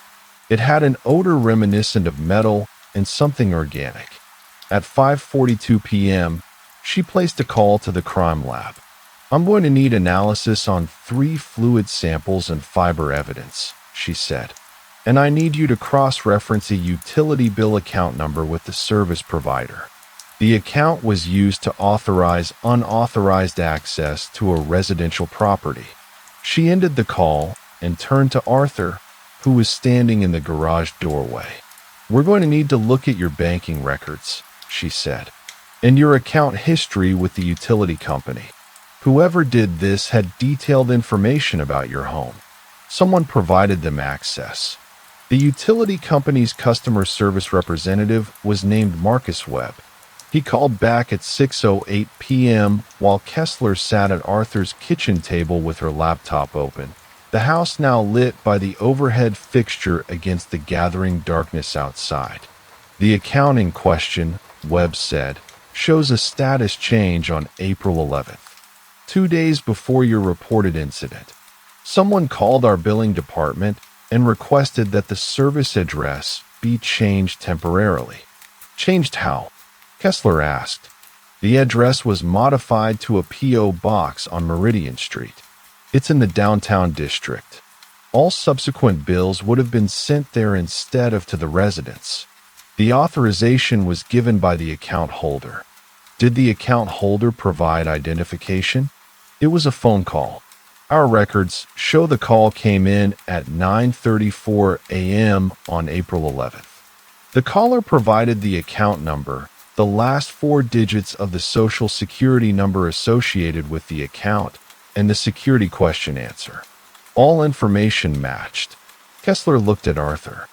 It had an odor reminiscent of metal and something organic. At 5:42 p.m., she placed a call to the crime lab. "I'm going to need analysis on 3 fluid samples and fiber evidence," she said. "And I need you to cross-reference a utility bill account number with the service provider." The account was used to authorize unauthorized access to a residential property. She ended the call and turned to Arthur, who was standing in the garage doorway. "We're going to need to look at your banking records," she said, "and your account history with the utility company. Whoever did this had detailed information about your home. Someone provided them access." The utility company's customer service representative was named Marcus Webb. He called back at 6:08 p.m. while Kessler sat at Arthur's kitchen table with her laptop open, the house now lit by the overhead fixture against the gathering darkness outside. "The account in question," Webb said, "shows a status change on April 11th, 2 days before your reported incident. Someone called our billing department and requested that the service address be changed temporarily." "Changed how?" Kessler asked. "The address was modified to a P.O. box on Meridian Street. It's in the downtown district. All subsequent bills would have been sent there instead of to the residence. The authorization was given by the account holder." "Did the account holder provide identification?" "It was a phone call. Our records show the call came in at 9:34 a.m. on April 11th. The caller provided the account number, the last 4 digits of the social security number associated with the account, and the security question answer. All information matched." Kessler looked at Arthur.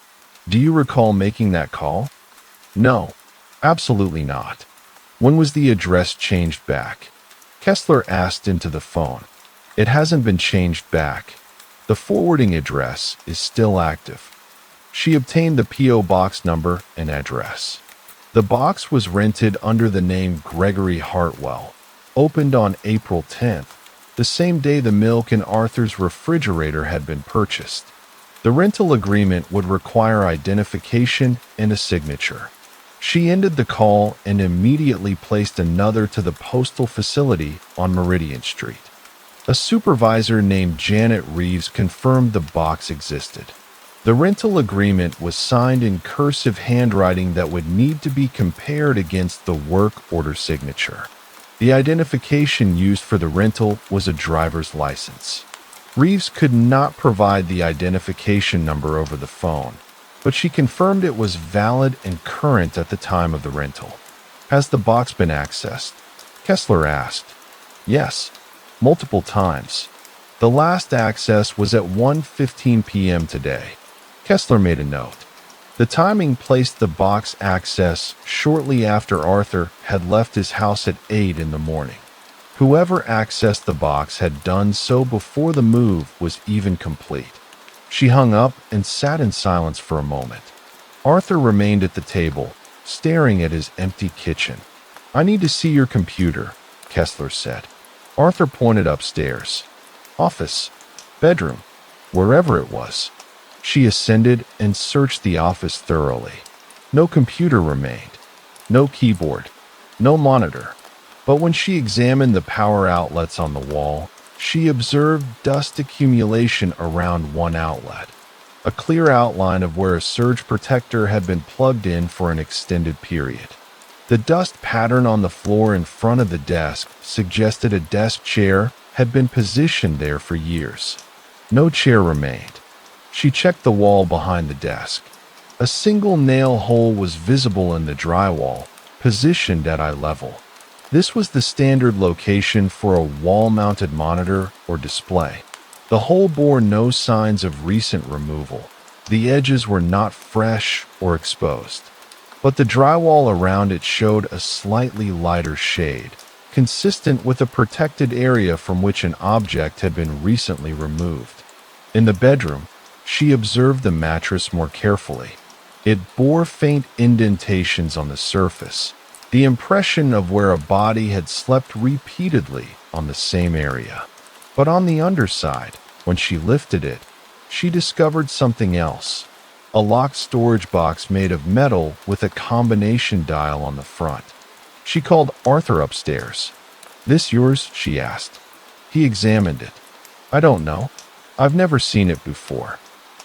"Do you recall making that call?" "No, absolutely not." "When was the address changed back?" Kessler asked into the phone. "It hasn't been changed back. The forwarding address is still active." She obtained the P.O. box number and address. The box was rented under the name Gregory Hartwell, opened on April 10th, the same day the milk in Arthur's refrigerator had been purchased. The rental agreement would require identification and a signature. She ended the call and immediately placed another to the postal facility on Meridian Street. A supervisor named Janet Reeves confirmed the box existed. The rental agreement was signed in cursive handwriting that would need to be compared against the work order signature. The identification used for the rental was a driver's license. Reeves could not provide the identification number over the phone, but she confirmed it was valid and current at the time of the rental. "Has the box been accessed?" Kessler asked. "Yes, multiple times. The last access was at 1:15 p.m. today." Kessler made a note. The timing placed the box access shortly after Arthur had left his house at 8 in the morning. Whoever accessed the box had done so before the move was even complete. She hung up and sat in silence for a moment. Arthur remained at the table, staring at his empty kitchen. "I need to see your computer," Kessler said. Arthur pointed upstairs. "Office, bedroom, wherever it was." She ascended and searched the office thoroughly. No computer remained, no keyboard, no monitor. But when she examined the power outlets on the wall, she observed dust accumulation around one outlet, a clear outline of where a surge protector had been plugged in for an extended period. The dust pattern on the floor in front of the desk suggested a desk chair had been positioned there for years. No chair remained. She checked the wall behind the desk. A single nail hole was visible in the drywall, positioned at eye level. This was the standard location for a wall-mounted monitor or display. The hole bore no signs of recent removal. The edges were not fresh or exposed, but the drywall around it showed a slightly lighter shade, consistent with a protected area from which an object had been recently removed. In the bedroom, she observed the mattress more carefully. It bore faint indentations on the surface, the impression of where a body had slept repeatedly on the same area. But on the underside, when she lifted it, she discovered something else. A locked storage box made of metal with a combination dial on the front. She called Arthur upstairs. "This yours?" she asked. He examined it. "I don't know. I've never seen it before."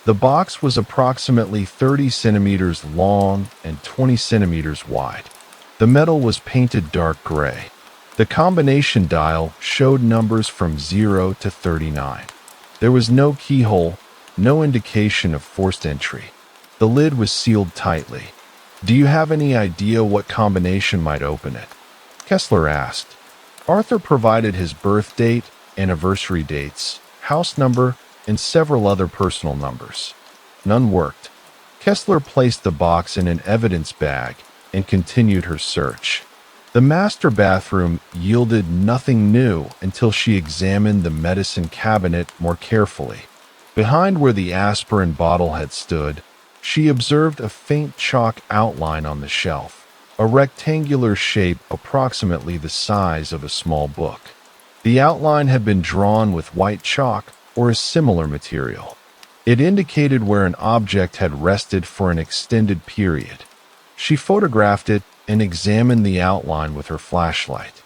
The box was approximately 30 centimeters long and 20 centimeters wide. The metal was painted dark gray. The combination dial showed numbers from 0 to 39. There was no keyhole, no indication of forced entry. The lid was sealed tightly. "Do you have any idea what combination might open it?" Kessler asked. Arthur provided his birth date, anniversary dates, house number, and several other personal numbers. None worked. Kessler placed the box in an evidence bag and continued her search. The master bathroom yielded nothing new until she examined the medicine cabinet more carefully. Behind where the aspirin bottle had stood, she observed a faint chalk outline on the shelf, a rectangular shape approximately the size of a small book. The outline had been drawn with white chalk or a similar material. It indicated where an object had rested for an extended period. She photographed it and examined the outline with her flashlight.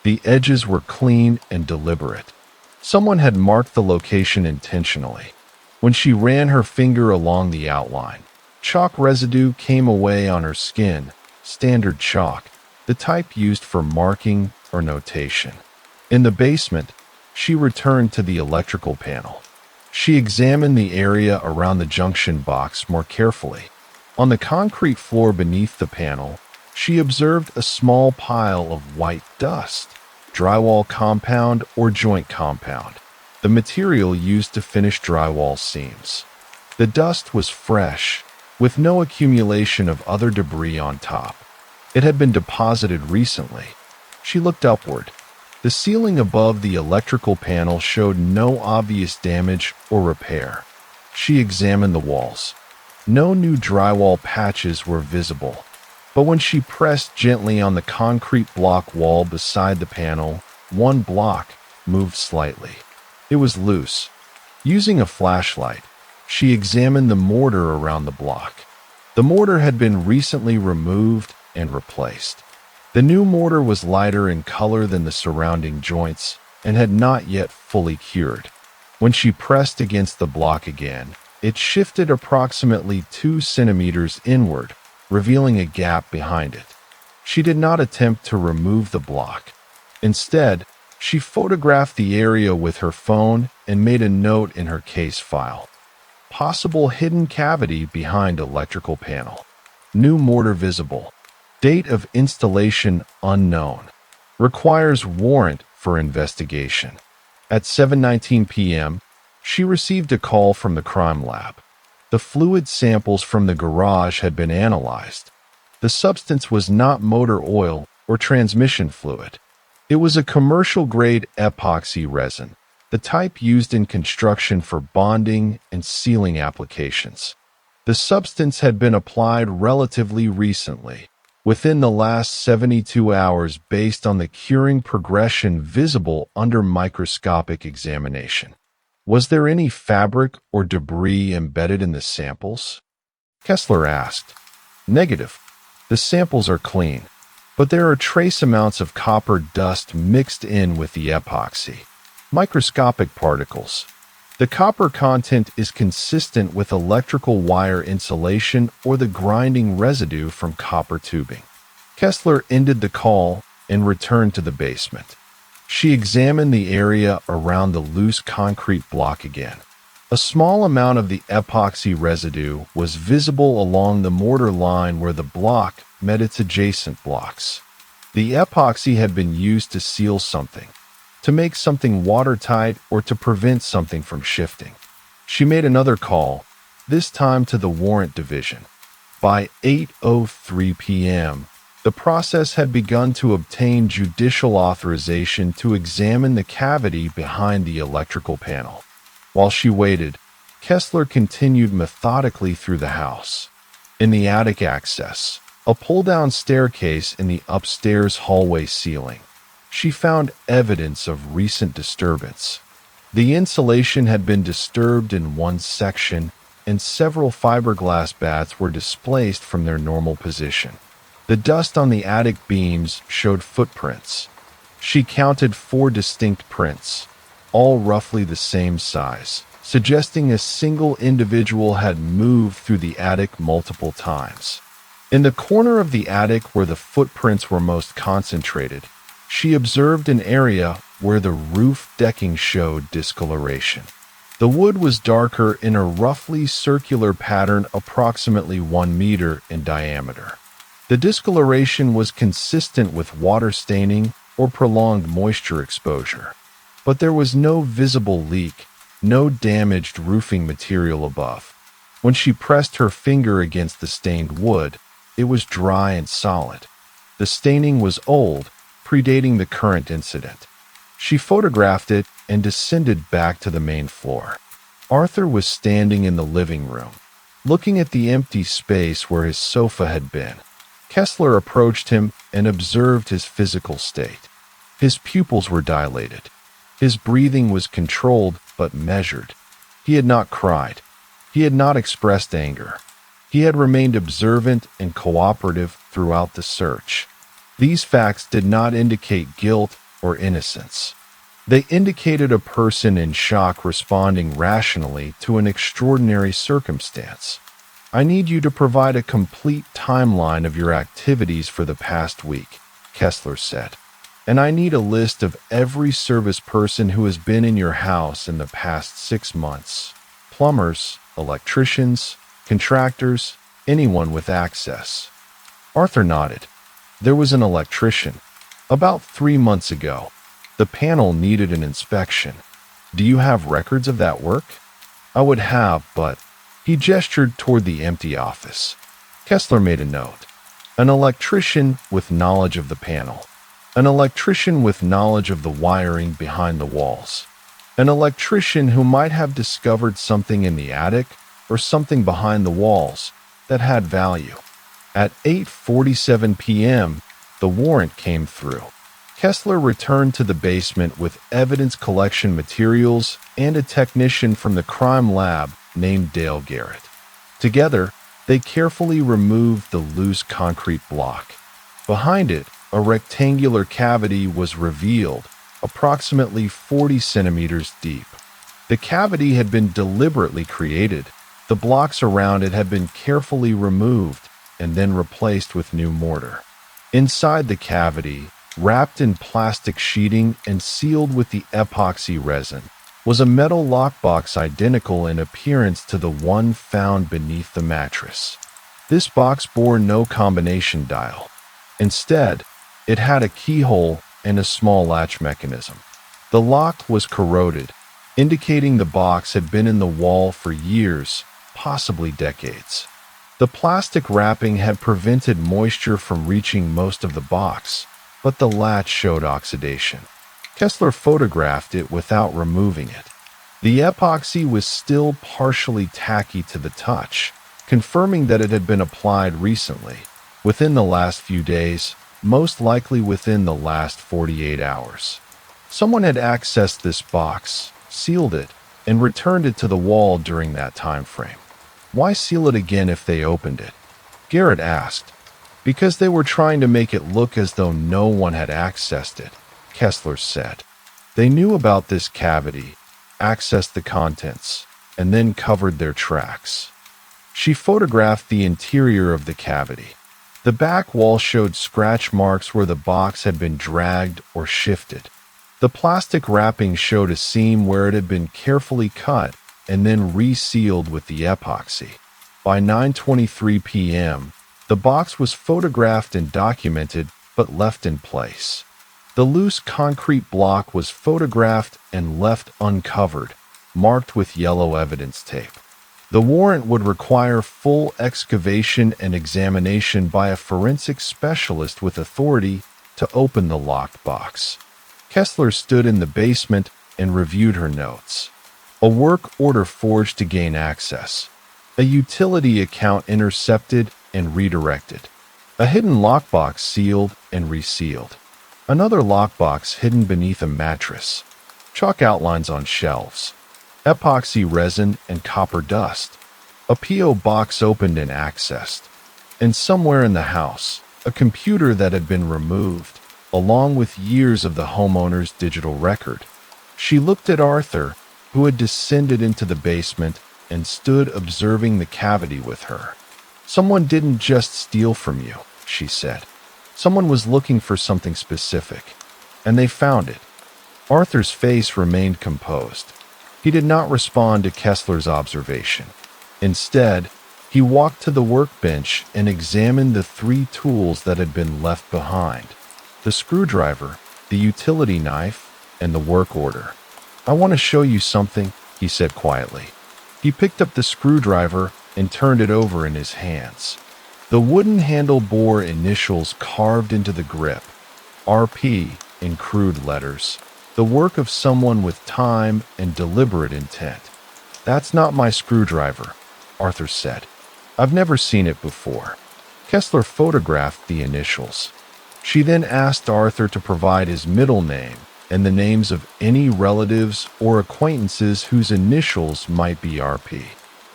The edges were clean and deliberate. Someone had marked the location intentionally. When she ran her finger along the outline, chalk residue came away on her skin, standard chalk, the type used for marking or notation. In the basement, she returned to the electrical panel. She examined the area around the junction box more carefully. On the concrete floor beneath the panel, she observed a small pile of white dust, drywall compound or joint compound, the material used to finish drywall seams. The dust was fresh, with no accumulation of other debris on top. It had been deposited recently. She looked upward. The ceiling above the electrical panel showed no obvious damage or repair. She examined the walls. No new drywall patches were visible, but when she pressed gently on the concrete block wall beside the panel, one block moved slightly. It was loose. Using a flashlight, she examined the mortar around the block. The mortar had been recently removed and replaced. The new mortar was lighter in color than the surrounding joints and had not yet fully cured. When she pressed against the block again, it shifted approximately 2 centimeters inward, revealing a gap behind it. She did not attempt to remove the block. Instead, she photographed the area with her phone and made a note in her case file. Possible hidden cavity behind electrical panel. New mortar visible. Date of installation unknown. Requires warrant for investigation. At 7:19 p.m., she received a call from the crime lab. The fluid samples from the garage had been analyzed. The substance was not motor oil or transmission fluid. It was a commercial-grade epoxy resin, the type used in construction for bonding and sealing applications. The substance had been applied relatively recently, within the last 72 hours based on the curing progression visible under microscopic examination. Was there any fabric or debris embedded in the samples? Kessler asked. Negative. The samples are clean, but there are trace amounts of copper dust mixed in with the epoxy. Microscopic particles. The copper content is consistent with electrical wire insulation or the grinding residue from copper tubing. Kessler ended the call and returned to the basement. She examined the area around the loose concrete block again. A small amount of the epoxy residue was visible along the mortar line where the block met its adjacent blocks. The epoxy had been used to seal something, to make something watertight, or to prevent something from shifting. She made another call, this time to the warrant division. By 8:03 p.m., the process had begun to obtain judicial authorization to examine the cavity behind the electrical panel. While she waited, Kessler continued methodically through the house. In the attic access, a pull-down staircase in the upstairs hallway ceiling, she found evidence of recent disturbance. The insulation had been disturbed in one section, and several fiberglass bats were displaced from their normal position. The dust on the attic beams showed footprints. She counted 4 distinct prints, all roughly the same size, suggesting a single individual had moved through the attic multiple times. In the corner of the attic where the footprints were most concentrated, she observed an area where the roof decking showed discoloration. The wood was darker in a roughly circular pattern approximately 1 meter in diameter. The discoloration was consistent with water staining or prolonged moisture exposure, but there was no visible leak, no damaged roofing material above. When she pressed her finger against the stained wood, it was dry and solid. The staining was old, predating the current incident. She photographed it and descended back to the main floor. Arthur was standing in the living room, looking at the empty space where his sofa had been. Kessler approached him and observed his physical state. His pupils were dilated. His breathing was controlled but measured. He had not cried. He had not expressed anger. He had remained observant and cooperative throughout the search. These facts did not indicate guilt or innocence. They indicated a person in shock responding rationally to an extraordinary circumstance. I need you to provide a complete timeline of your activities for the past week, Kessler said. And I need a list of every service person who has been in your house in the past 6 months. Plumbers, electricians, contractors, anyone with access. Arthur nodded. There was an electrician. About 3 months ago. The panel needed an inspection. Do you have records of that work? I would have, but... He gestured toward the empty office. Kessler made a note. An electrician with knowledge of the panel. An electrician with knowledge of the wiring behind the walls. An electrician who might have discovered something in the attic or something behind the walls that had value. At 8:47 p.m., the warrant came through. Kessler returned to the basement with evidence collection materials and a technician from the crime lab named Dale Garrett. Together, they carefully removed the loose concrete block. Behind it, a rectangular cavity was revealed, approximately 40 centimeters deep. The cavity had been deliberately created. The blocks around it had been carefully removed and then replaced with new mortar. Inside the cavity, wrapped in plastic sheeting and sealed with the epoxy resin, was a metal lockbox identical in appearance to the one found beneath the mattress. This box bore no combination dial. Instead, it had a keyhole and a small latch mechanism. The lock was corroded, indicating the box had been in the wall for years, possibly decades. The plastic wrapping had prevented moisture from reaching most of the box, but the latch showed oxidation. Kessler photographed it without removing it. The epoxy was still partially tacky to the touch, confirming that it had been applied recently, within the last few days, most likely within the last 48 hours. Someone had accessed this box, sealed it, and returned it to the wall during that time frame. Why seal it again if they opened it? Garrett asked. Because they were trying to make it look as though no one had accessed it, Kessler said. They knew about this cavity, accessed the contents, and then covered their tracks. She photographed the interior of the cavity. The back wall showed scratch marks where the box had been dragged or shifted. The plastic wrapping showed a seam where it had been carefully cut and then resealed with the epoxy. By 9:23 p.m., the box was photographed and documented but left in place. The loose concrete block was photographed and left uncovered, marked with yellow evidence tape. The warrant would require full excavation and examination by a forensic specialist with authority to open the locked box. Kessler stood in the basement and reviewed her notes. A work order forged to gain access. A utility account intercepted and redirected. A hidden lockbox sealed and resealed. Another lockbox hidden beneath a mattress. Chalk outlines on shelves. Epoxy resin and copper dust. A P.O. box opened and accessed. And somewhere in the house, a computer that had been removed, along with years of the homeowner's digital record. She looked at Arthur, who had descended into the basement and stood observing the cavity with her. "Someone didn't just steal from you," she said. "Someone was looking for something specific, and they found it." Arthur's face remained composed. He did not respond to Kessler's observation. Instead, he walked to the workbench and examined the 3 tools that had been left behind: the screwdriver, the utility knife, and the work order. "I want to show you something," he said quietly. He picked up the screwdriver and turned it over in his hands. The wooden handle bore initials carved into the grip, RP in crude letters, the work of someone with time and deliberate intent. "That's not my screwdriver," Arthur said. "I've never seen it before." Kessler photographed the initials. She then asked Arthur to provide his middle name and the names of any relatives or acquaintances whose initials might be RP.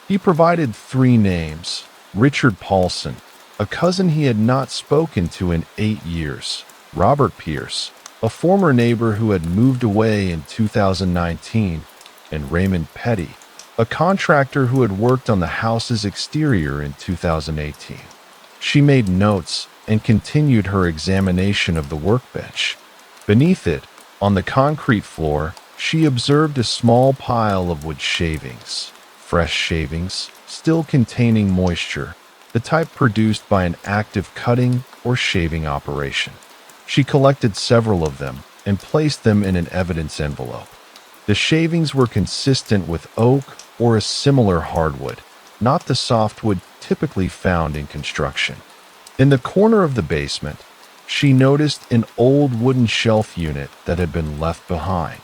He provided 3 names: Richard Paulson, a cousin he had not spoken to in 8 years; Robert Pierce, a former neighbor who had moved away in 2019; and Raymond Petty, a contractor who had worked on the house's exterior in 2018. She made notes and continued her examination of the workbench. Beneath it, on the concrete floor, she observed a small pile of wood shavings, fresh shavings, still containing moisture, the type produced by an active cutting or shaving operation. She collected several of them and placed them in an evidence envelope. The shavings were consistent with oak or a similar hardwood, not the softwood typically found in construction. In the corner of the basement, she noticed an old wooden shelf unit that had been left behind.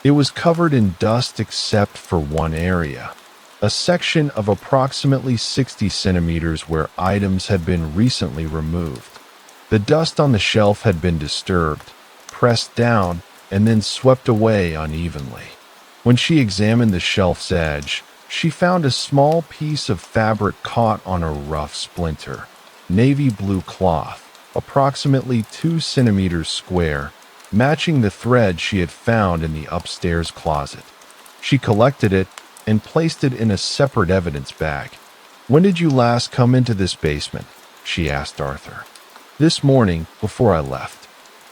It was covered in dust except for one area, a section of approximately 60 centimeters where items had been recently removed. The dust on the shelf had been disturbed, pressed down, and then swept away unevenly. When she examined the shelf's edge, she found a small piece of fabric caught on a rough splinter. Navy blue cloth, approximately 2 centimeters square, matching the thread she had found in the upstairs closet. She collected it and placed it in a separate evidence bag. "When did you last come into this basement?" she asked Arthur. "This morning, before I left.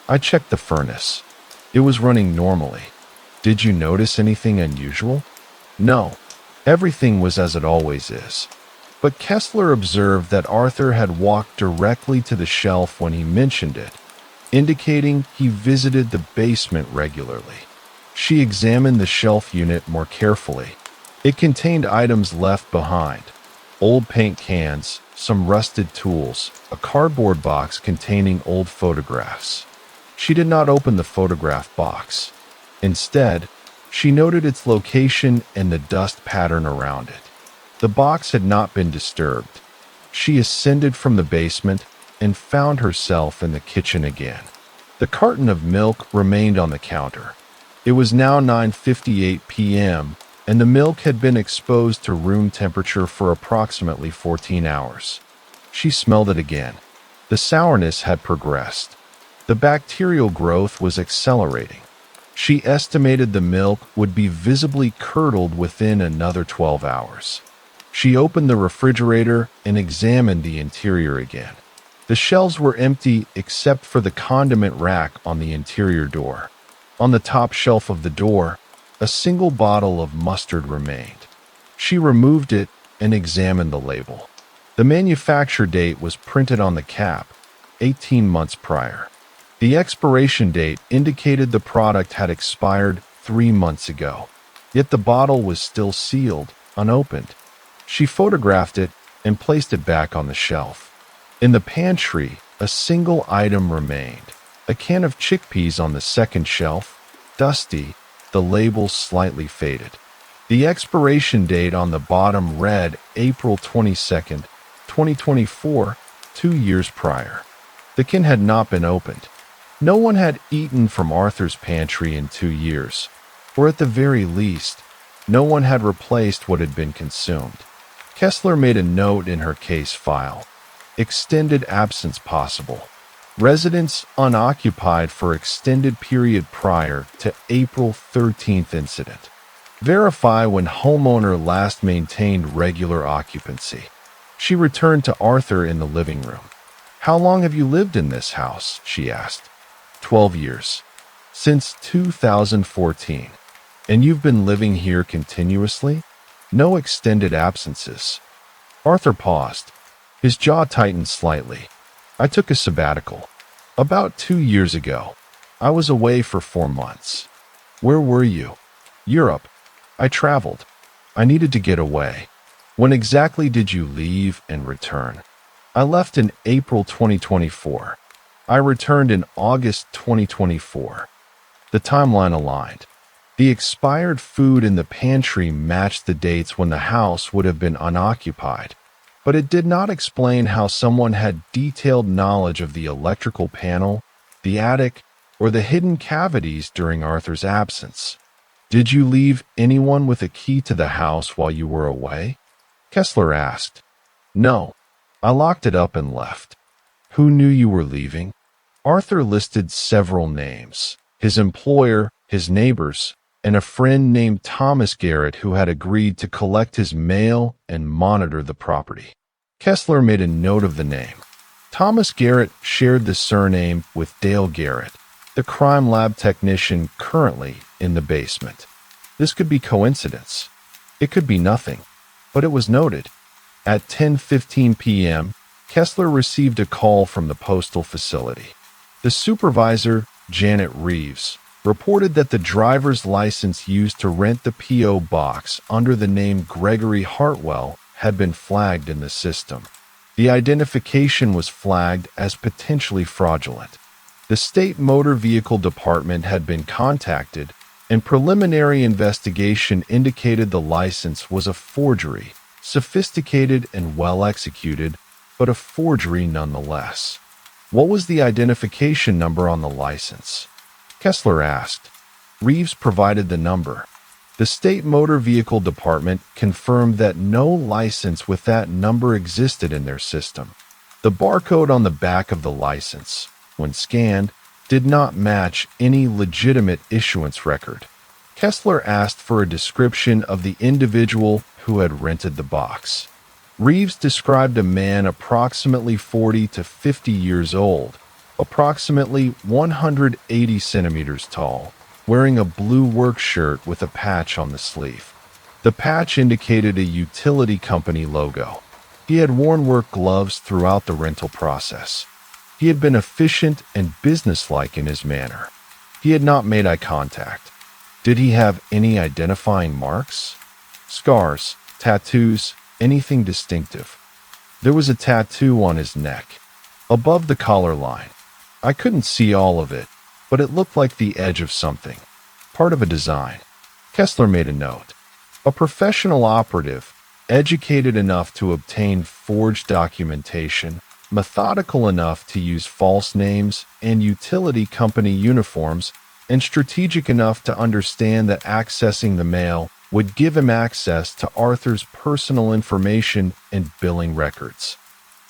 I checked the furnace. It was running normally." "Did you notice anything unusual?" "No. Everything was as it always is." But Kessler observed that Arthur had walked directly to the shelf when he mentioned it, indicating he visited the basement regularly. She examined the shelf unit more carefully. It contained items left behind: old paint cans, some rusted tools, a cardboard box containing old photographs. She did not open the photograph box. Instead, she noted its location and the dust pattern around it. The box had not been disturbed. She ascended from the basement and found herself in the kitchen again. The carton of milk remained on the counter. It was now 9:58 p.m., and the milk had been exposed to room temperature for approximately 14 hours. She smelled it again. The sourness had progressed. The bacterial growth was accelerating. She estimated the milk would be visibly curdled within another 12 hours. She opened the refrigerator and examined the interior again. The shelves were empty except for the condiment rack on the interior door. On the top shelf of the door, a single bottle of mustard remained. She removed it and examined the label. The manufacture date was printed on the cap, 18 months prior. The expiration date indicated the product had expired 3 months ago, yet the bottle was still sealed, unopened. She photographed it and placed it back on the shelf. In the pantry, a single item remained, a can of chickpeas on the second shelf, dusty, the label slightly faded. The expiration date on the bottom read April 22nd, 2024, 2 years prior. The can had not been opened. No one had eaten from Arthur's pantry in 2 years, or at the very least, no one had replaced what had been consumed. Kessler made a note in her case file. Extended absence possible. Residence unoccupied for extended period prior to April 13th incident. Verify when homeowner last maintained regular occupancy. She returned to Arthur in the living room. How long have you lived in this house? She asked. 12 years. Since 2014. And you've been living here continuously? No extended absences. Arthur paused. His jaw tightened slightly. I took a sabbatical. About 2 years ago. I was away for 4 months. Where were you? Europe. I traveled. I needed to get away. When exactly did you leave and return? I left in April 2024. I returned in August 2024. The timeline aligned. The expired food in the pantry matched the dates when the house would have been unoccupied, but it did not explain how someone had detailed knowledge of the electrical panel, the attic, or the hidden cavities during Arthur's absence. Did you leave anyone with a key to the house while you were away? Kessler asked. No. I locked it up and left. Who knew you were leaving? Arthur listed several names. His employer, his neighbors, and a friend named Thomas Garrett who had agreed to collect his mail and monitor the property. Kessler made a note of the name. Thomas Garrett shared the surname with Dale Garrett, the crime lab technician currently in the basement. This could be coincidence. It could be nothing, but it was noted. At 10:15 p.m., Kessler received a call from the postal facility. The supervisor, Janet Reeves, reported that the driver's license used to rent the P.O. box under the name Gregory Hartwell had been flagged in the system. The identification was flagged as potentially fraudulent. The State Motor Vehicle Department had been contacted, and preliminary investigation indicated the license was a forgery, sophisticated and well executed, but a forgery nonetheless. What was the identification number on the license? Kessler asked. Reeves provided the number. The State Motor Vehicle Department confirmed that no license with that number existed in their system. The barcode on the back of the license, when scanned, did not match any legitimate issuance record. Kessler asked for a description of the individual who had rented the box. Reeves described a man approximately 40 to 50 years old, approximately 180 centimeters tall, wearing a blue work shirt with a patch on the sleeve. The patch indicated a utility company logo. He had worn work gloves throughout the rental process. He had been efficient and businesslike in his manner. He had not made eye contact. Did he have any identifying marks? Scars, tattoos, anything distinctive? There was a tattoo on his neck, above the collar line. I couldn't see all of it, but it looked like the edge of something, part of a design. Kessler made a note. A professional operative, educated enough to obtain forged documentation, methodical enough to use false names and utility company uniforms, and strategic enough to understand that accessing the mail would give him access to Arthur's personal information and billing records.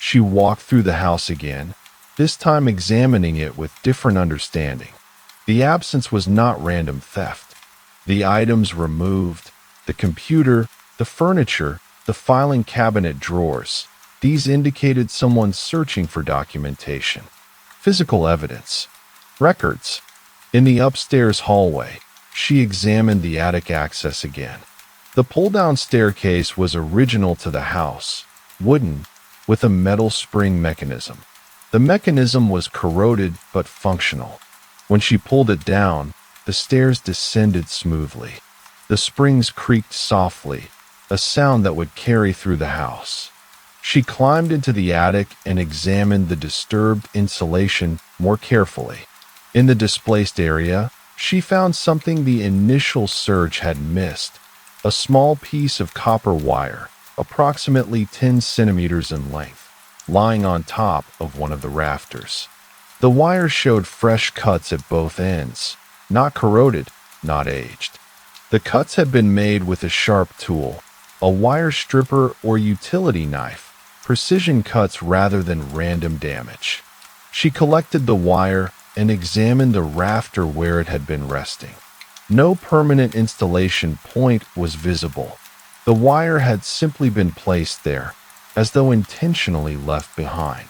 She walked through the house again, this time examining it with different understanding. The absence was not random theft. The items removed, the computer, the furniture, the filing cabinet drawers, These indicated someone searching for documentation, physical evidence, records. In the upstairs hallway, she examined the attic access again. The pull-down staircase was original to the house, wooden, with a metal spring mechanism. The mechanism was corroded but functional. When she pulled it down, the stairs descended smoothly. The springs creaked softly, a sound that would carry through the house. She climbed into the attic and examined the disturbed insulation more carefully. In the displaced area, she found something the initial search had missed: a small piece of copper wire, approximately 10 centimeters in length, lying on top of one of the rafters. The wire showed fresh cuts at both ends, not corroded, not aged. The cuts had been made with a sharp tool, a wire stripper or utility knife, precision cuts rather than random damage. She collected the wire and examined the rafter where it had been resting. No permanent installation point was visible. The wire had simply been placed there, as though intentionally left behind,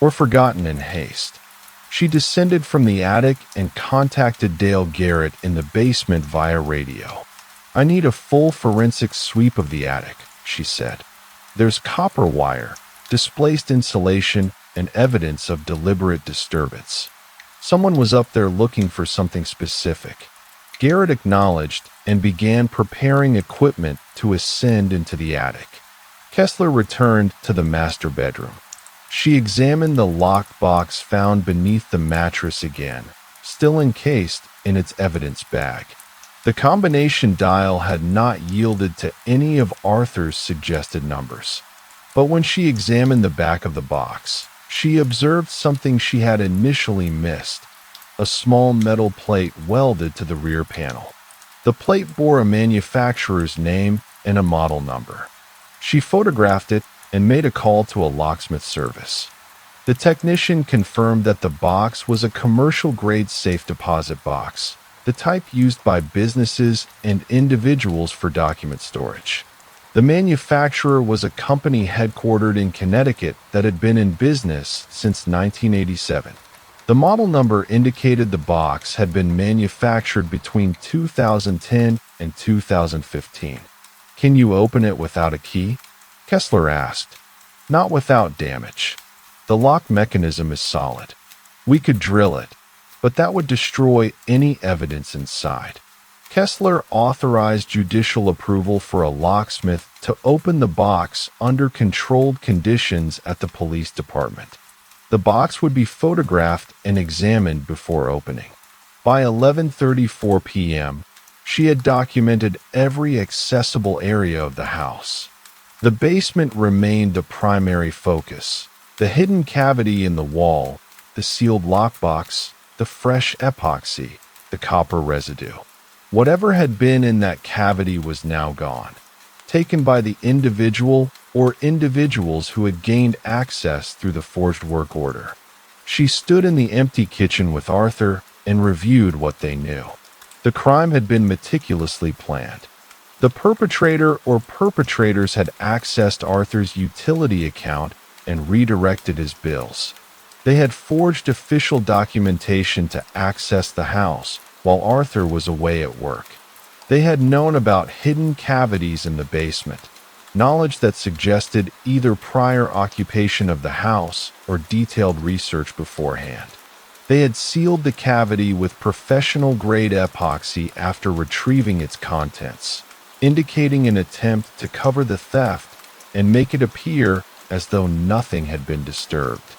or forgotten in haste. She descended from the attic and contacted Dale Garrett in the basement via radio. "I need a full forensic sweep of the attic," she said. "There's copper wire, displaced insulation, and evidence of deliberate disturbance. Someone was up there looking for something specific." Garrett acknowledged and began preparing equipment to ascend into the attic. Kessler returned to the master bedroom. She examined the lockbox found beneath the mattress again, still encased in its evidence bag. The combination dial had not yielded to any of Arthur's suggested numbers. But when she examined the back of the box, she observed something she had initially missed: a small metal plate welded to the rear panel. The plate bore a manufacturer's name and a model number. She photographed it and made a call to a locksmith service. The technician confirmed that the box was a commercial-grade safe deposit box, the type used by businesses and individuals for document storage. The manufacturer was a company headquartered in Connecticut that had been in business since 1987. The model number indicated the box had been manufactured between 2010 and 2015. "Can you open it without a key?" Kessler asked. "Not without damage. The lock mechanism is solid. We could drill it, but that would destroy any evidence inside." Kessler authorized judicial approval for a locksmith to open the box under controlled conditions at the police department. The box would be photographed and examined before opening. By 11:34 p.m., she had documented every accessible area of the house. The basement remained the primary focus: the hidden cavity in the wall, the sealed lockbox, the fresh epoxy, the copper residue. Whatever had been in that cavity was now gone, taken by the individual or individuals who had gained access through the forged work order. She stood in the empty kitchen with Arthur and reviewed what they knew. The crime had been meticulously planned. The perpetrator or perpetrators had accessed Arthur's utility account and redirected his bills. They had forged official documentation to access the house while Arthur was away at work. They had known about hidden cavities in the basement, knowledge that suggested either prior occupation of the house or detailed research beforehand. They had sealed the cavity with professional-grade epoxy after retrieving its contents, indicating an attempt to cover the theft and make it appear as though nothing had been disturbed.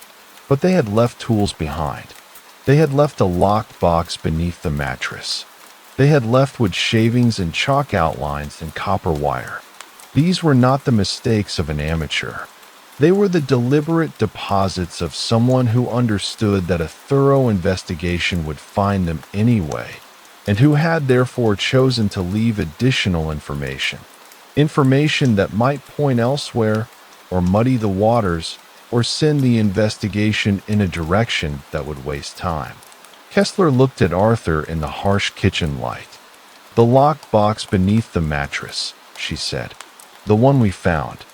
But they had left tools behind. They had left a locked box beneath the mattress. They had left wood shavings and chalk outlines and copper wire. These were not the mistakes of an amateur. They were the deliberate deposits of someone who understood that a thorough investigation would find them anyway, and who had therefore chosen to leave additional information. Information that might point elsewhere, or muddy the waters, or send the investigation in a direction that would waste time. Kessler looked at Arthur in the harsh kitchen light. "The locked box beneath the mattress," she said. "The one we found.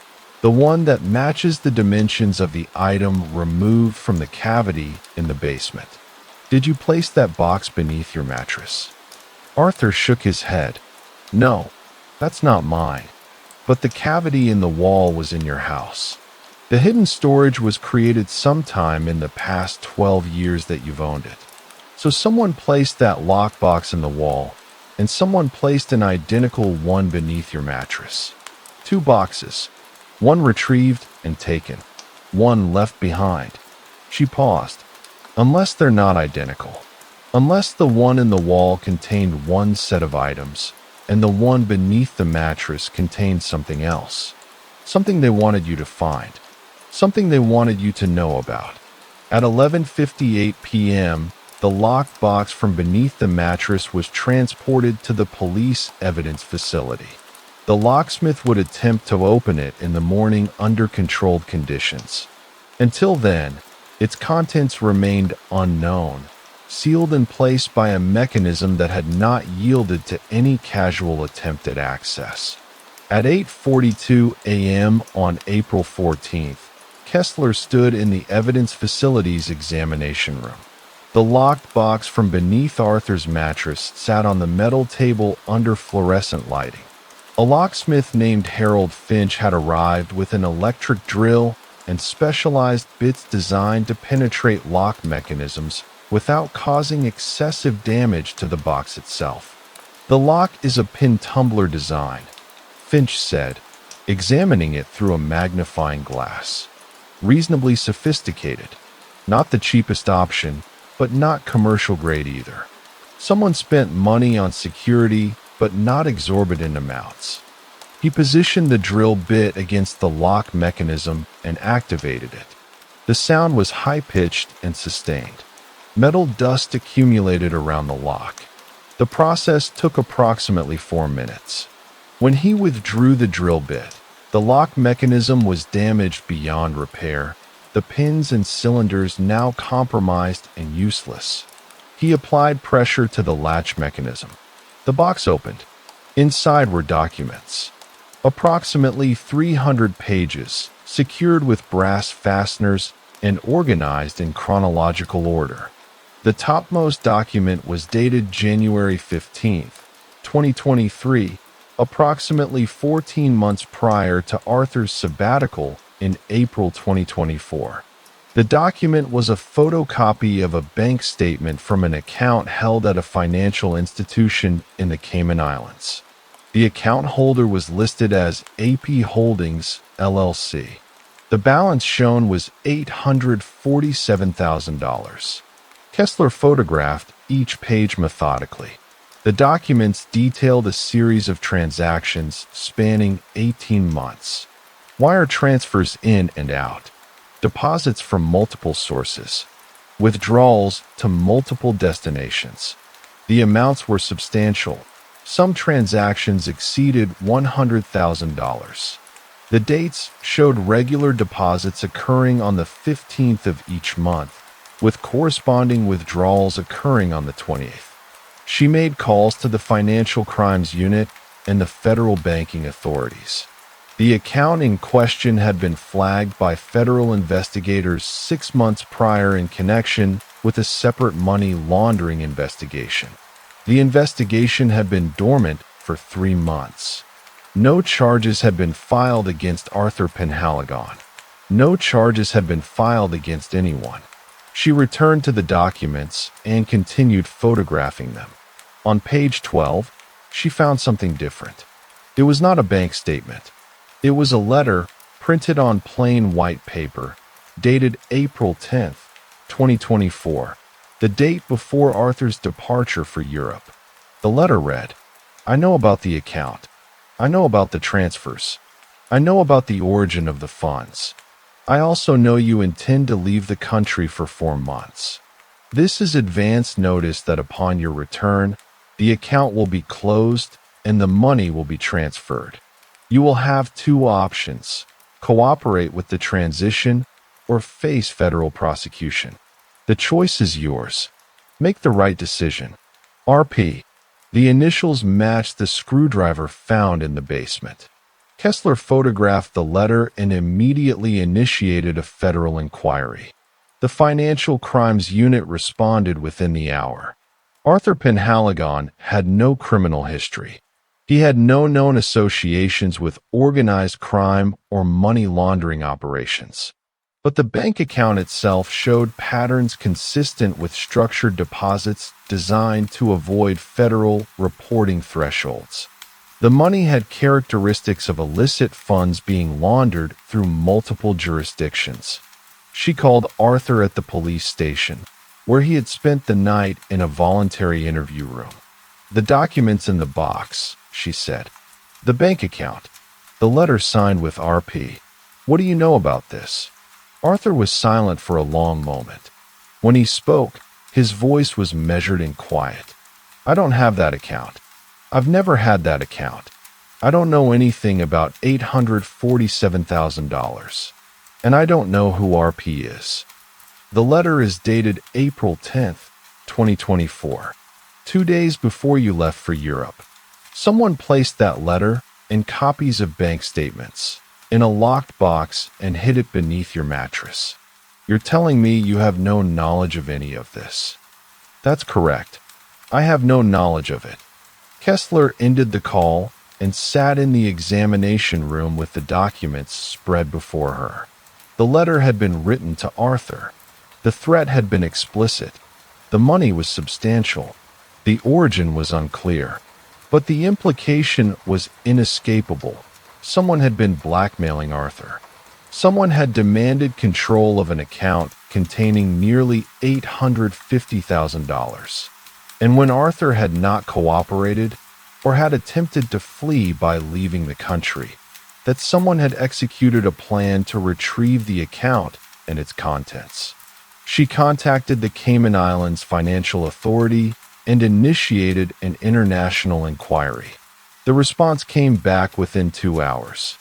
The one that matches the dimensions of the item removed from the cavity in the basement. Did you place that box beneath your mattress? Arthur shook his head. No, that's not mine. But the cavity in the wall was in your house. The hidden storage was created sometime in the past 12 years that you've owned it. So someone placed that lockbox in the wall, and someone placed an identical one beneath your mattress. Two boxes, one retrieved and taken, one left behind. She paused. Unless they're not identical. Unless the one in the wall contained one set of items, and the one beneath the mattress contained something else. Something they wanted you to find. Something they wanted you to know about. At 11:58 p.m., the locked box from beneath the mattress was transported to the police evidence facility. The locksmith would attempt to open it in the morning under controlled conditions. Until then, its contents remained unknown, sealed in place by a mechanism that had not yielded to any casual attempt at access. At 8:42 a.m. on April 14th, Kessler stood in the evidence facility's examination room. The locked box from beneath Arthur's mattress sat on the metal table under fluorescent lighting. A locksmith named Harold Finch had arrived with an electric drill and specialized bits designed to penetrate lock mechanisms without causing excessive damage to the box itself. The lock is a pin tumbler design, Finch said, examining it through a magnifying glass. Reasonably sophisticated. Not the cheapest option, but not commercial grade either. Someone spent money on security, but not exorbitant amounts. He positioned the drill bit against the lock mechanism and activated it. The sound was high-pitched and sustained. Metal dust accumulated around the lock. The process took approximately 4 minutes. When he withdrew the drill bit, the lock mechanism was damaged beyond repair, the pins and cylinders now compromised and useless. He applied pressure to the latch mechanism. The box opened. Inside were documents. Approximately 300 pages, secured with brass fasteners and organized in chronological order. The topmost document was dated January 15th, 2023, approximately 14 months prior to Arthur's sabbatical in April 2024. The document was a photocopy of a bank statement from an account held at a financial institution in the Cayman Islands. The account holder was listed as AP Holdings, LLC. The balance shown was $847,000. Kessler photographed each page methodically. The documents detailed a series of transactions spanning 18 months. Wire transfers in and out. Deposits from multiple sources. Withdrawals to multiple destinations. The amounts were substantial. Some transactions exceeded $100,000. The dates showed regular deposits occurring on the 15th of each month, with corresponding withdrawals occurring on the 20th. She made calls to the Financial Crimes Unit and the federal banking authorities. The account in question had been flagged by federal investigators 6 months prior in connection with a separate money laundering investigation. The investigation had been dormant for 3 months. No charges had been filed against Arthur Penhaligon. No charges had been filed against anyone. She returned to the documents and continued photographing them. On page 12, she found something different. It was not a bank statement. It was a letter printed on plain white paper, dated April 10th, 2024, the date before Arthur's departure for Europe. The letter read, "I know about the account. I know about the transfers. I know about the origin of the funds. I also know you intend to leave the country for 4 months. This is advance notice that upon your return, the account will be closed and the money will be transferred. You will have 2 options: cooperate with the transition or face federal prosecution. The choice is yours. Make the right decision. RP." The initials matched the screwdriver found in the basement. Kessler photographed the letter and immediately initiated a federal inquiry. The Financial Crimes Unit responded within the hour. Arthur Penhaligon had no criminal history. He had no known associations with organized crime or money laundering operations. But the bank account itself showed patterns consistent with structured deposits designed to avoid federal reporting thresholds. The money had characteristics of illicit funds being laundered through multiple jurisdictions. She called Arthur at the police station, where he had spent the night in a voluntary interview room. "The documents in the box," she said. "The bank account. The letter signed with RP. What do you know about this?" Arthur was silent for a long moment. When he spoke, his voice was measured and quiet. "I don't have that account. I've never had that account. I don't know anything about $847,000. And I don't know who RP is." The letter is dated April 10th, 2024, 2 days before you left for Europe. Someone placed that letter and copies of bank statements in a locked box and hid it beneath your mattress. You're telling me you have no knowledge of any of this? That's correct. I have no knowledge of it. Kessler ended the call and sat in the examination room with the documents spread before her. The letter had been written to Arthur. The threat had been explicit. The money was substantial. The origin was unclear. But the implication was inescapable. Someone had been blackmailing Arthur. Someone had demanded control of an account containing nearly $850,000. And when Arthur had not cooperated or had attempted to flee by leaving the country, that someone had executed a plan to retrieve the account and its contents. She contacted the Cayman Islands Financial Authority and initiated an international inquiry. The response came back within 2 hours.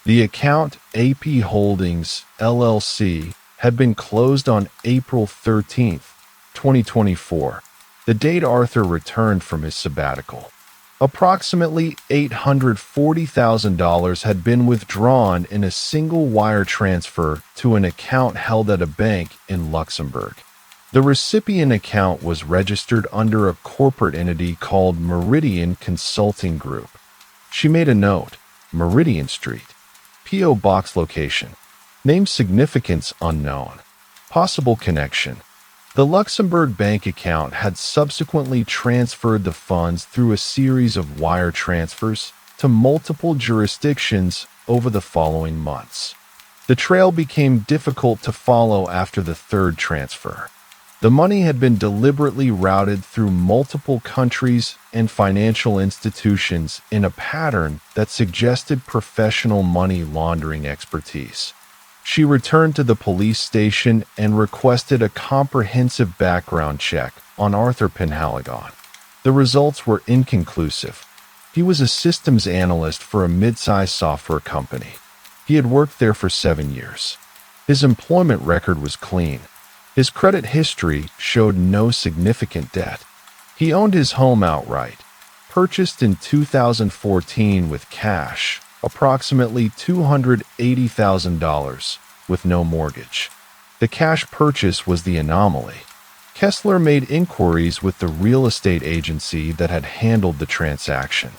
The account, AP Holdings, LLC, had been closed on April 13th, 2024, the date Arthur returned from his sabbatical. Approximately $840,000 had been withdrawn in a single wire transfer to an account held at a bank in Luxembourg. The recipient account was registered under a corporate entity called Meridian Consulting Group. She made a note: Meridian Street, P.O. Box location, name significance unknown, possible connection. The Luxembourg bank account had subsequently transferred the funds through a series of wire transfers to multiple jurisdictions over the following months. The trail became difficult to follow after the third transfer. The money had been deliberately routed through multiple countries and financial institutions in a pattern that suggested professional money laundering expertise. She returned to the police station and requested a comprehensive background check on Arthur Penhaligon. The results were inconclusive. He was a systems analyst for a mid-sized software company. He had worked there for 7 years. His employment record was clean. His credit history showed no significant debt. He owned his home outright, purchased in 2014 with cash, approximately $280,000, with no mortgage. The cash purchase was the anomaly. Kessler made inquiries with the real estate agency that had handled the transaction.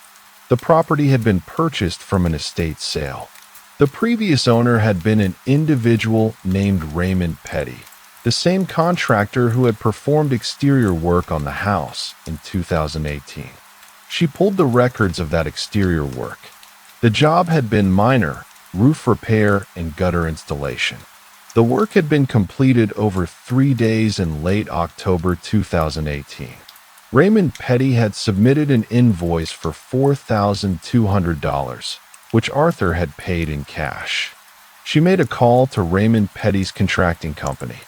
The property had been purchased from an estate sale. The previous owner had been an individual named Raymond Petty, the same contractor who had performed exterior work on the house in 2018. She pulled the records of that exterior work. The job had been minor, roof repair and gutter installation. The work had been completed over 3 days in late October 2018. Raymond Petty had submitted an invoice for $4,200, which Arthur had paid in cash. She made a call to Raymond Petty's contracting company.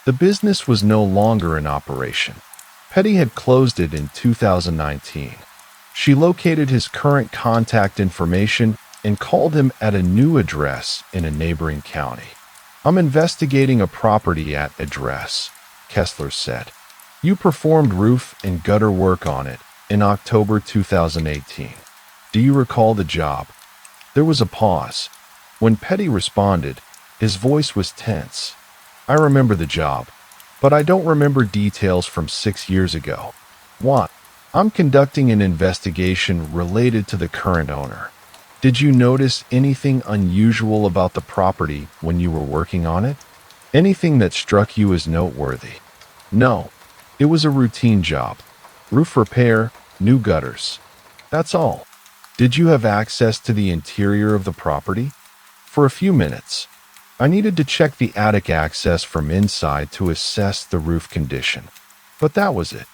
The business was no longer in operation. Petty had closed it in 2019. She located his current contact information and called him at a new address in a neighboring county. "I'm investigating a property at address," Kessler said. "You performed roof and gutter work on it in October 2018. Do you recall the job?" There was a pause. When Petty responded, his voice was tense. I remember the job, but I don't remember details from 6 years ago. What? I'm conducting an investigation related to the current owner. Did you notice anything unusual about the property when you were working on it? Anything that struck you as noteworthy? No. It was a routine job. Roof repair, new gutters. That's all. Did you have access to the interior of the property? For a few minutes. I needed to check the attic access from inside to assess the roof condition. But that was it.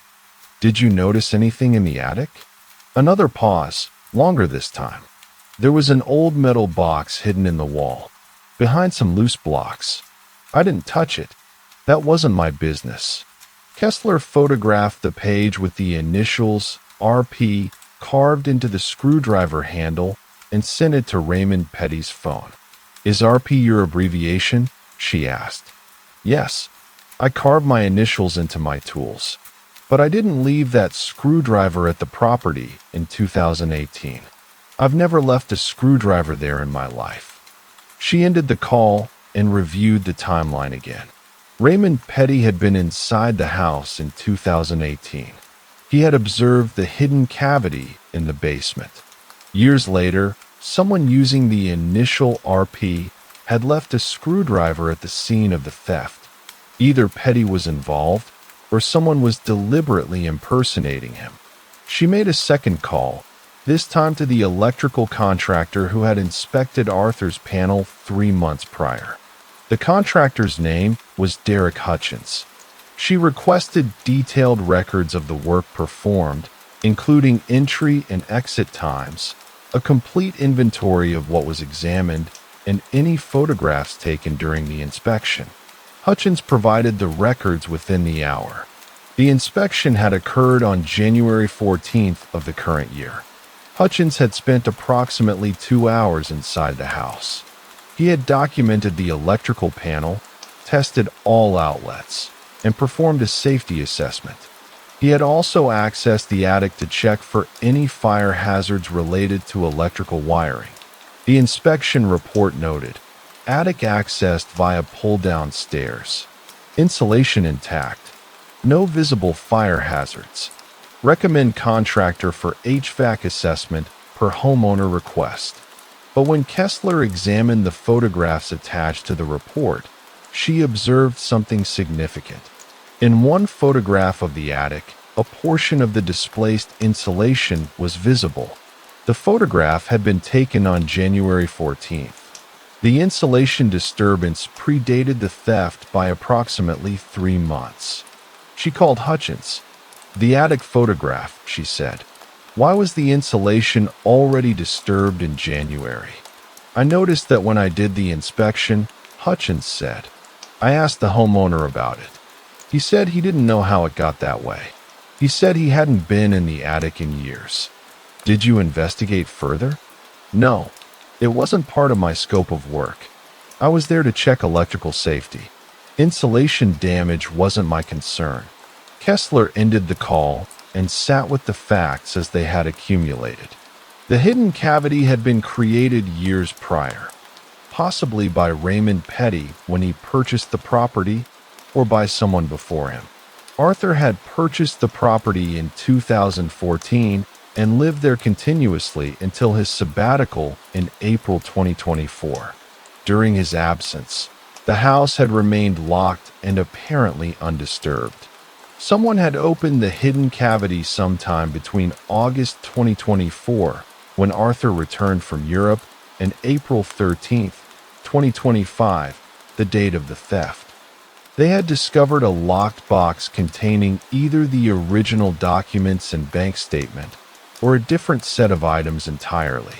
Did you notice anything in the attic? Another pause, longer this time. There was an old metal box hidden in the wall, behind some loose blocks. I didn't touch it. That wasn't my business. Kessler photographed the page with the initials RP carved into the screwdriver handle and sent it to Raymond Petty's phone. Is RP your abbreviation? She asked. Yes. I carved my initials into my tools. But I didn't leave that screwdriver at the property in 2018. I've never left a screwdriver there in my life. She ended the call and reviewed the timeline again. Raymond Petty had been inside the house in 2018. He had observed the hidden cavity in the basement. Years later, someone using the initial RP had left a screwdriver at the scene of the theft. Either Petty was involved, or someone was deliberately impersonating him. She made a second call, this time to the electrical contractor who had inspected Arthur's panel 3 months prior. The contractor's name was Derek Hutchins. She requested detailed records of the work performed, including entry and exit times, a complete inventory of what was examined, and any photographs taken during the inspection. Hutchins provided the records within the hour. The inspection had occurred on January 14th of the current year. Hutchins had spent approximately 2 hours inside the house. He had documented the electrical panel, tested all outlets, and performed a safety assessment. He had also accessed the attic to check for any fire hazards related to electrical wiring. The inspection report noted, attic accessed via pull-down stairs. Insulation intact. No visible fire hazards. Recommend contractor for HVAC assessment per homeowner request. But when Kessler examined the photographs attached to the report, she observed something significant. In one photograph of the attic, a portion of the displaced insulation was visible. The photograph had been taken on January 14th. The insulation disturbance predated the theft by approximately 3 months. She called Hutchins. The attic photograph, she said. Why was the insulation already disturbed in January? I noticed that when I did the inspection, Hutchins said. I asked the homeowner about it. He said he didn't know how it got that way. He said he hadn't been in the attic in years. Did you investigate further? No, it wasn't part of my scope of work. I was there to check electrical safety. Insulation damage wasn't my concern. Kessler ended the call and sat with the facts as they had accumulated. The hidden cavity had been created years prior, possibly by Raymond Petty when he purchased the property, or by someone before him. Arthur had purchased the property in 2014 and lived there continuously until his sabbatical in April 2024. During his absence, the house had remained locked and apparently undisturbed. Someone had opened the hidden cavity sometime between August 2024, when Arthur returned from Europe, and April 13th, 2025, the date of the theft. They had discovered a locked box containing either the original documents and bank statement or a different set of items entirely.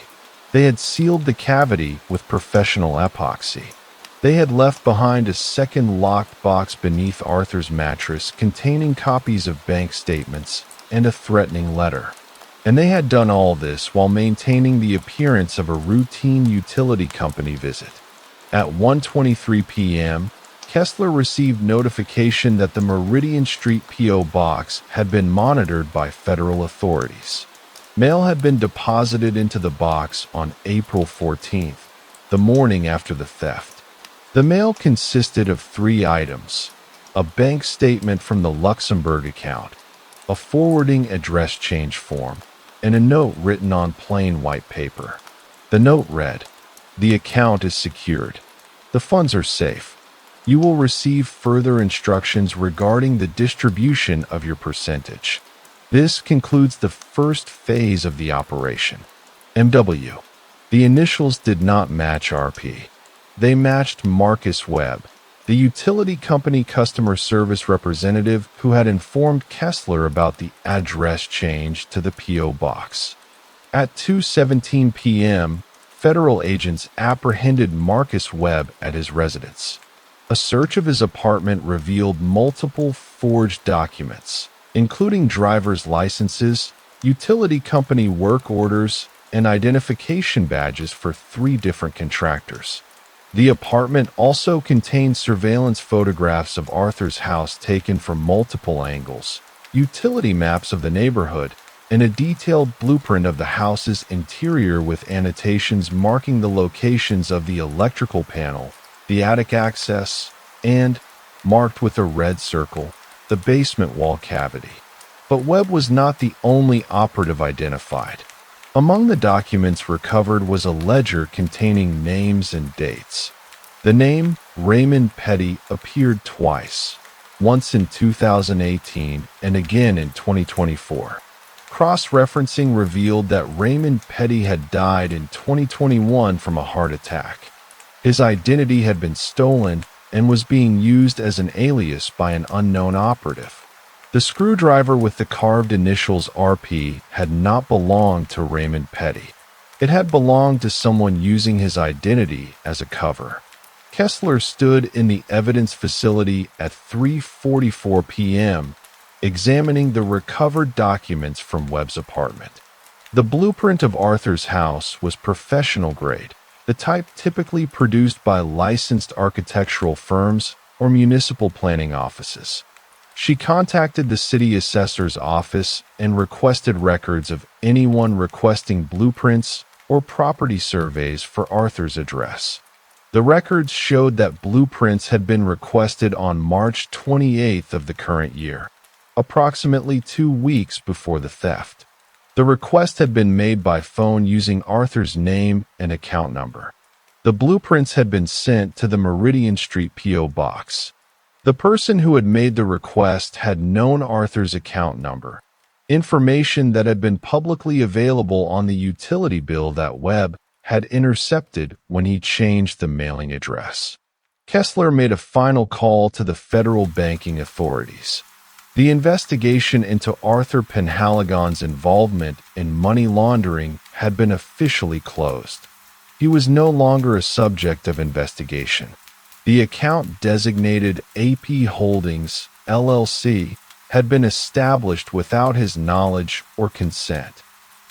They had sealed the cavity with professional epoxy. They had left behind a second locked box beneath Arthur's mattress containing copies of bank statements and a threatening letter. And they had done all this while maintaining the appearance of a routine utility company visit. At 1:23 p.m., Kessler received notification that the Meridian Street P.O. box had been monitored by federal authorities. Mail had been deposited into the box on April 14th, the morning after the theft. The mail consisted of 3 items: a bank statement from the Luxembourg account, a forwarding address change form, and a note written on plain white paper. The note read, "The account is secured. The funds are safe. You will receive further instructions regarding the distribution of your percentage." This concludes the first phase of the operation. MW. The initials did not match RP. They matched Marcus Webb, the utility company customer service representative who had informed Kessler about the address change to the P.O. box. At 2:17 p.m., federal agents apprehended Marcus Webb at his residence. A search of his apartment revealed multiple forged documents, including driver's licenses, utility company work orders, and identification badges for 3 different contractors. The apartment also contained surveillance photographs of Arthur's house taken from multiple angles, utility maps of the neighborhood, and a detailed blueprint of the house's interior with annotations marking the locations of the electrical panel, the attic access, and, marked with a red circle, the basement wall cavity. But Webb was not the only operative identified. Among the documents recovered was a ledger containing names and dates. The name Raymond Petty appeared twice, once in 2018 and again in 2024. Cross-referencing revealed that Raymond Petty had died in 2021 from a heart attack. His identity had been stolen and was being used as an alias by an unknown operative. The screwdriver with the carved initials RP had not belonged to Raymond Petty. It had belonged to someone using his identity as a cover. Kessler stood in the evidence facility at 3:44 p.m., examining the recovered documents from Webb's apartment. The blueprint of Arthur's house was professional grade, the type typically produced by licensed architectural firms or municipal planning offices. She contacted the city assessor's office and requested records of anyone requesting blueprints or property surveys for Arthur's address. The records showed that blueprints had been requested on March 28th of the current year, approximately 2 weeks before the theft. The request had been made by phone using Arthur's name and account number. The blueprints had been sent to the Meridian Street P.O. box. The person who had made the request had known Arthur's account number, information that had been publicly available on the utility bill that Webb had intercepted when he changed the mailing address. Kessler made a final call to the federal banking authorities. The investigation into Arthur Penhaligon's involvement in money laundering had been officially closed. He was no longer a subject of investigation. The account designated AP Holdings, LLC, had been established without his knowledge or consent.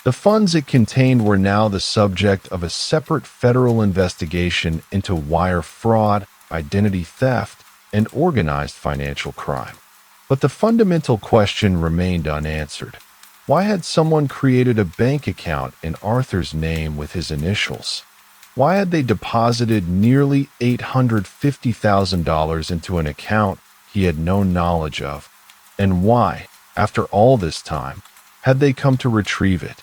The funds it contained were now the subject of a separate federal investigation into wire fraud, identity theft, and organized financial crime. But the fundamental question remained unanswered. Why had someone created a bank account in Arthur's name with his initials? Why had they deposited nearly $850,000 into an account he had no knowledge of? And why, after all this time, had they come to retrieve it?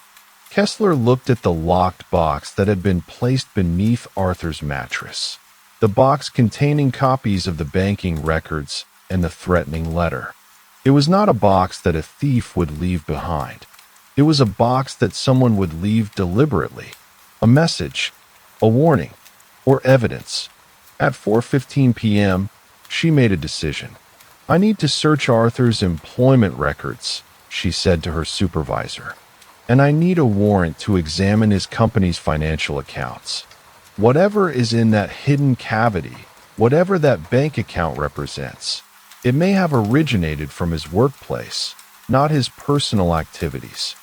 Kessler looked at the locked box that had been placed beneath Arthur's mattress, the box containing copies of the banking records and the threatening letter. It was not a box that a thief would leave behind. It was a box that someone would leave deliberately, a message, a warning, or evidence. At 4:15 p.m., she made a decision. "I need to search Arthur's employment records," she said to her supervisor, "and I need a warrant to examine his company's financial accounts. Whatever is in that hidden cavity, whatever that bank account represents, it may have originated from his workplace, not his personal activities."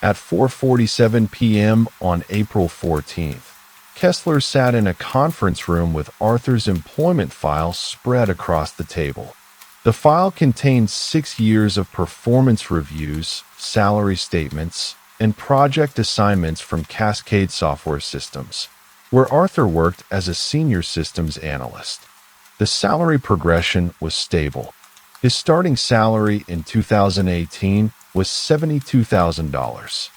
At 4:47 p.m. on April 14th, Kessler sat in a conference room with Arthur's employment file spread across the table. The file contained 6 years of performance reviews, salary statements, and project assignments from Cascade Software Systems, where Arthur worked as a senior systems analyst. The salary progression was stable. His starting salary in 2018 was $72,000.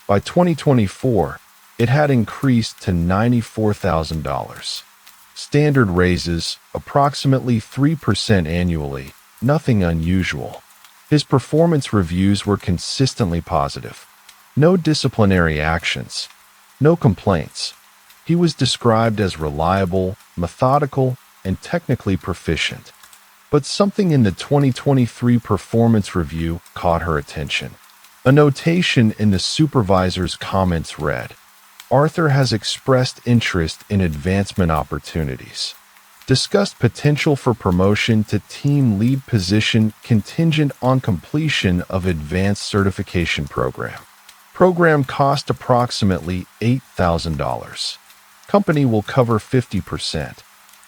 By 2024, it had increased to $94,000. Standard raises, approximately 3% annually, nothing unusual. His performance reviews were consistently positive. No disciplinary actions. No complaints. He was described as reliable, methodical, and technically proficient. But something in the 2023 performance review caught her attention. A notation in the supervisor's comments read, "Arthur has expressed interest in advancement opportunities. Discussed potential for promotion to team lead position contingent on completion of advanced certification program. Program cost approximately $8,000. Company will cover 50%.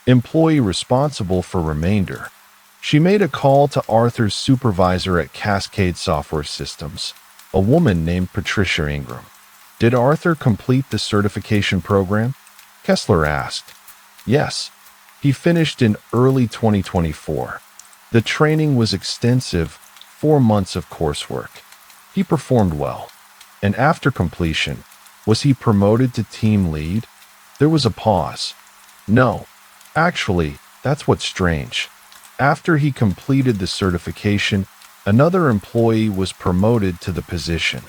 Employee responsible for remainder." She made a call to Arthur's supervisor at Cascade Software Systems, a woman named Patricia Ingram. "Did Arthur complete the certification program?" Kessler asked. "Yes. He finished in early 2024. The training was extensive, 4 months of coursework. He performed well. And after completion, was he promoted to team lead?" There was a pause. "No. Actually, that's what's strange. After he completed the certification, another employee was promoted to the position.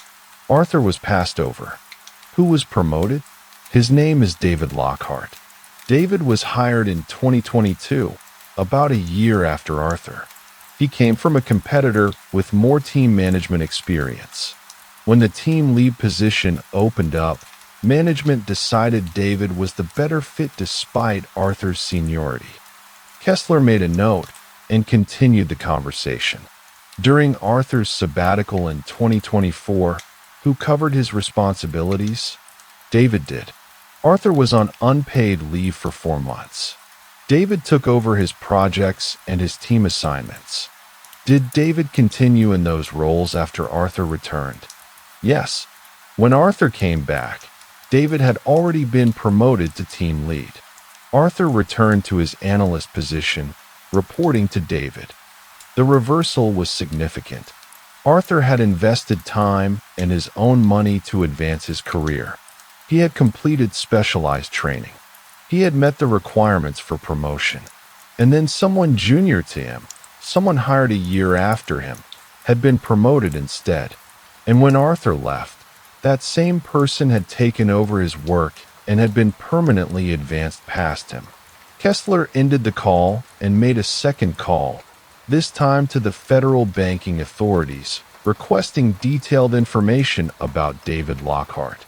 Arthur was passed over." "Who was promoted?" "His name is David Lockhart. David was hired in 2022, about a year after Arthur. He came from a competitor with more team management experience. When the team lead position opened up, management decided David was the better fit despite Arthur's seniority." Kessler made a note and continued the conversation. "During Arthur's sabbatical in 2024, who covered his responsibilities?" "David did. Arthur was on unpaid leave for 4 months. David took over his projects and his team assignments." "Did David continue in those roles after Arthur returned?" "Yes. When Arthur came back, David had already been promoted to team lead. Arthur returned to his analyst position, reporting to David. The reversal was significant. Arthur had invested time and his own money to advance his career. He had completed specialized training. He had met the requirements for promotion. And then someone junior to him, someone hired a year after him, had been promoted instead. And when Arthur left, that same person had taken over his work and had been permanently advanced past him." Kessler ended the call and made a second call, this time to the federal banking authorities, requesting detailed information about David Lockhart.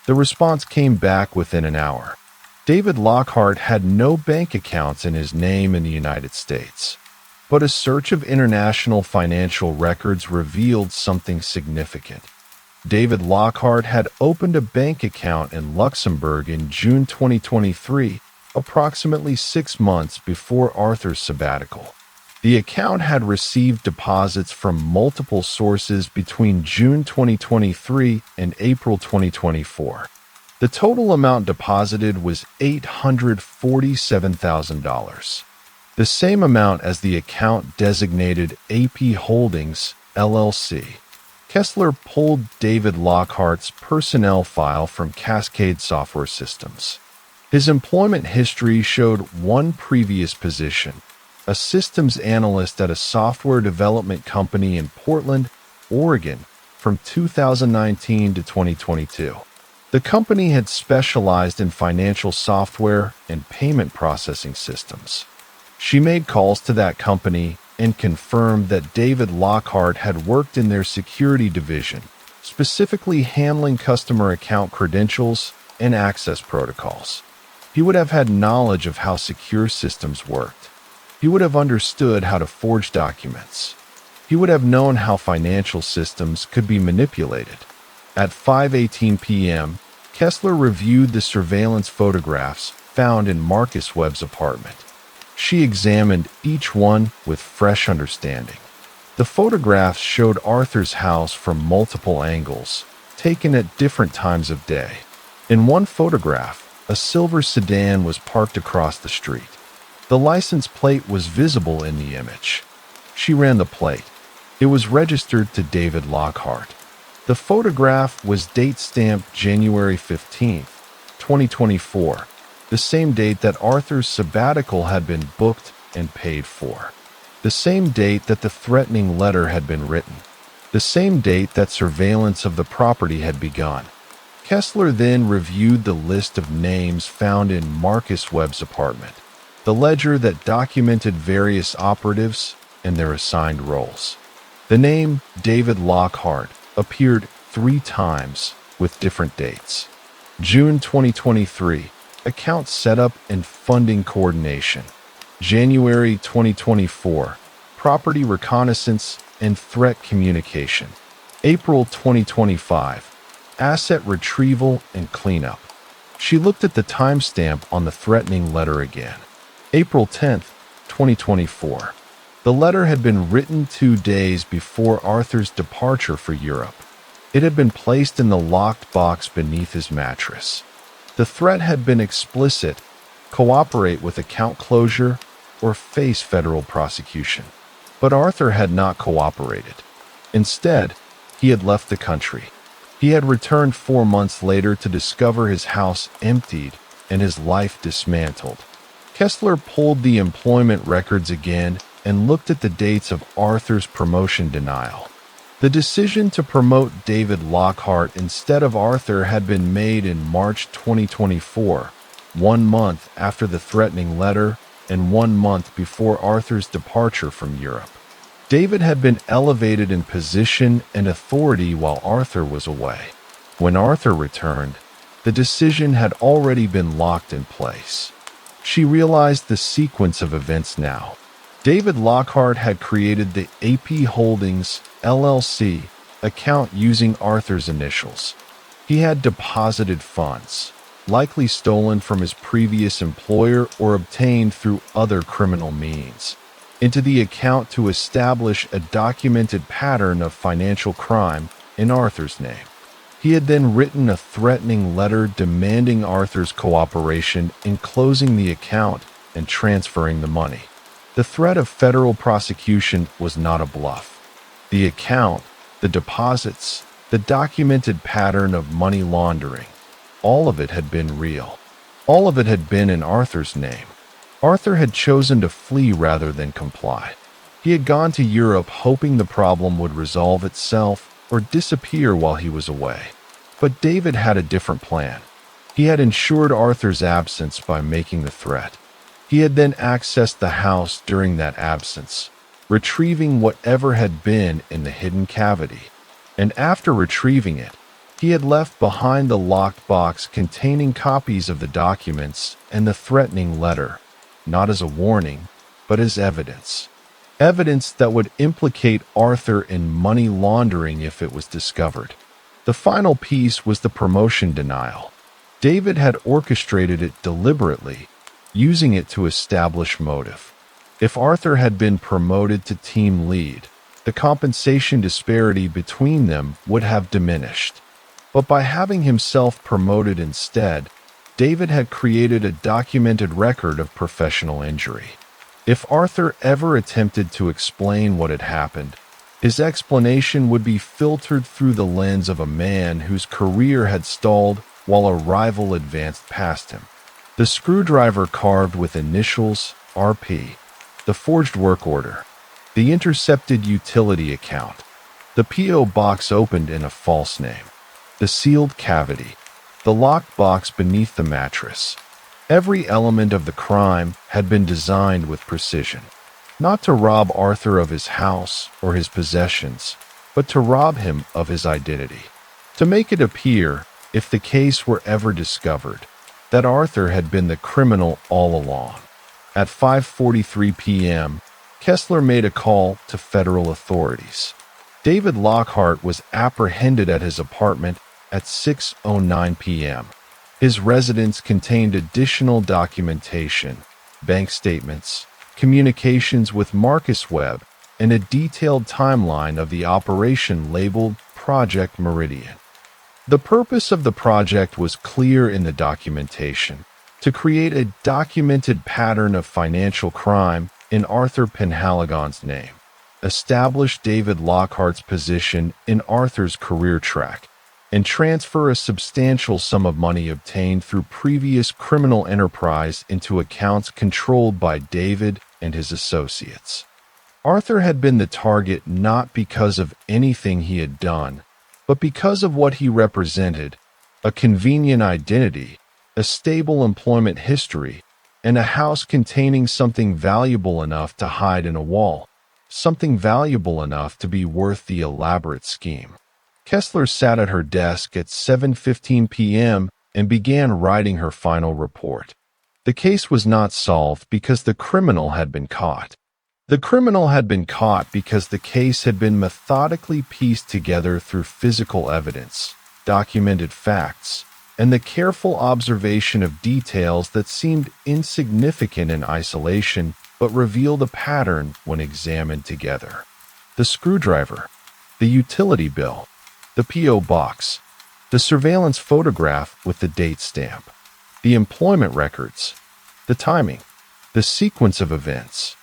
The response came back within an hour. David Lockhart had no bank accounts in his name in the United States, but a search of international financial records revealed something significant. David Lockhart had opened a bank account in Luxembourg in June 2023, approximately 6 months before Arthur's sabbatical. The account had received deposits from multiple sources between June 2023 and April 2024. The total amount deposited was $847,000, the same amount as the account designated AP Holdings, LLC. Kessler pulled David Lockhart's personnel file from Cascade Software Systems. His employment history showed one previous position, a systems analyst at a software development company in Portland, Oregon, from 2019 to 2022. The company had specialized in financial software and payment processing systems. She made calls to that company and confirmed that David Lockhart had worked in their security division, specifically handling customer account credentials and access protocols. He would have had knowledge of how secure systems worked. He would have understood how to forge documents. He would have known how financial systems could be manipulated. At 5:18 p.m., Kessler reviewed the surveillance photographs found in Marcus Webb's apartment. She examined each one with fresh understanding. The photographs showed Arthur's house from multiple angles, taken at different times of day. In one photograph, a silver sedan was parked across the street. The license plate was visible in the image. She ran the plate. It was registered to David Lockhart. The photograph was date-stamped January 15th, 2024, the same date that Arthur's sabbatical had been booked and paid for. The same date that the threatening letter had been written. The same date that surveillance of the property had begun. Kessler then reviewed the list of names found in Marcus Webb's apartment, the ledger that documented various operatives and their assigned roles. The name David Lockhart appeared 3 times with different dates. June 2023, account setup and funding coordination. January 2024, property reconnaissance and threat communication. April 2025, asset retrieval and cleanup. She looked at the timestamp on the threatening letter again. April 10th, 2024. The letter had been written 2 days before Arthur's departure for Europe. It had been placed in the locked box beneath his mattress. The threat had been explicit: cooperate with account closure or face federal prosecution. But Arthur had not cooperated. Instead, he had left the country. He had returned 4 months later to discover his house emptied and his life dismantled. Kessler pulled the employment records again and looked at the dates of Arthur's promotion denial. The decision to promote David Lockhart instead of Arthur had been made in March 2024, 1 month after the threatening letter and 1 month before Arthur's departure from Europe. David had been elevated in position and authority while Arthur was away. When Arthur returned, the decision had already been locked in place. She realized the sequence of events now. David Lockhart had created the AP Holdings, LLC, account using Arthur's initials. He had deposited funds, likely stolen from his previous employer or obtained through other criminal means, into the account to establish a documented pattern of financial crime in Arthur's name. He had then written a threatening letter demanding Arthur's cooperation in closing the account and transferring the money. The threat of federal prosecution was not a bluff. The account, the deposits, the documented pattern of money laundering, all of it had been real. All of it had been in Arthur's name. Arthur had chosen to flee rather than comply. He had gone to Europe hoping the problem would resolve itself or disappear while he was away. But David had a different plan. He had ensured Arthur's absence by making the threat. He had then accessed the house during that absence, retrieving whatever had been in the hidden cavity. And after retrieving it, he had left behind the locked box containing copies of the documents and the threatening letter, not as a warning, but as evidence. Evidence that would implicate Arthur in money laundering if it was discovered. The final piece was the promotion denial. David had orchestrated it deliberately, using it to establish motive. If Arthur had been promoted to team lead, the compensation disparity between them would have diminished. But by having himself promoted instead, David had created a documented record of professional injury. If Arthur ever attempted to explain what had happened, his explanation would be filtered through the lens of a man whose career had stalled while a rival advanced past him. The screwdriver carved with initials RP, the forged work order, the intercepted utility account, the P.O. box opened in a false name, the sealed cavity, the locked box beneath the mattress. Every element of the crime had been designed with precision, not to rob Arthur of his house or his possessions, but to rob him of his identity. To make it appear, if the case were ever discovered, that Arthur had been the criminal all along. At 5:43 p.m., Kessler made a call to federal authorities. David Lockhart was apprehended at his apartment at 6:09 p.m. His residence contained additional documentation, bank statements, communications with Marcus Webb, and a detailed timeline of the operation labeled Project Meridian. The purpose of the project was clear in the documentation: to create a documented pattern of financial crime in Arthur Penhaligon's name, establish David Lockhart's position in Arthur's career track, and transfer a substantial sum of money obtained through previous criminal enterprise into accounts controlled by David and his associates. Arthur had been the target not because of anything he had done, but because of what he represented: a convenient identity, a stable employment history, and a house containing something valuable enough to hide in a wall, something valuable enough to be worth the elaborate scheme. Kessler sat at her desk at 7:15 p.m. and began writing her final report. The case was not solved because the criminal had been caught. The criminal had been caught because the case had been methodically pieced together through physical evidence, documented facts, and the careful observation of details that seemed insignificant in isolation but revealed a pattern when examined together. The screwdriver, the utility bill, the P.O. box, the surveillance photograph with the date stamp, the employment records, the timing, the sequence of events.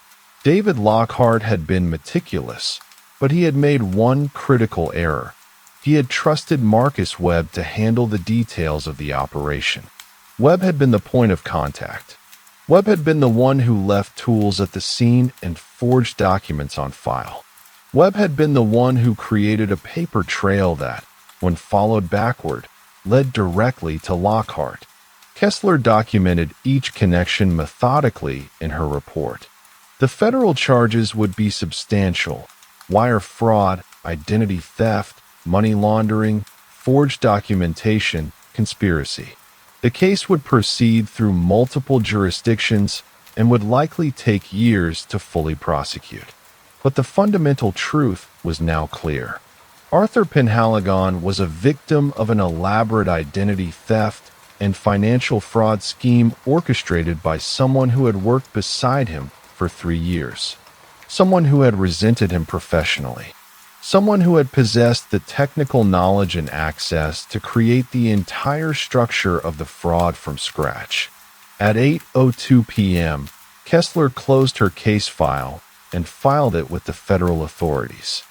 David Lockhart had been meticulous, but he had made one critical error. He had trusted Marcus Webb to handle the details of the operation. Webb had been the point of contact. Webb had been the one who left tools at the scene and forged documents on file. Webb had been the one who created a paper trail that, when followed backward, led directly to Lockhart. Kessler documented each connection methodically in her report. The federal charges would be substantial: wire fraud, identity theft, money laundering, forged documentation, conspiracy. The case would proceed through multiple jurisdictions and would likely take years to fully prosecute. But the fundamental truth was now clear. Arthur Penhaligon was a victim of an elaborate identity theft and financial fraud scheme orchestrated by someone who had worked beside him for 3 years, someone who had resented him professionally, someone who had possessed the technical knowledge and access to create the entire structure of the fraud from scratch. At 8:02 p.m., Kessler closed her case file and filed it with the federal authorities.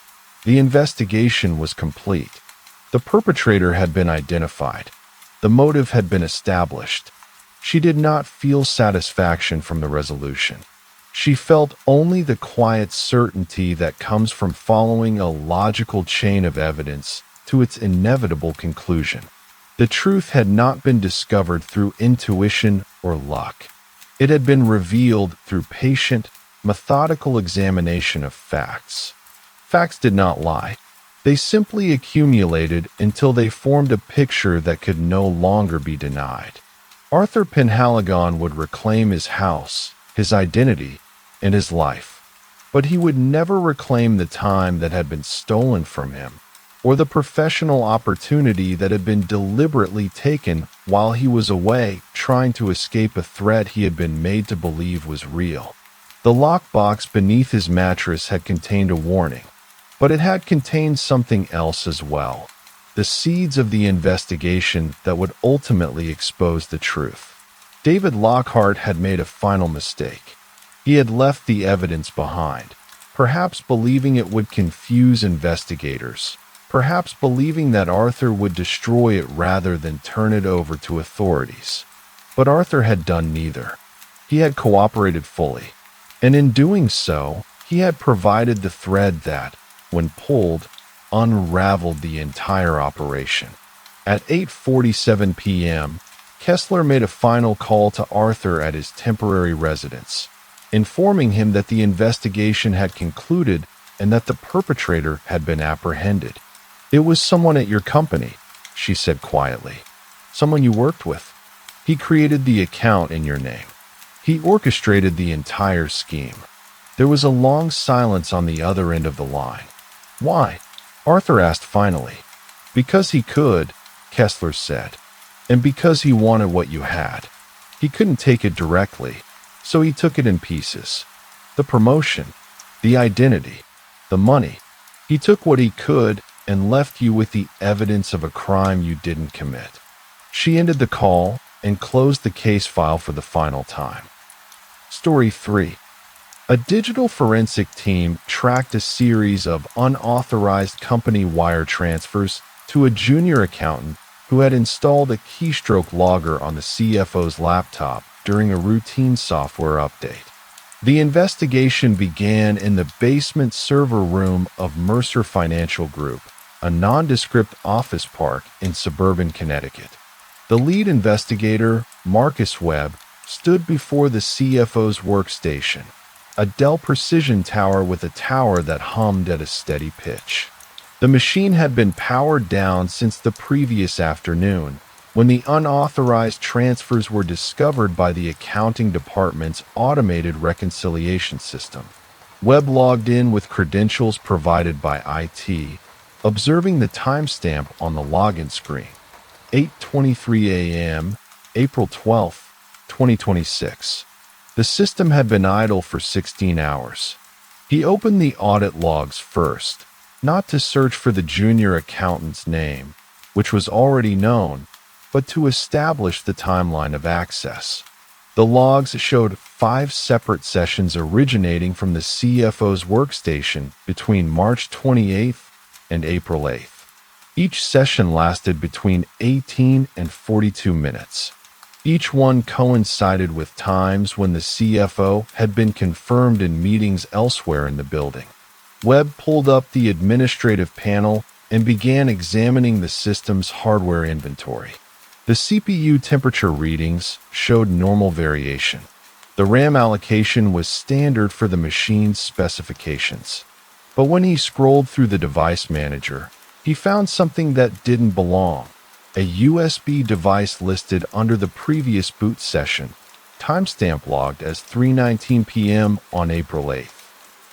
The investigation was complete. The perpetrator had been identified. The motive had been established. She did not feel satisfaction from the resolution. She felt only the quiet certainty that comes from following a logical chain of evidence to its inevitable conclusion. The truth had not been discovered through intuition or luck. It had been revealed through patient, methodical examination of facts. Facts did not lie. They simply accumulated until they formed a picture that could no longer be denied. Arthur Penhaligon would reclaim his house, his identity, and his life. But he would never reclaim the time that had been stolen from him, or the professional opportunity that had been deliberately taken while he was away trying to escape a threat he had been made to believe was real. The lockbox beneath his mattress had contained a warning, but it had contained something else as well: the seeds of the investigation that would ultimately expose the truth. David Lockhart had made a final mistake. He had left the evidence behind, perhaps believing it would confuse investigators, perhaps believing that Arthur would destroy it rather than turn it over to authorities. But Arthur had done neither. He had cooperated fully, and in doing so, he had provided the thread that, when pulled, unraveled the entire operation. At 8:47 p.m., Kessler made a final call to Arthur at his temporary residence, informing him that the investigation had concluded and that the perpetrator had been apprehended. "It was someone at your company," she said quietly. "Someone you worked with. He created the account in your name. He orchestrated the entire scheme." There was a long silence on the other end of the line. "Why?" Arthur asked finally. "Because he could," Kessler said, "and because he wanted what you had. He couldn't take it directly, so he took it in pieces. The promotion, the identity, the money. He took what he could and left you with the evidence of a crime you didn't commit. She ended the call and closed the case file for the final time. Story 3. A digital forensic team tracked a series of unauthorized company wire transfers to a junior accountant who had installed a keystroke logger on the CFO's laptop during a routine software update. The investigation began in the basement server room of Mercer Financial Group, a nondescript office park in suburban Connecticut. The lead investigator, Marcus Webb, stood before the CFO's workstation, a Dell Precision tower with a tower that hummed at a steady pitch. The machine had been powered down since the previous afternoon, when the unauthorized transfers were discovered by the accounting department's automated reconciliation system. Webb logged in with credentials provided by IT, observing the timestamp on the login screen. 8:23 a.m., April 12, 2026. The system had been idle for 16 hours. He opened the audit logs first, not to search for the junior accountant's name, which was already known, but to establish the timeline of access. The logs showed 5 separate sessions originating from the CFO's workstation between March 28th and April 8th. Each session lasted between 18 and 42 minutes. Each one coincided with times when the CFO had been confirmed in meetings elsewhere in the building. Webb pulled up the administrative panel and began examining the system's hardware inventory. The CPU temperature readings showed normal variation. The RAM allocation was standard for the machine's specifications. But when he scrolled through the device manager, he found something that didn't belong. A USB device listed under the previous boot session, timestamp logged as 3:19 p.m. on April 8th.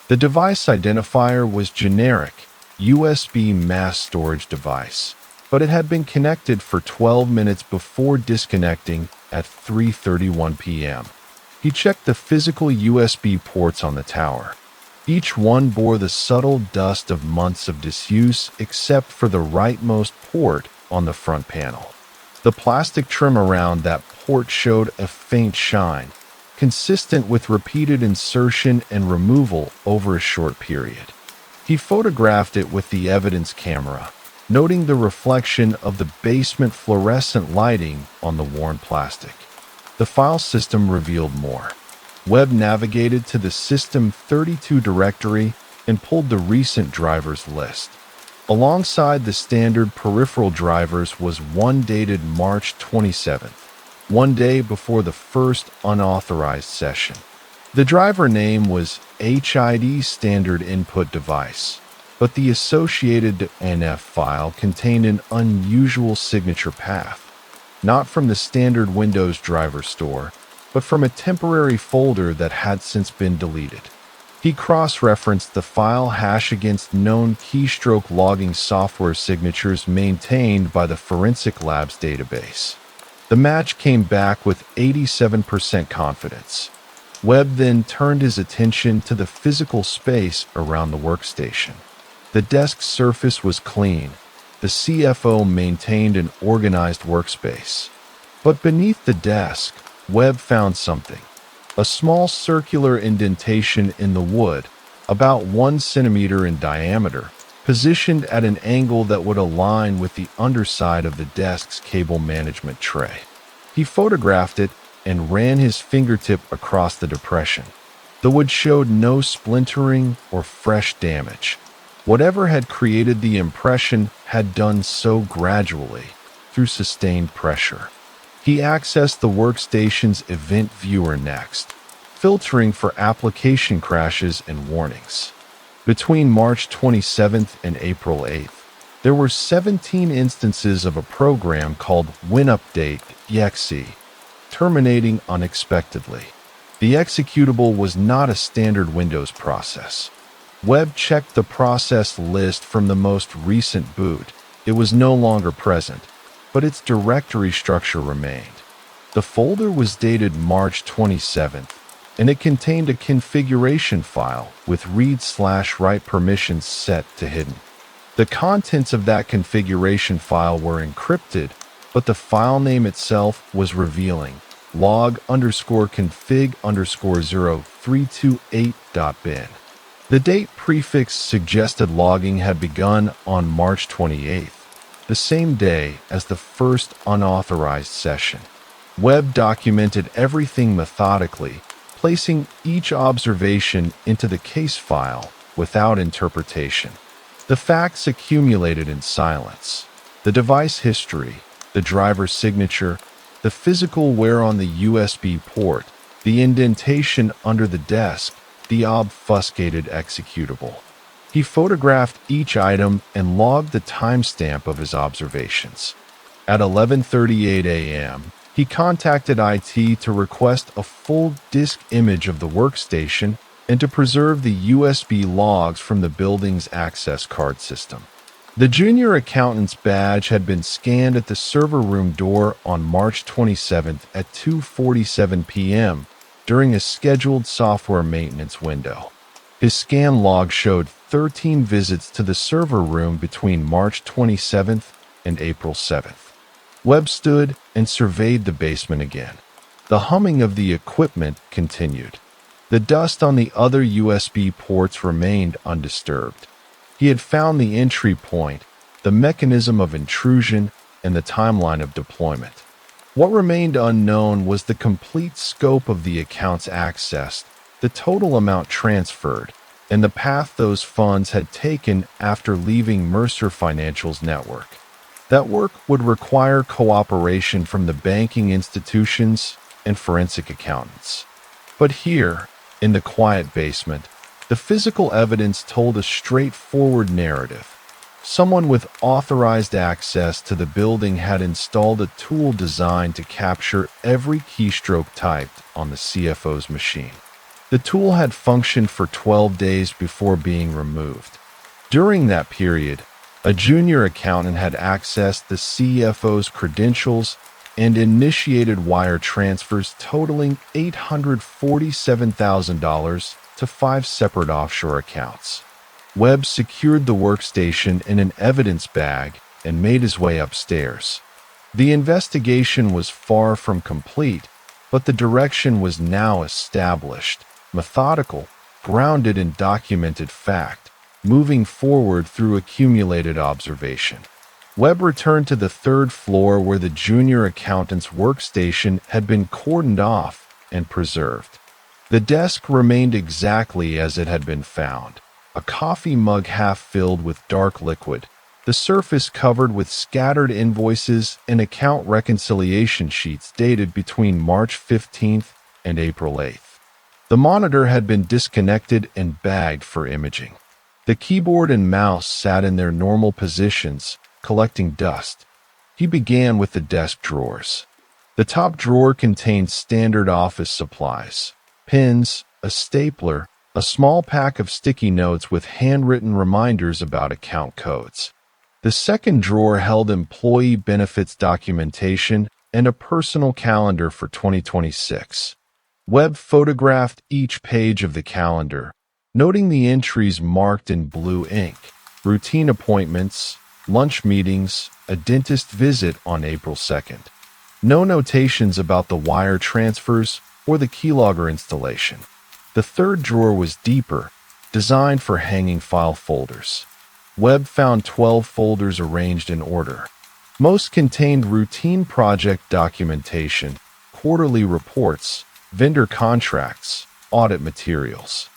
The device identifier was generic, USB mass storage device, but it had been connected for 12 minutes before disconnecting at 3:31 p.m. He checked the physical USB ports on the tower. Each one bore the subtle dust of months of disuse except for the rightmost port on the front panel. The plastic trim around that port showed a faint shine, consistent with repeated insertion and removal over a short period. He photographed it with the evidence camera, noting the reflection of the basement fluorescent lighting on the worn plastic. The file system revealed more. Webb navigated to the System 32 directory and pulled the recent drivers list. Alongside the standard peripheral drivers was one dated March 27th, one day before the first unauthorized session. The driver name was HID Standard Input Device, but the associated NF file contained an unusual signature path, not from the standard Windows driver store, but from a temporary folder that had since been deleted. He cross-referenced the file hash against known keystroke logging software signatures maintained by the Forensic Labs database. The match came back with 87% confidence. Webb then turned his attention to the physical space around the workstation. The desk surface was clean. The CFO maintained an organized workspace. But beneath the desk, Webb found something. A small circular indentation in the wood, about 1 centimeter in diameter, positioned at an angle that would align with the underside of the desk's cable management tray. He photographed it and ran his fingertip across the depression. The wood showed no splintering or fresh damage. Whatever had created the impression had done so gradually, through sustained pressure. He accessed the workstation's event viewer next, filtering for application crashes and warnings. Between March 27th and April 8th, there were 17 instances of a program called WinUpdate.exe, terminating unexpectedly. The executable was not a standard Windows process. Webb checked the process list from the most recent boot. It was no longer present, but its directory structure remained. The folder was dated March 27th, and it contained a configuration file with read/write permissions set to hidden. The contents of that configuration file were encrypted, but the file name itself was revealing: log_config_0328.bin. The date prefix suggested logging had begun on March 28th, the same day as the first unauthorized session. Webb documented everything methodically, placing each observation into the case file without interpretation. The facts accumulated in silence: the device history, the driver's signature, the physical wear on the USB port, the indentation under the desk, the obfuscated executable. He photographed each item and logged the timestamp of his observations. At 11:38 a.m., he contacted IT to request a full disk image of the workstation and to preserve the USB logs from the building's access card system. The junior accountant's badge had been scanned at the server room door on March 27th at 2:47 p.m. during a scheduled software maintenance window. His scan log showed 13 visits to the server room between March 27th and April 7th. Webb stood and surveyed the basement again. The humming of the equipment continued. The dust on the other USB ports remained undisturbed. He had found the entry point, the mechanism of intrusion, and the timeline of deployment. What remained unknown was the complete scope of the accounts accessed, the total amount transferred, and the path those funds had taken after leaving Mercer Financial's network. That work would require cooperation from the banking institutions and forensic accountants. But here, in the quiet basement, the physical evidence told a straightforward narrative. Someone with authorized access to the building had installed a tool designed to capture every keystroke typed on the CFO's machine. The tool had functioned for 12 days before being removed. During that period, a junior accountant had accessed the CFO's credentials and initiated wire transfers totaling $847,000 to 5 separate offshore accounts. Webb secured the workstation in an evidence bag and made his way upstairs. The investigation was far from complete, but the direction was now established: methodical, grounded in documented fact, moving forward through accumulated observation. Webb returned to the third floor where the junior accountant's workstation had been cordoned off and preserved. The desk remained exactly as it had been found, a coffee mug half filled with dark liquid, the surface covered with scattered invoices and account reconciliation sheets dated between March 15th and April 8th. The monitor had been disconnected and bagged for imaging. The keyboard and mouse sat in their normal positions, collecting dust. He began with the desk drawers. The top drawer contained standard office supplies: pens, a stapler, a small pack of sticky notes with handwritten reminders about account codes. The second drawer held employee benefits documentation and a personal calendar for 2026. Webb photographed each page of the calendar, noting the entries marked in blue ink: routine appointments, lunch meetings, a dentist visit on April 2nd. No notations about the wire transfers or the keylogger installation. The third drawer was deeper, designed for hanging file folders. Webb found 12 folders arranged in order. Most contained routine project documentation, quarterly reports, vendor contracts, audit materials.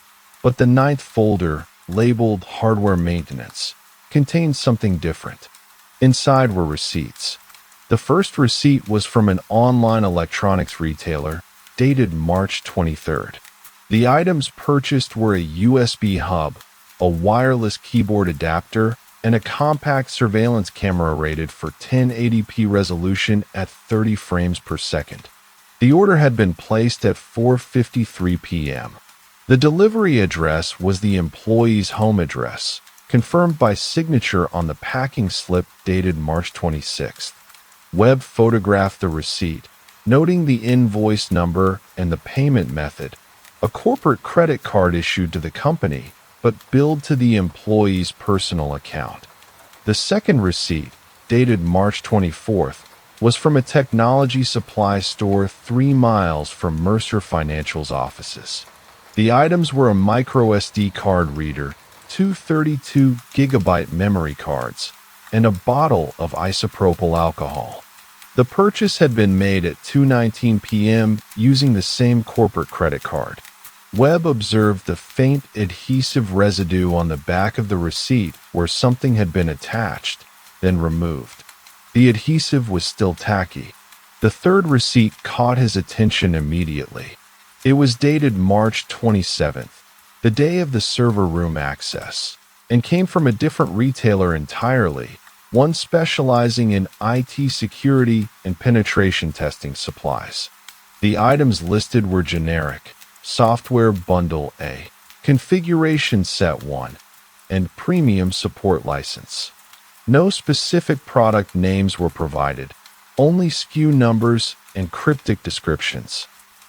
But the ninth folder, labeled hardware maintenance, contained something different. Inside were receipts. The first receipt was from an online electronics retailer, dated March 23rd. The items purchased were a USB hub, a wireless keyboard adapter, and a compact surveillance camera rated for 1080p resolution at 30 frames per second. The order had been placed at 4:53 p.m. The delivery address was the employee's home address, confirmed by signature on the packing slip dated March 26th. Webb photographed the receipt, noting the invoice number and the payment method: a corporate credit card issued to the company, but billed to the employee's personal account. The second receipt, dated March 24th, was from a technology supply store 3 miles from Mercer Financial's offices. The items were a micro SD card reader, two 32-gigabyte memory cards, and a bottle of isopropyl alcohol. The purchase had been made at 2:19 p.m. using the same corporate credit card. Webb observed the faint adhesive residue on the back of the receipt where something had been attached, then removed. The adhesive was still tacky. The third receipt caught his attention immediately. It was dated March 27th, the day of the server room access, and came from a different retailer entirely, one specializing in IT security and penetration testing supplies. The items listed were generic: Software Bundle A, Configuration Set 1, and Premium Support License. No specific product names were provided, only SKU numbers and cryptic descriptions.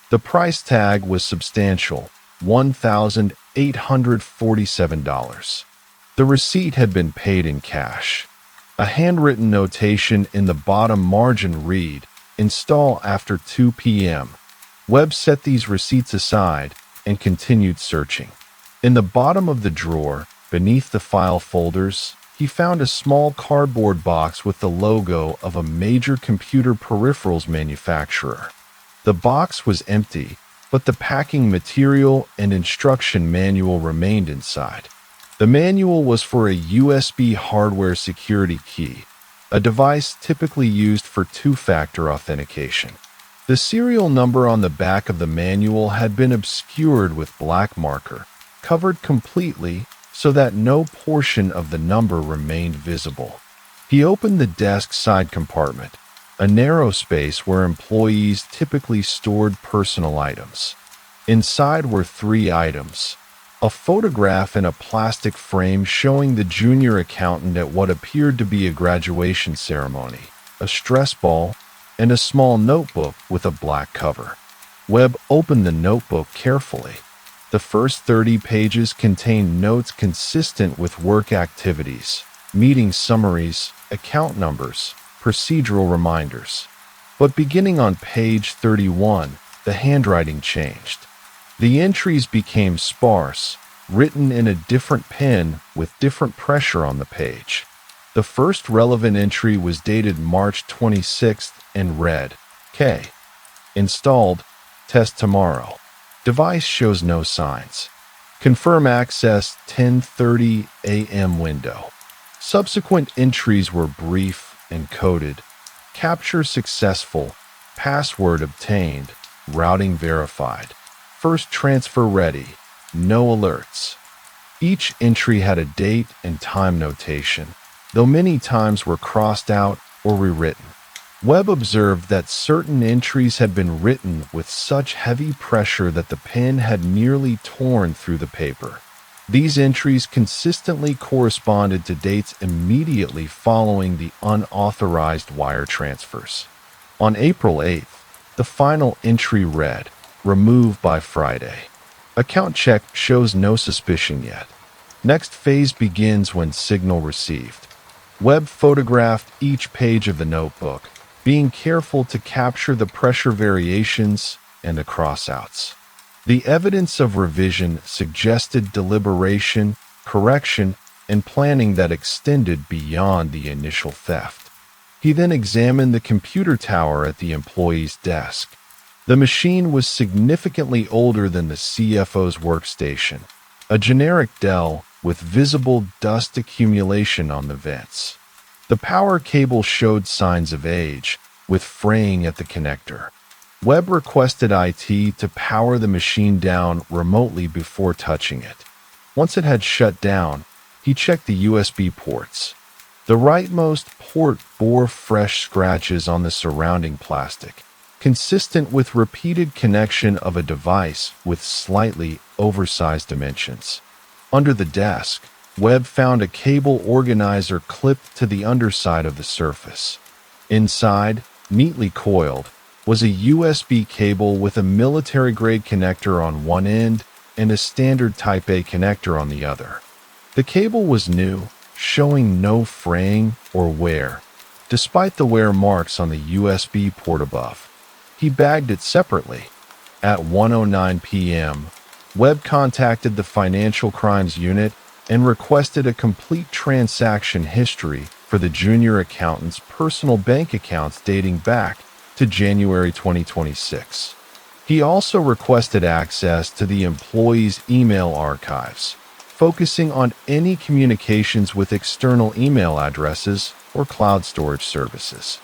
The price tag was substantial, $1,847. The receipt had been paid in cash. A handwritten notation in the bottom margin read, "Install after 2 p.m." Webb set these receipts aside and continued searching. In the bottom of the drawer, beneath the file folders, he found a small cardboard box with the logo of a major computer peripherals manufacturer. The box was empty, but the packing material and instruction manual remained inside. The manual was for a USB hardware security key, a device typically used for two-factor authentication. The serial number on the back of the manual had been obscured with black marker, covered completely so that no portion of the number remained visible. He opened the desk side compartment, a narrow space where employees typically stored personal items. Inside were 3 items: a photograph in a plastic frame showing the junior accountant at what appeared to be a graduation ceremony, a stress ball, and a small notebook with a black cover. Webb opened the notebook carefully. The first 30 pages contained notes consistent with work activities, meeting summaries, account numbers, procedural reminders. But beginning on page 31, the handwriting changed. The entries became sparse, written in a different pen with different pressure on the page. The first relevant entry was dated March 26th and read, "K. Installed. Test tomorrow. Device shows no signs. Confirm access 10:30 a.m. window." Subsequent entries were brief and coded. Capture successful. Password obtained. Routing verified. First transfer ready. No alerts. Each entry had a date and time notation, though many times were crossed out or rewritten. Webb observed that certain entries had been written with such heavy pressure that the pen had nearly torn through the paper. These entries consistently corresponded to dates immediately following the unauthorized wire transfers. On April 8th, the final entry read, "Remove by Friday." Account check shows no suspicion yet. Next phase begins when signal received. Webb photographed each page of the notebook, being careful to capture the pressure variations and the crossouts. The evidence of revision suggested deliberation, correction, and planning that extended beyond the initial theft. He then examined the computer tower at the employee's desk. The machine was significantly older than the CFO's workstation, a generic Dell with visible dust accumulation on the vents. The power cable showed signs of age, with fraying at the connector. Webb requested IT to power the machine down remotely before touching it. Once it had shut down, he checked the USB ports. The rightmost port bore fresh scratches on the surrounding plastic, consistent with repeated connection of a device with slightly oversized dimensions. Under the desk, Webb found a cable organizer clipped to the underside of the surface. Inside, neatly coiled, was a USB cable with a military-grade connector on one end and a standard Type A connector on the other. The cable was new, showing no fraying or wear, despite the wear marks on the USB port above. He bagged it separately. At 1:09 p.m., Webb contacted the Financial Crimes Unit and requested a complete transaction history for the junior accountant's personal bank accounts dating back to January 2026. He also requested access to the employee's email archives, focusing on any communications with external email addresses or cloud storage services.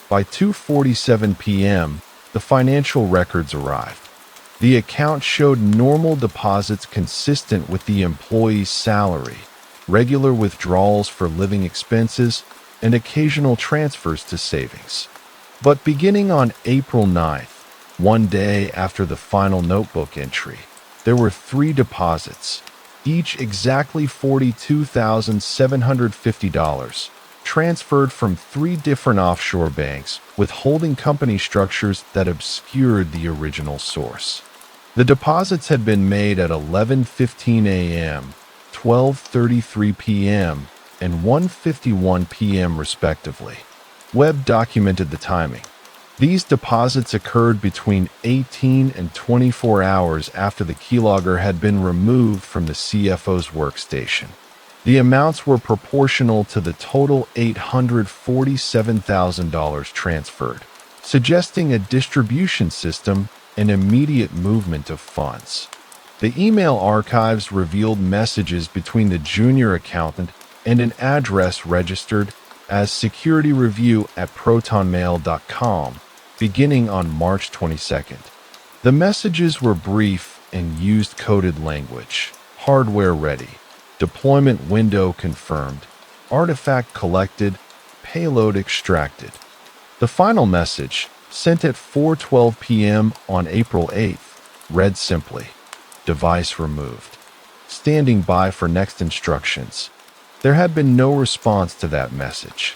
By 2:47 p.m., the financial records arrived. The account showed normal deposits consistent with the employee's salary, regular withdrawals for living expenses, and occasional transfers to savings. But beginning on April 9th, one day after the final notebook entry, there were 3 deposits, each exactly $42,750, transferred from 3 different offshore banks with holding company structures that obscured the original source. The deposits had been made at 11:15 a.m., 12:33 p.m., and 1:51 p.m. respectively. Webb documented the timing. These deposits occurred between 18 and 24 hours after the keylogger had been removed from the CFO's workstation. The amounts were proportional to the total $847,000 transferred, suggesting a distribution system and immediate movement of funds. The email archives revealed messages between the junior accountant and an address registered as security review at protonmail.com, beginning on March 22nd. The messages were brief and used coded language: hardware ready, deployment window confirmed, artifact collected, payload extracted. The final message, sent at 4:12 p.m. on April 8th, read simply, "Device removed. Standing by for next instructions." There had been no response to that message.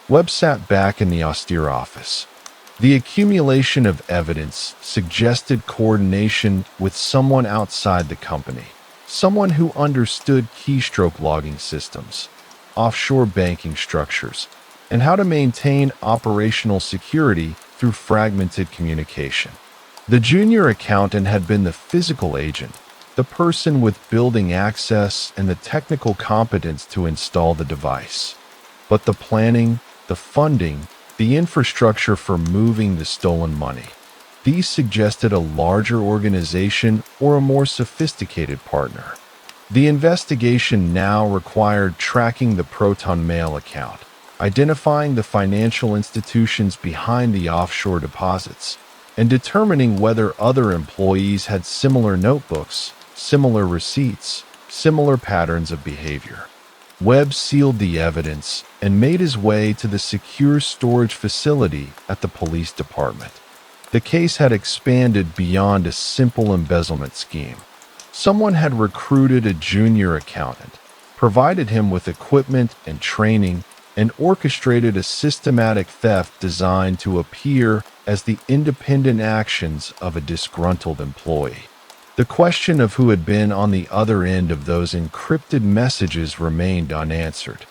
Webb sat back in the austere office. The accumulation of evidence suggested coordination with someone outside the company, someone who understood keystroke logging systems, offshore banking structures, and how to maintain operational security through fragmented communication. The junior accountant had been the physical agent, the person with building access and the technical competence to install the device. But the planning, the funding, the infrastructure for moving the stolen money, these suggested a larger organization or a more sophisticated partner. The investigation now required tracking the Proton Mail account, identifying the financial institutions behind the offshore deposits, and determining whether other employees had similar notebooks, similar receipts, similar patterns of behavior. Webb sealed the evidence and made his way to the secure storage facility at the police department. The case had expanded beyond a simple embezzlement scheme. Someone had recruited a junior accountant, provided him with equipment and training, and orchestrated a systematic theft designed to appear as the independent actions of a disgruntled employee. The question of who had been on the other end of those encrypted messages remained unanswered.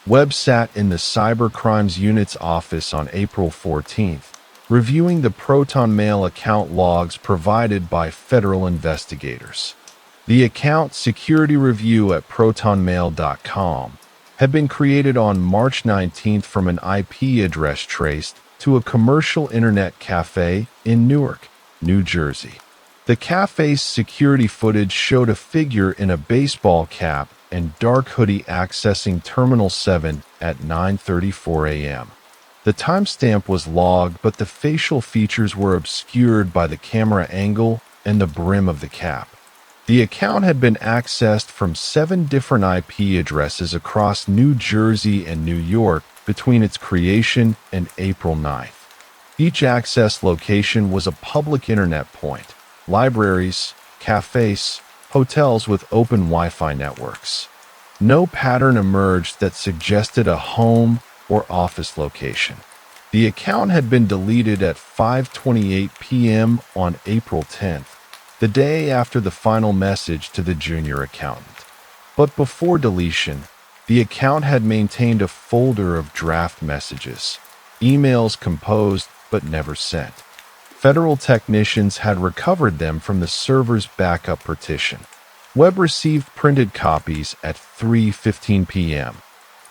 Webb sat in the Cyber Crimes Unit's office on April 14th, reviewing the Proton Mail account logs provided by federal investigators. The account security review at protonmail.com had been created on March 19th from an IP address traced to a commercial internet cafe in Newark, New Jersey. The cafe's security footage showed a figure in a baseball cap and dark hoodie accessing Terminal 7 at 9:34 a.m. The timestamp was logged, but the facial features were obscured by the camera angle and the brim of the cap. The account had been accessed from 7 different IP addresses across New Jersey and New York between its creation and April 9th. Each access location was a public internet point: libraries, cafes, hotels with open Wi-Fi networks. No pattern emerged that suggested a home or office location. The account had been deleted at 5:28 p.m. on April 10th, the day after the final message to the junior accountant. But before deletion, The account had maintained a folder of draft messages, emails composed but never sent. Federal technicians had recovered them from the server's backup partition. Webb received printed copies at 3:15 p.m.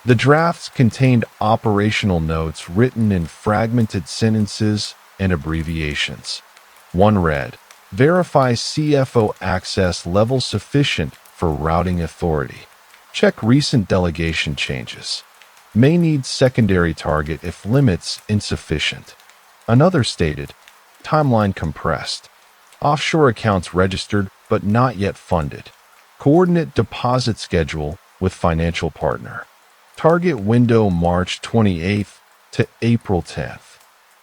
The drafts contained operational notes written in fragmented sentences and abbreviations. One read, "Verify CFO access level sufficient for routing authority. Check recent delegation changes. May need secondary target if limits insufficient." Another stated, "Timeline compressed. Offshore accounts registered but not yet funded. Coordinate deposit schedule with financial partner. Target window March 28th to April 10th.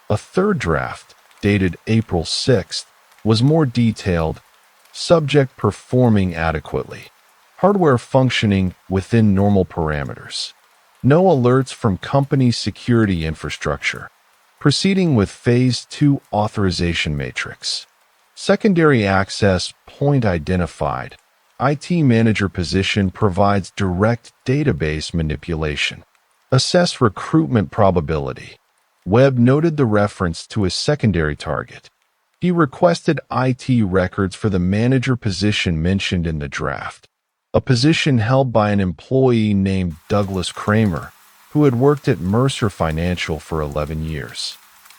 A third draft, dated April 6th, was more detailed. Subject performing adequately. Hardware functioning within normal parameters. No alerts from company security infrastructure. Proceeding with Phase 2 authorization matrix. Secondary access point identified. IT manager position provides direct database manipulation. Assess recruitment probability. Webb noted the reference to a secondary target. He requested IT records for the manager position mentioned in the draft, a position held by an employee named Douglas Kramer, who had worked at Mercer Financial for 11 years.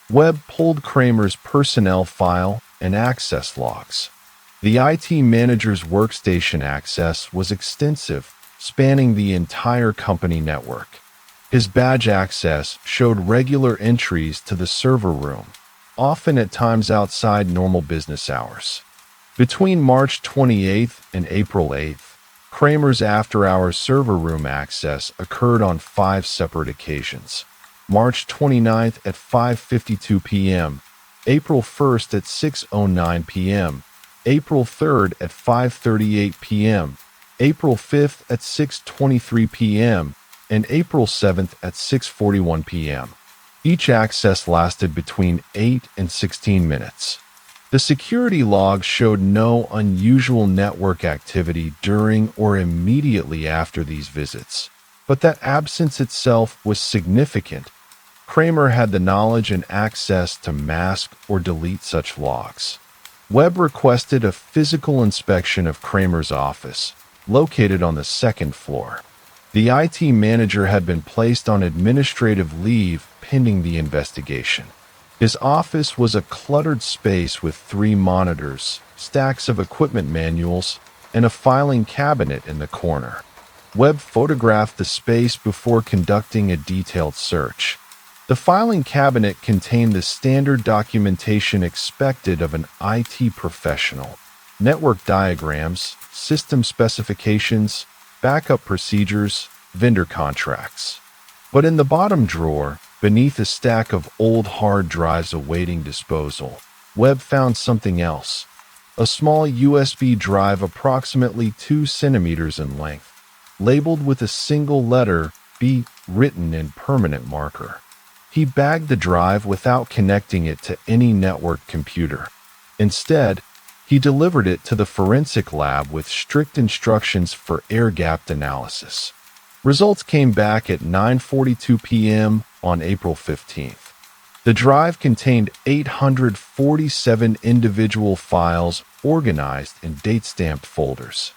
Webb pulled Kramer's personnel file and access logs. The IT manager's workstation access was extensive, spanning the entire company network. His badge access showed regular entries to the server room, often at times outside normal business hours. Between March 28th and April 8th, Kramer's after-hours server room access occurred on 5 separate occasions. March 29th at 5:52 p.m., April 1st at 6:09 p.m., April 3rd at 5:38 p.m., April 5th at 6:23 p.m., and April 7th at 6:41 p.m. Each access lasted between 8 and 16 minutes. The security logs showed no unusual network activity during or immediately after these visits, but that absence itself was significant. Kramer had the knowledge and access to mask or delete such logs. Webb requested a physical inspection of Kramer's office, located on the 2nd floor. The IT manager had been placed on administrative leave pending the investigation. His office was a cluttered space with 3 monitors, stacks of equipment manuals, and a filing cabinet in the corner. Webb photographed the space before conducting a detailed search. The filing cabinet contained the standard documentation expected of an IT professional: network diagrams, system specifications, backup procedures, vendor contracts. But in the bottom drawer, beneath a stack of old hard drives awaiting disposal, Webb found something else: a small USB drive approximately 2 centimeters in length, labeled with a single letter B written in permanent marker. He bagged the drive without connecting it to any network computer. Instead, he delivered it to the forensic lab with strict instructions for air-gapped analysis. Results came back at 9:42 p.m. on April 15th. The drive contained 847 individual files organized in date-stamped folders.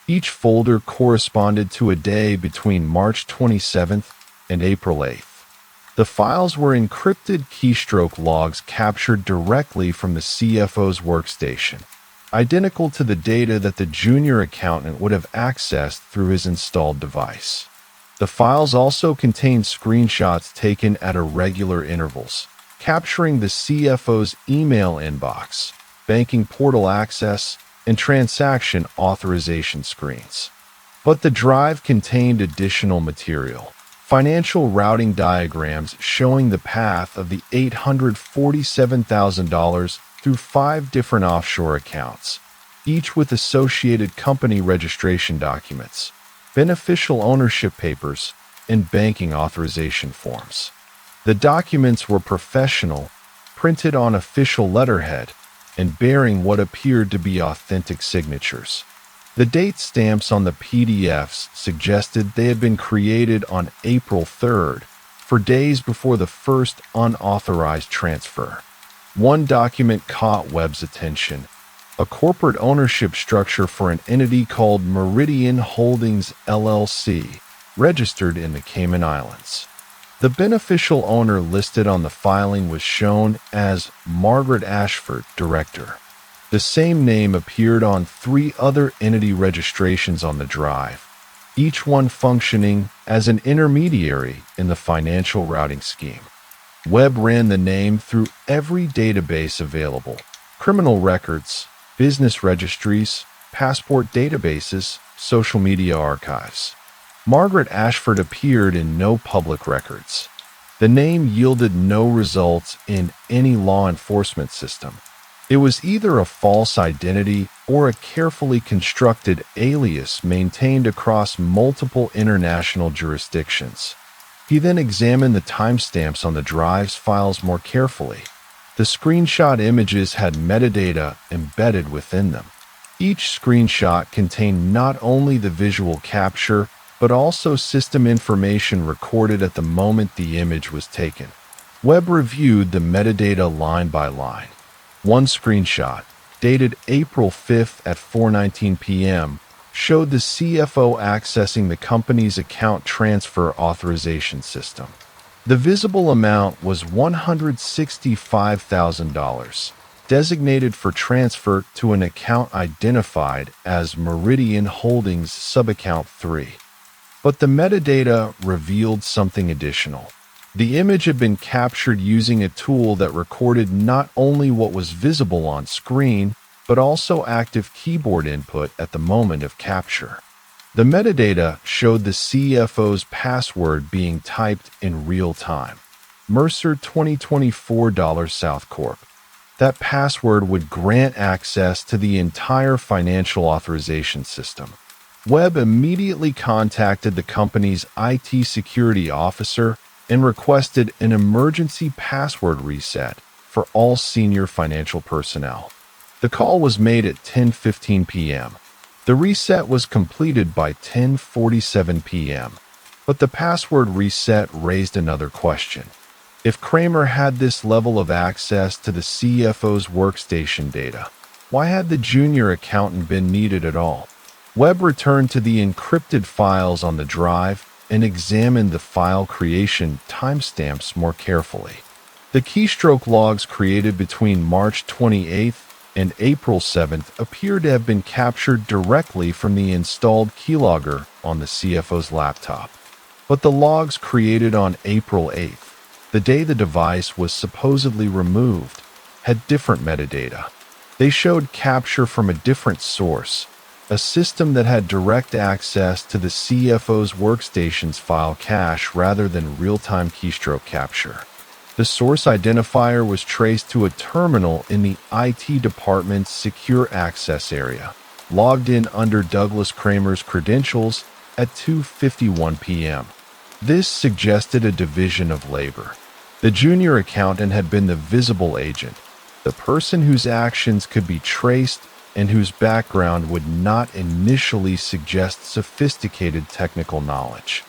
Each folder corresponded to a day between March 27th and April 8th. The files were encrypted keystroke logs captured directly from the CFO's workstation, identical to the data that the junior accountant would have accessed through his installed device. The files also contained screenshots taken at irregular intervals, capturing the CFO's email inbox, banking portal access, and transaction authorization screens. But the drive contained additional material: financial routing diagrams showing the path of the $847,000 through 5 different offshore accounts, each with associated company registration documents, beneficial ownership papers, and banking authorization forms. The documents were professional, printed on official letterhead, and bearing what appeared to be authentic signatures. The date stamps on the PDFs suggested they had been created on April 3rd, for days before the first unauthorized transfer. One document caught Webb's attention: a corporate ownership structure for an entity called Meridian Holdings LLC, registered in the Cayman Islands. The beneficial owner listed on the filing was shown as Margaret Ashford, Director. The same name appeared on 3 other entity registrations on the drive, each one functioning as an intermediary in the financial routing scheme. Webb ran the name through every database available: criminal records, business registries, passport databases, social media archives. Margaret Ashford appeared in no public records. The name yielded no results in any law enforcement system. It was either a false identity or a carefully constructed alias maintained across multiple international jurisdictions. He then examined the timestamps on the drive's files more carefully. The screenshot images had metadata embedded within them. Each screenshot contained not only the visual capture, but also system information recorded at the moment the image was taken. Webb reviewed the metadata line by line. One screenshot, dated April 5th at 4:19 p.m., showed the CFO accessing the company's account transfer authorization system. The visible amount was $165,000, designated for transfer to an account identified as Meridian Holdings Subaccount 3. But the metadata revealed something additional. The image had been captured using a tool that recorded not only what was visible on screen, but also active keyboard input at the moment of capture. The metadata showed the CFO's password being typed in real time: Mercer 2024 South Corp. That password would grant access to the entire financial authorization system. Webb immediately contacted the company's IT security officer and requested an emergency password reset for all senior financial personnel. The call was made at 10:15 p.m. The reset was completed by 10:47 p.m. But the password reset raised another question. If Kramer had this level of access to the CFO's workstation data, why had the junior accountant been needed at all? Webb returned to the encrypted files on the drive and examined the file creation timestamps more carefully. The keystroke logs created between March 28th and April 7th appear to have been captured directly from the installed keylogger on the CFO's laptop. But the logs created on April 8th, the day the device was supposedly removed, had different metadata. They showed capture from a different source, a system that had direct access to the CFO's workstation's file cache rather than real-time keystroke capture. The source identifier was traced to a terminal in the IT department's secure access area, logged in under Douglas Kramer's credentials at 2:51 p.m. This suggested a division of labor. The junior accountant had been the visible agent, the person whose actions could be traced and whose background would not initially suggest sophisticated technical knowledge.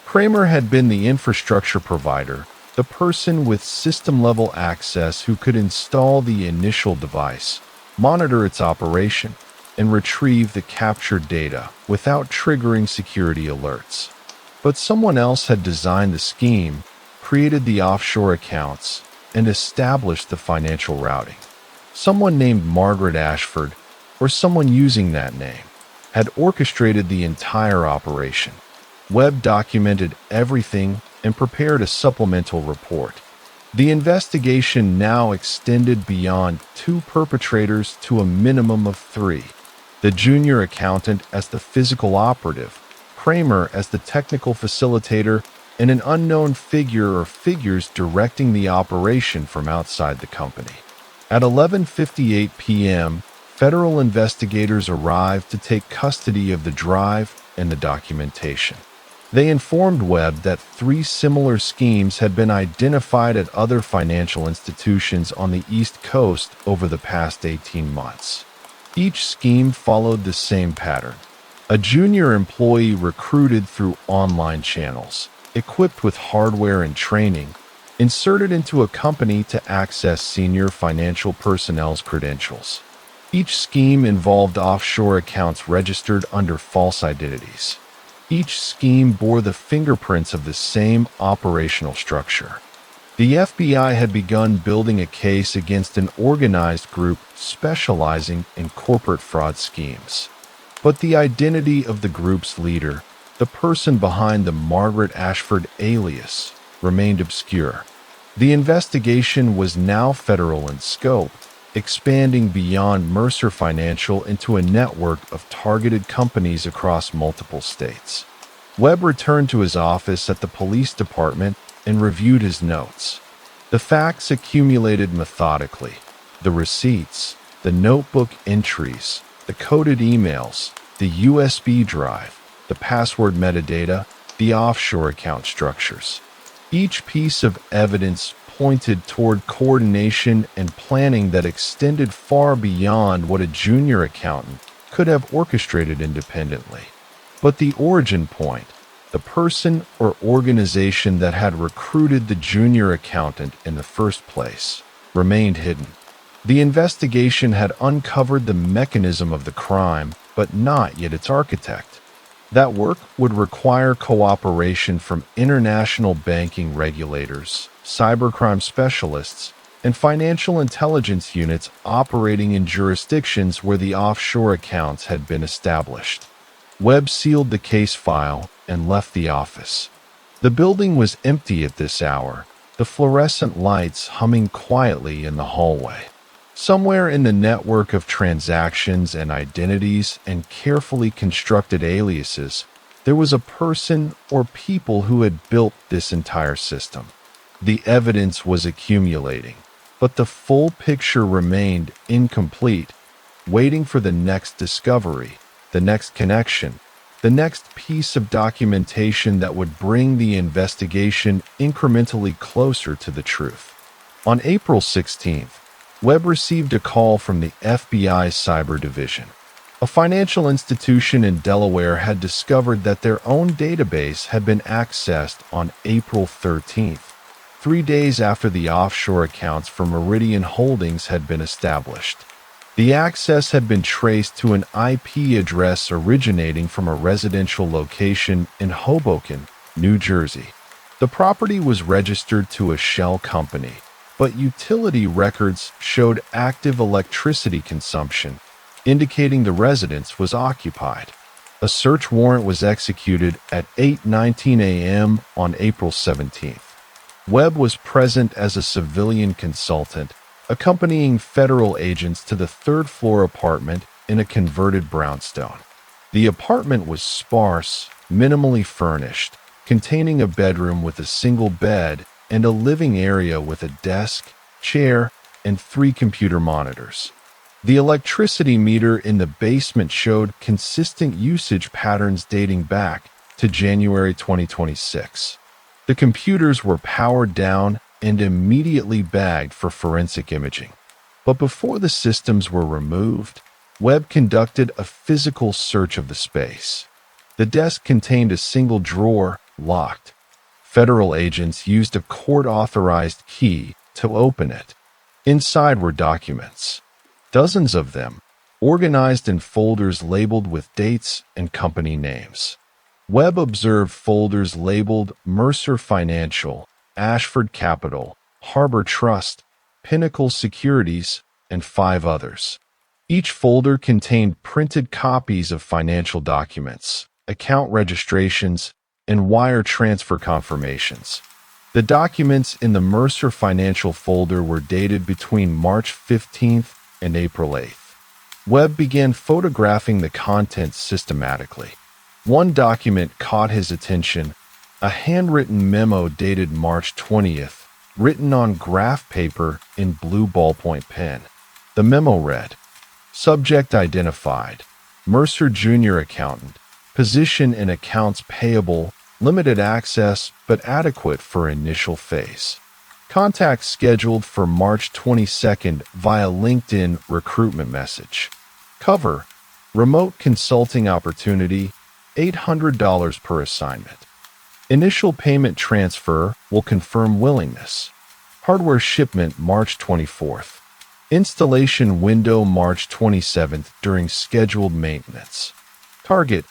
Kramer had been the infrastructure provider, the person with system-level access who could install the initial device, monitor its operation, and retrieve the captured data without triggering security alerts. But someone else had designed the scheme, created the offshore accounts, and established the financial routing. Someone named Margaret Ashford, or someone using that name, had orchestrated the entire operation. Webb documented everything and prepared a supplemental report. The investigation now extended beyond 2 perpetrators to a minimum of 3. The junior accountant as the physical operative, Kramer as the technical facilitator, and an unknown figure or figures directing the operation from outside the company. At 11:58 p.m., federal investigators arrived to take custody of the drive and the documentation. They informed Webb that 3 similar schemes had been identified at other financial institutions on the East Coast over the past 18 months. Each scheme followed the same pattern. A junior employee recruited through online channels, equipped with hardware and training, inserted into a company to access senior financial personnel's credentials. Each scheme involved offshore accounts registered under false identities. Each scheme bore the fingerprints of the same operational structure. The FBI had begun building a case against an organized group specializing in corporate fraud schemes. But the identity of the group's leader, the person behind the Margaret Ashford alias, remained obscure. The investigation was now federal in scope, expanding beyond Mercer Financial into a network of targeted companies across multiple states. Webb returned to his office at the police department and reviewed his notes. The facts accumulated methodically. The receipts, the notebook entries, the coded emails, the USB drive, the password metadata, the offshore account structures. Each piece of evidence pointed toward coordination and planning that extended far beyond what a junior accountant could have orchestrated independently. But the origin point, the person or organization that had recruited the junior accountant in the first place, remained hidden. The investigation had uncovered the mechanism of the crime, but not yet its architect. That work would require cooperation from international banking regulators, cybercrime specialists, and financial intelligence units operating in jurisdictions where the offshore accounts had been established. Webb sealed the case file and left the office. The building was empty at this hour, the fluorescent lights humming quietly in the hallway. Somewhere in the network of transactions and identities and carefully constructed aliases, there was a person or people who had built this entire system. The evidence was accumulating, but the full picture remained incomplete, waiting for the next discovery, the next connection, the next piece of documentation that would bring the investigation incrementally closer to the truth. On April 16th, Webb received a call from the FBI's Cyber Division. A financial institution in Delaware had discovered that their own database had been accessed on April 13th, 3 days after the offshore accounts for Meridian Holdings had been established. The access had been traced to an IP address originating from a residential location in Hoboken, New Jersey. The property was registered to a shell company, but utility records showed active electricity consumption, indicating the residence was occupied. A search warrant was executed at 8:19 a.m. on April 17th. Webb was present as a civilian consultant, accompanying federal agents to the third-floor apartment in a converted brownstone. The apartment was sparse, minimally furnished, containing a bedroom with a single bed and a living area with a desk, chair, and 3 computer monitors. The electricity meter in the basement showed consistent usage patterns dating back to January 2026. The computers were powered down and immediately bagged for forensic imaging. But before the systems were removed, Webb conducted a physical search of the space. The desk contained a single drawer, locked. Federal agents used a court-authorized key to open it. Inside were documents, dozens of them, organized in folders labeled with dates and company names. Webb observed folders labeled Mercer Financial, Ashford Capital, Harbor Trust, Pinnacle Securities, and 5 others. Each folder contained printed copies of financial documents, account registrations, and wire transfer confirmations. The documents in the Mercer Financial folder were dated between March 15th and April 8th. Webb began photographing the contents systematically. One document caught his attention, a handwritten memo dated March 20th, written on graph paper in blue ballpoint pen. The memo read, "Subject identified, Mercer Junior Accountant, position in accounts payable, limited access but adequate for initial phase. Contact scheduled for March 22nd via LinkedIn recruitment message." Cover: remote consulting opportunity, $800 per assignment. Initial payment transfer will confirm willingness. Hardware shipment March 24th. Installation window March 27th during scheduled maintenance. Target: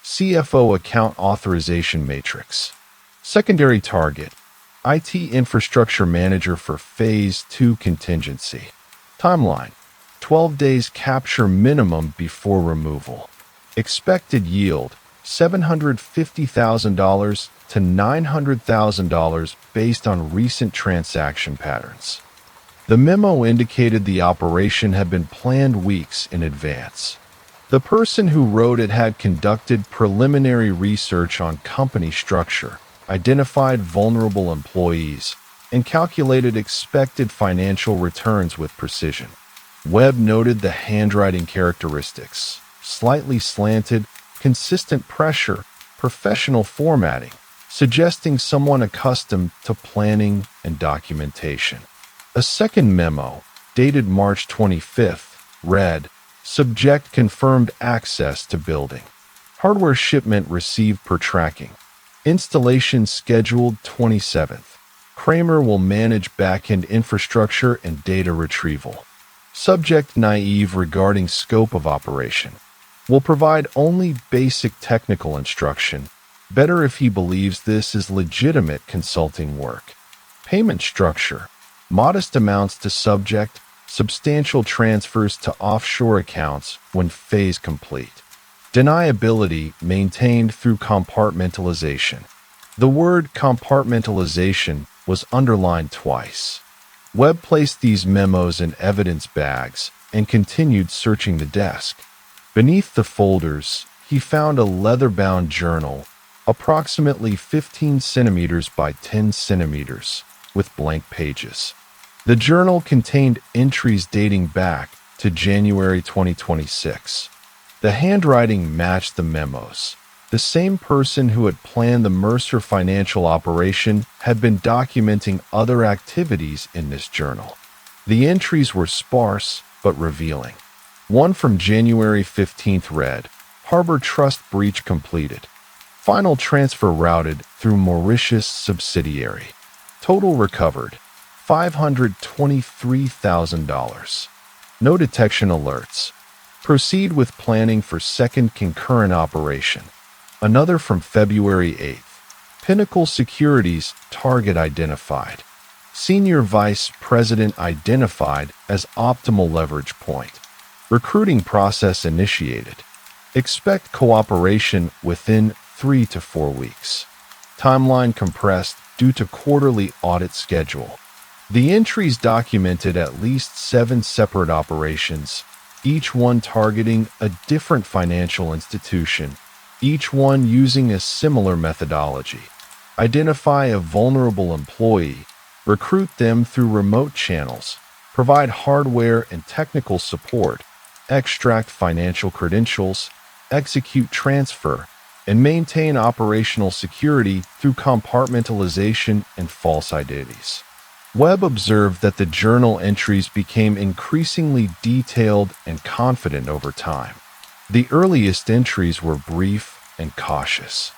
CFO account authorization matrix. Secondary target: IT infrastructure manager for Phase 2 contingency. Timeline: 12 days capture minimum before removal. Expected yield: $750,000 to $900,000 based on recent transaction patterns. The memo indicated the operation had been planned weeks in advance. The person who wrote it had conducted preliminary research on company structure, identified vulnerable employees, and calculated expected financial returns with precision. Webb noted the handwriting characteristics: slightly slanted, consistent pressure, professional formatting, suggesting someone accustomed to planning and documentation. A second memo, dated March 25th, read, "Subject confirmed access to building. Hardware shipment received per tracking. Installation scheduled 27th. Kramer will manage backend infrastructure and data retrieval. Subject naive regarding scope of operation. Will provide only basic technical instruction. Better if he believes this is legitimate consulting work. Payment structure: modest amounts to subject, substantial transfers to offshore accounts when phase complete. Deniability maintained through compartmentalization." The word compartmentalization was underlined twice. Webb placed these memos in evidence bags and continued searching the desk. Beneath the folders, he found a leather-bound journal, approximately 15 centimeters by 10 centimeters, with blank pages. The journal contained entries dating back to January 2026. The handwriting matched the memos. The same person who had planned the Mercer financial operation had been documenting other activities in this journal. The entries were sparse but revealing. One from January 15th read, "Harbor Trust breach completed. Final transfer routed through Mauritius subsidiary. Total recovered, $523,000. No detection alerts. Proceed with planning for second concurrent operation." Another from February 8th. "Pinnacle Securities target identified. Senior Vice President identified as optimal leverage point. Recruiting process initiated. Expect cooperation within 3 to 4 weeks. Timeline compressed due to quarterly audit schedule." The entries documented at least 7 separate operations, each one targeting a different financial institution, each one using a similar methodology. Identify a vulnerable employee, recruit them through remote channels, provide hardware and technical support, extract financial credentials, execute transfer, and maintain operational security through compartmentalization and false identities. Webb observed that the journal entries became increasingly detailed and confident over time. The earliest entries were brief and cautious.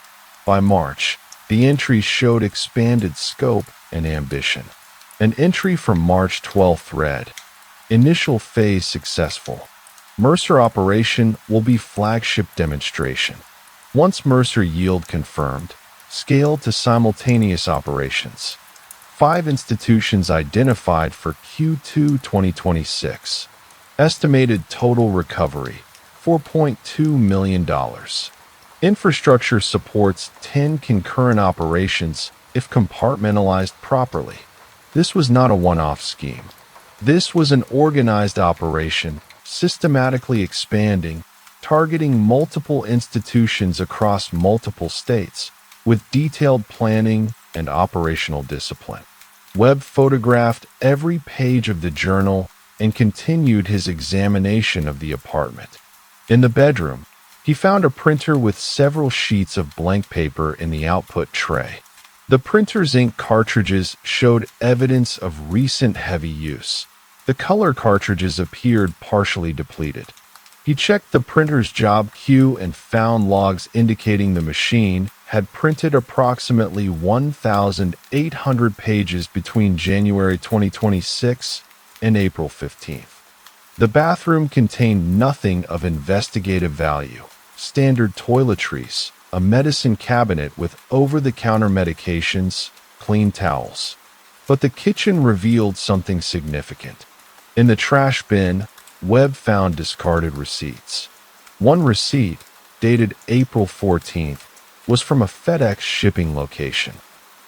By March, the entries showed expanded scope and ambition. An entry from March 12th read, "Initial phase successful. Mercer operation will be flagship demonstration. Once Mercer yield confirmed, scale to simultaneous operations. 5 institutions identified for Q2 2026. Estimated total recovery, $4.2 million. Infrastructure supports 10 concurrent operations if compartmentalized properly." This was not a one-off scheme. This was an organized operation, systematically expanding, targeting multiple institutions across multiple states, with detailed planning and operational discipline. Webb photographed every page of the journal and continued his examination of the apartment. In the bedroom, he found a printer with several sheets of blank paper in the output tray. The printer's ink cartridges showed evidence of recent heavy use. The color cartridges appeared partially depleted. He checked the printer's job queue and found logs indicating the machine had printed approximately 1,800 pages between January 2026 and April 15th. The bathroom contained nothing of investigative value: standard toiletries, a medicine cabinet with over-the-counter medications, clean towels. But the kitchen revealed something significant. In the trash bin, Webb found discarded receipts. One receipt, dated April 14th, was from a FedEx shipping location.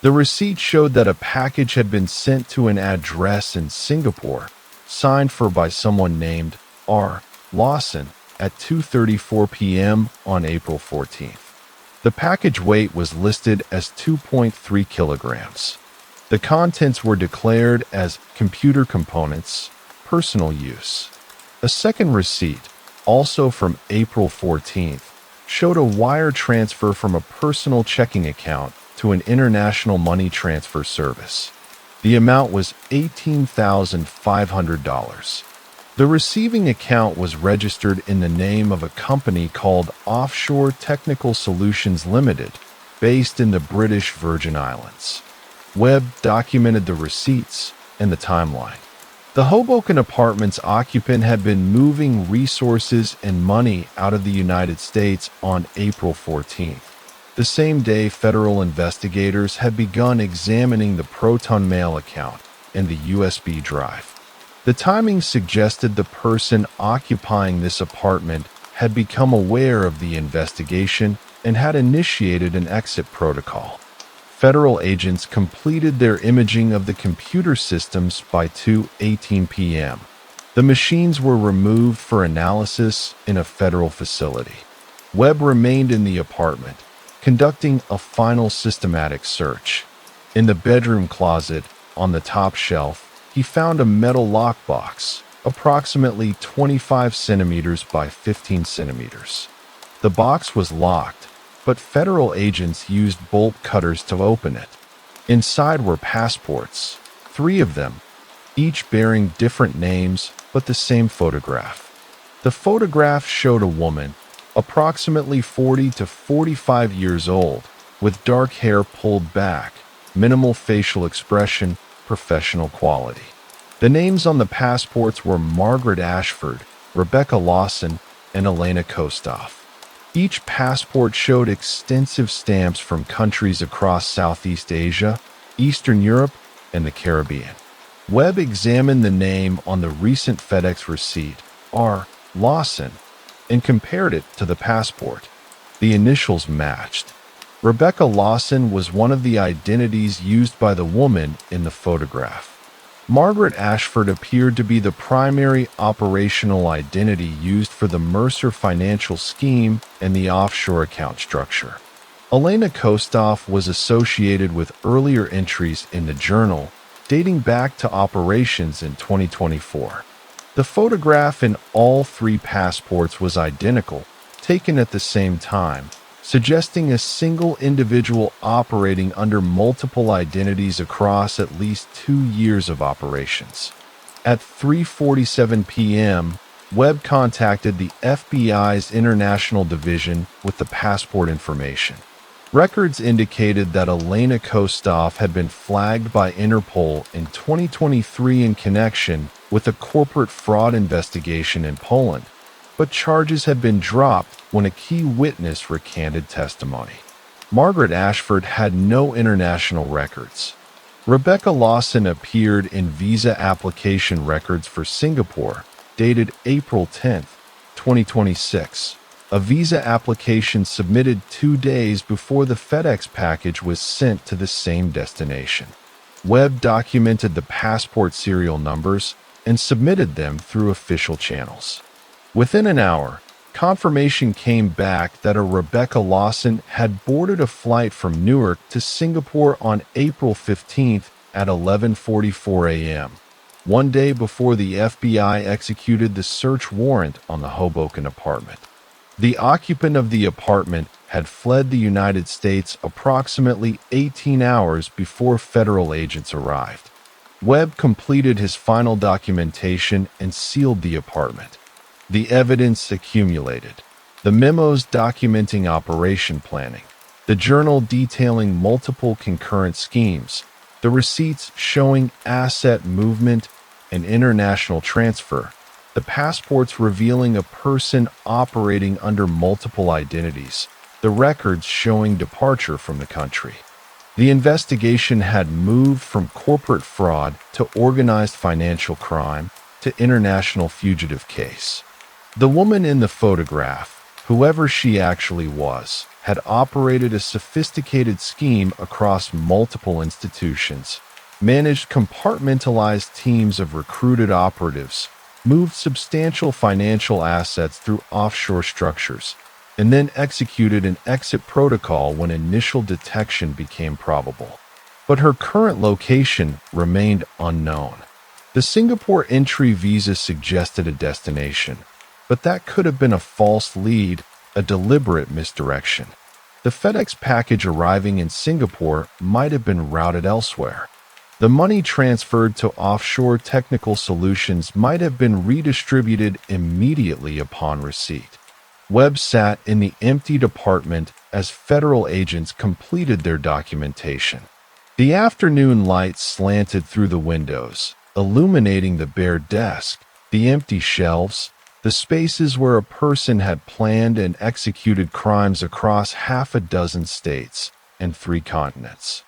The receipt showed that a package had been sent to an address in Singapore, signed for by someone named R. Lawson at 2:34 p.m. on April 14th. The package weight was listed as 2.3 kilograms. The contents were declared as computer components, personal use. A second receipt, also from April 14th, showed a wire transfer from a personal checking account to an international money transfer service. The amount was $18,500. The receiving account was registered in the name of a company called Offshore Technical Solutions Limited, based in the British Virgin Islands. Webb documented the receipts and the timeline. The Hoboken apartment's occupant had been moving resources and money out of the United States on April 14th. The same day, federal investigators had begun examining the Proton Mail account and the USB drive. The timing suggested the person occupying this apartment had become aware of the investigation and had initiated an exit protocol. Federal agents completed their imaging of the computer systems by 2:18 p.m. The machines were removed for analysis in a federal facility. Webb remained in the apartment, conducting a final systematic search. In the bedroom closet, on the top shelf, he found a metal lockbox, approximately 25 centimeters by 15 centimeters. The box was locked, but federal agents used bolt cutters to open it. Inside were passports, 3 of them, each bearing different names but the same photograph. The photograph showed a woman, approximately 40 to 45 years old, with dark hair pulled back, minimal facial expression, professional quality. The names on the passports were Margaret Ashford, Rebecca Lawson, and Elena Kostoff. Each passport showed extensive stamps from countries across Southeast Asia, Eastern Europe, and the Caribbean. Webb examined the name on the recent FedEx receipt, R. Lawson, and compared it to the passport. The initials matched. Rebecca Lawson was one of the identities used by the woman in the photograph. Margaret Ashford appeared to be the primary operational identity used for the Mercer financial scheme and the offshore account structure. Elena Kostoff was associated with earlier entries in the journal, dating back to operations in 2024. The photograph in all 3 passports was identical, taken at the same time, suggesting a single individual operating under multiple identities across at least 2 years of operations. At 3:47 p.m., Webb contacted the FBI's International Division with the passport information. Records indicated that Elena Kostoff had been flagged by Interpol in 2023 in connection with a corporate fraud investigation in Poland, but charges had been dropped when a key witness recanted testimony. Margaret Ashford had no international records. Rebecca Lawson appeared in visa application records for Singapore, dated April 10, 2026. A visa application submitted 2 days before the FedEx package was sent to the same destination. Webb documented the passport serial numbers and submitted them through official channels. Within an hour, confirmation came back that a Rebecca Lawson had boarded a flight from Newark to Singapore on April 15th at 11:44 a.m., 1 day before the FBI executed the search warrant on the Hoboken apartment. The occupant of the apartment had fled the United States approximately 18 hours before federal agents arrived. Webb completed his final documentation and sealed the apartment. The evidence accumulated. The memos documenting operation planning, the journal detailing multiple concurrent schemes, the receipts showing asset movement and international transfer, the passports revealing a person operating under multiple identities, the records showing departure from the country. The investigation had moved from corporate fraud to organized financial crime to international fugitive case. The woman in the photograph, whoever she actually was, had operated a sophisticated scheme across multiple institutions, managed compartmentalized teams of recruited operatives, moved substantial financial assets through offshore structures, and then executed an exit protocol when initial detection became probable. But her current location remained unknown. The Singapore entry visa suggested a destination, but that could have been a false lead, a deliberate misdirection. The FedEx package arriving in Singapore might have been routed elsewhere. The money transferred to offshore technical solutions might have been redistributed immediately upon receipt. Webb sat in the empty apartment as federal agents completed their documentation. The afternoon light slanted through the windows, illuminating the bare desk, the empty shelves, the spaces where a person had planned and executed crimes across half a dozen states and 3 continents.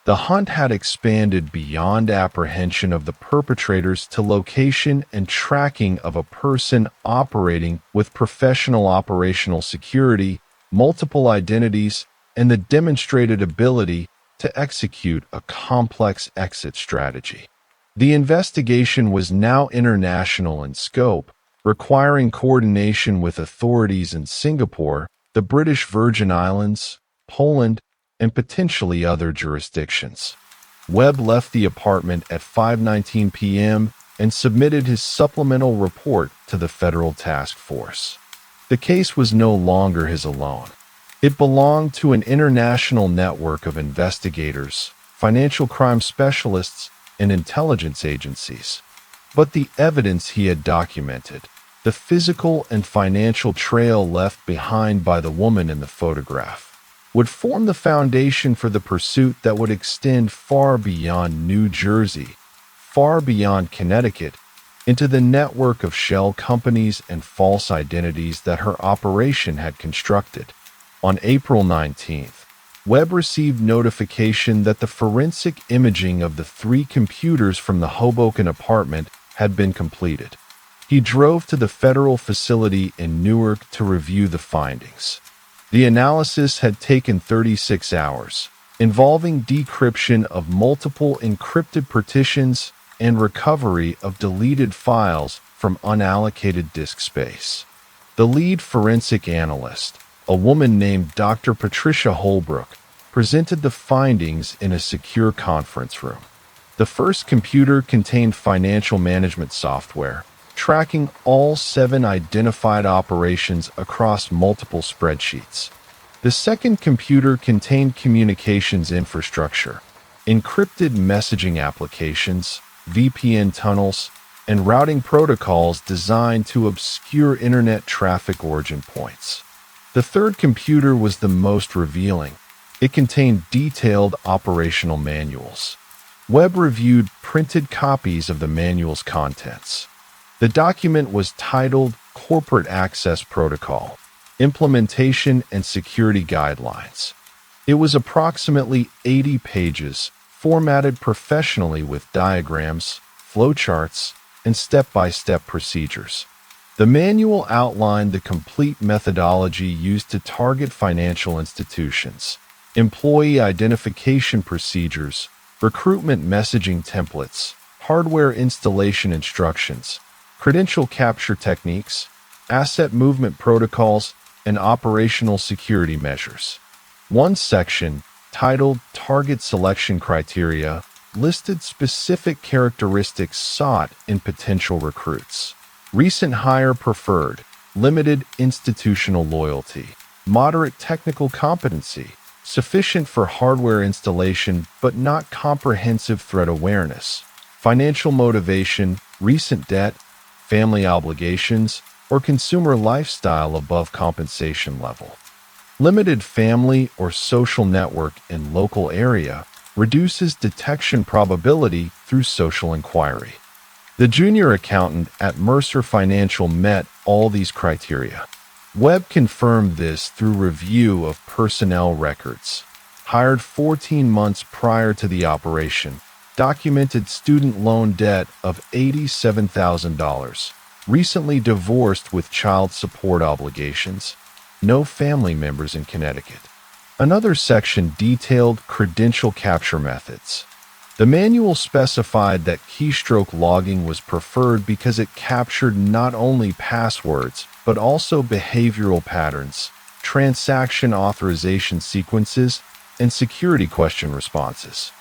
The hunt had expanded beyond apprehension of the perpetrators to location and tracking of a person operating with professional operational security, multiple identities, and the demonstrated ability to execute a complex exit strategy. The investigation was now international in scope, requiring coordination with authorities in Singapore, the British Virgin Islands, Poland, and potentially other jurisdictions. Webb left the apartment at 5:19 p.m. and submitted his supplemental report to the federal task force. The case was no longer his alone. It belonged to an international network of investigators, financial crime specialists, and intelligence agencies. But the evidence he had documented, the physical and financial trail left behind by the woman in the photograph, would form the foundation for the pursuit that would extend far beyond New Jersey, far beyond Connecticut, into the network of shell companies and false identities that her operation had constructed. On April 19th, Webb received notification that the forensic imaging of the 3 computers from the Hoboken apartment had been completed. He drove to the federal facility in Newark to review the findings. The analysis had taken 36 hours, involving decryption of multiple encrypted partitions and recovery of deleted files from unallocated disk space. The lead forensic analyst, a woman named Dr. Patricia Holbrook, presented the findings in a secure conference room. The first computer contained financial management software, tracking all 7 identified operations across multiple spreadsheets. The second computer contained communications infrastructure, encrypted messaging applications, VPN tunnels, and routing protocols designed to obscure internet traffic origin points. The third computer was the most revealing. It contained detailed operational manuals. Webb reviewed printed copies of the manual's contents. The document was titled Corporate Access Protocol, Implementation and Security Guidelines. It was approximately 80 pages, formatted professionally with diagrams, flowcharts, and step-by-step procedures. The manual outlined the complete methodology used to target financial institutions, employee identification procedures, recruitment messaging templates, hardware installation instructions, credential capture techniques, asset movement protocols, and operational security measures. One section, titled Target Selection Criteria, listed specific characteristics sought in potential recruits. Recent hire preferred, limited institutional loyalty, moderate technical competency, sufficient for hardware installation but not comprehensive threat awareness, financial motivation, recent debt, family obligations, or consumer lifestyle above compensation level. Limited family or social network in local area reduces detection probability through social inquiry. The junior accountant at Mercer Financial met all these criteria. Webb confirmed this through review of personnel records. Hired 14 months prior to the operation, documented student loan debt of $87,000, recently divorced with child support obligations, no family members in Connecticut. Another section detailed credential capture methods. The manual specified that keystroke logging was preferred because it captured not only passwords, but also behavioral patterns, transaction authorization sequences, and security question responses.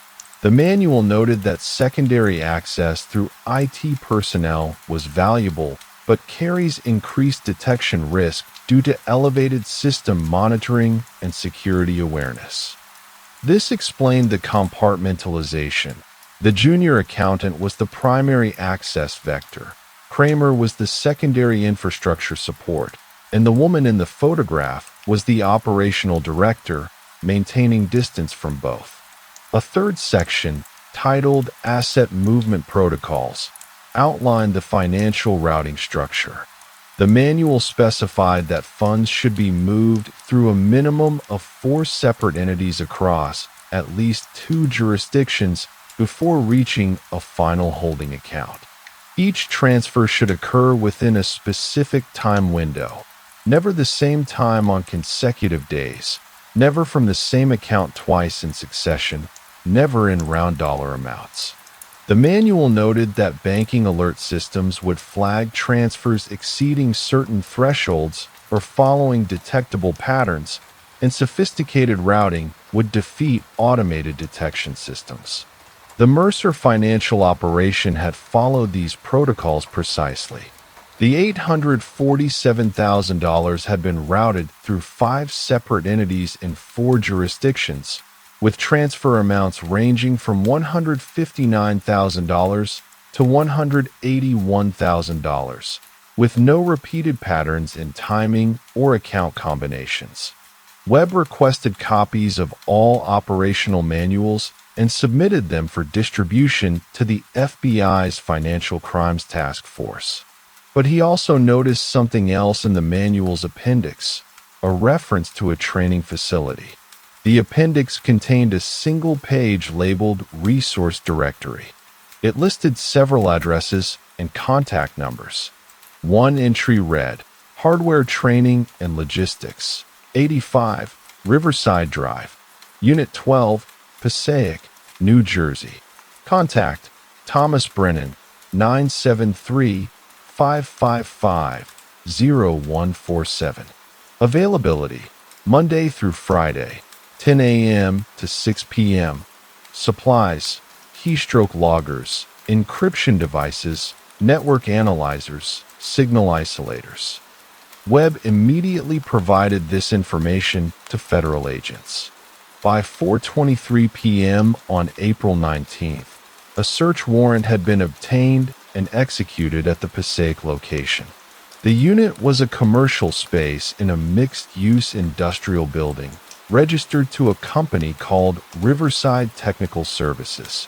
The manual noted that secondary access through IT personnel was valuable, but carries increased detection risk due to elevated system monitoring and security awareness. This explained the compartmentalization. The junior accountant was the primary access vector. Kramer was the secondary infrastructure support, and the woman in the photograph was the operational director, maintaining distance from both. A third section, titled Asset Movement Protocols, outlined the financial routing structure. The manual specified that funds should be moved through a minimum of 4 separate entities across at least 2 jurisdictions before reaching a final holding account. Each transfer should occur within a specific time window, never the same time on consecutive days, never from the same account twice in succession, never in round dollar amounts. The manual noted that banking alert systems would flag transfers exceeding certain thresholds or following detectable patterns, and sophisticated routing would defeat automated detection systems. The Mercer financial operation had followed these protocols precisely. The $847,000 had been routed through 5 separate entities in 4 jurisdictions, with transfer amounts ranging from $159,000 to $181,000, with no repeated patterns in timing or account combinations. Webb requested copies of all operational manuals and submitted them for distribution to the FBI's Financial Crimes Task Force. But he also noticed something else in the manual's appendix, a reference to a training facility. The appendix contained a single page labeled Resource Directory. It listed several addresses and contact numbers. One entry read, Hardware Training and Logistics, 85 Riverside Drive, Unit 12, Passaic, New Jersey. Contact Thomas Brennan, 973-555-0147. Availability, Monday through Friday, 10 a.m. to 6 p.m. Supplies, keystroke loggers, encryption devices, network analyzers, signal isolators. Webb immediately provided this information to federal agents. By 4:23 p.m. on April 19th, a search warrant had been obtained and executed at the Passaic location. The unit was a commercial space in a mixed-use industrial building, registered to a company called Riverside Technical Services.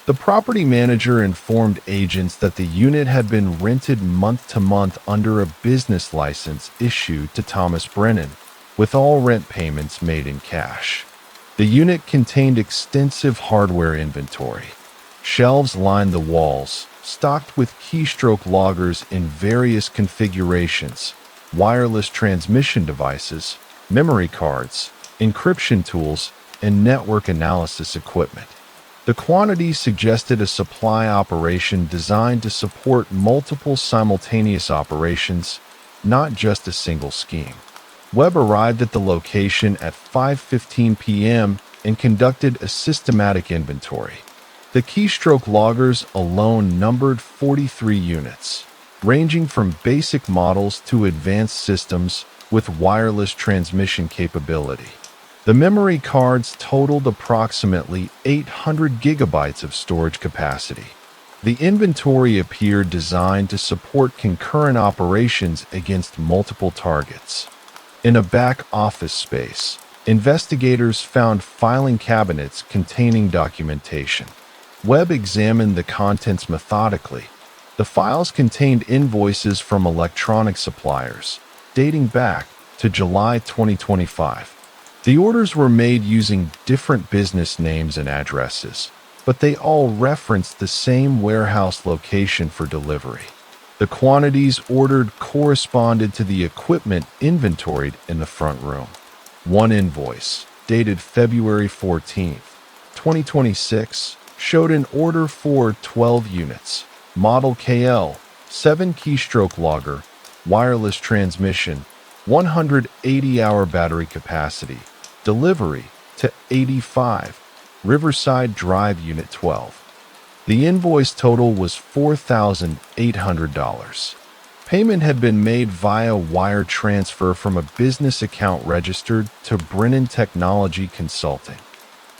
The property manager informed agents that the unit had been rented month to month under a business license issued to Thomas Brennan, with all rent payments made in cash. The unit contained extensive hardware inventory. Shelves lined the walls, stocked with keystroke loggers in various configurations, wireless transmission devices, memory cards, encryption tools, and network analysis equipment. The quantity suggested a supply operation designed to support multiple simultaneous operations, not just a single scheme. Webb arrived at the location at 5:15 p.m. and conducted a systematic inventory. The keystroke loggers alone numbered 43 units, ranging from basic models to advanced systems with wireless transmission capability. The memory cards totaled approximately 800 gigabytes of storage capacity. The inventory appeared designed to support concurrent operations against multiple targets. In a back office space, investigators found filing cabinets containing documentation. Webb examined the contents methodically. The files contained invoices from electronic suppliers, dating back to July 2025. The orders were made using different business names and addresses, but they all referenced the same warehouse location for delivery. The quantities ordered corresponded to the equipment inventoried in the front room. One invoice, dated February 14th, 2026, showed an order for 12 units, model KL, 7 keystroke logger, wireless transmission, 180-hour battery capacity, delivery to 85, Riverside Drive Unit 12. The invoice total was $4,800. Payment had been made via wire transfer from a business account registered to Brennan Technology Consulting.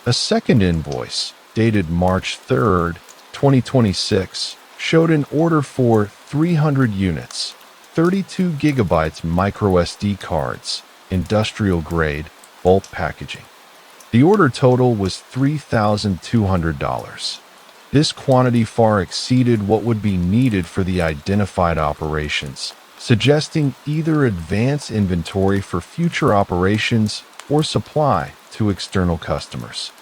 A second invoice, dated March 3rd, 2026, showed an order for 300 units, 32 gigabytes microSD cards, industrial grade, bulk packaging. The order total was $3,200. This quantity far exceeded what would be needed for the identified operations, suggesting either advance inventory for future operations or supply to external customers.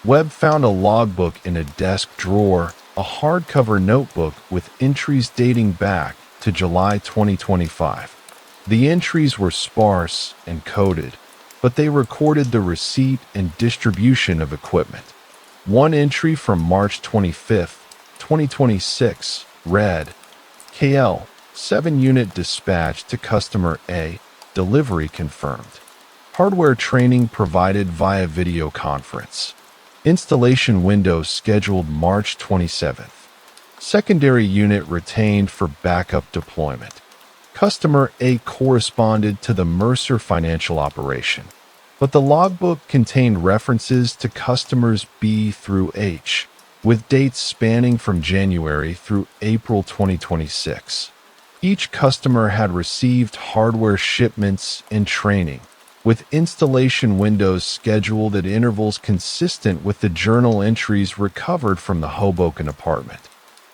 Webb found a logbook in a desk drawer, a hardcover notebook with entries dating back to July 2025. The entries were sparse and coded, but they recorded the receipt and distribution of equipment. One entry from March 25, 2026, read, KL, 7-unit dispatch to customer A, delivery confirmed. Hardware training provided via video conference. Installation window scheduled March 27th. Secondary unit retained for backup deployment. Customer A corresponded to the Mercer financial operation, but the logbook contained references to customers B through H, with dates spanning from January through April 2026. Each customer had received hardware shipments and training, with installation windows scheduled at intervals consistent with the journal entries recovered from the Hoboken apartment.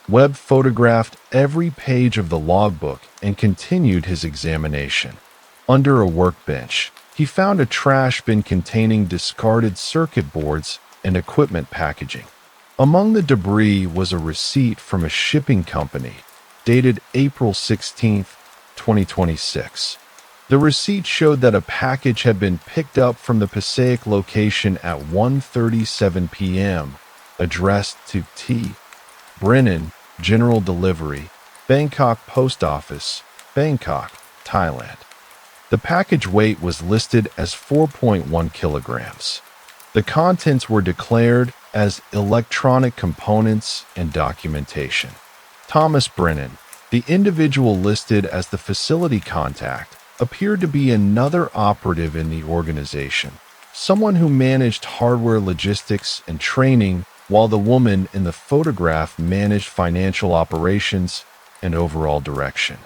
Webb photographed every page of the logbook and continued his examination. Under a workbench, he found a trash bin containing discarded circuit boards and equipment packaging. Among the debris was a receipt from a shipping company, dated April 16, 2026. The receipt showed that a package had been picked up from the Passaic location at 1:37 p.m., addressed to T. Brennan, General Delivery, Bangkok Post Office, Bangkok, Thailand. The package weight was listed as 4.1 kilograms. The contents were declared as electronic components and documentation. Thomas Brennan, the individual listed as the facility contact, appeared to be another operative in the organization, someone who managed hardware logistics and training, while the woman in the photograph managed financial operations and overall direction.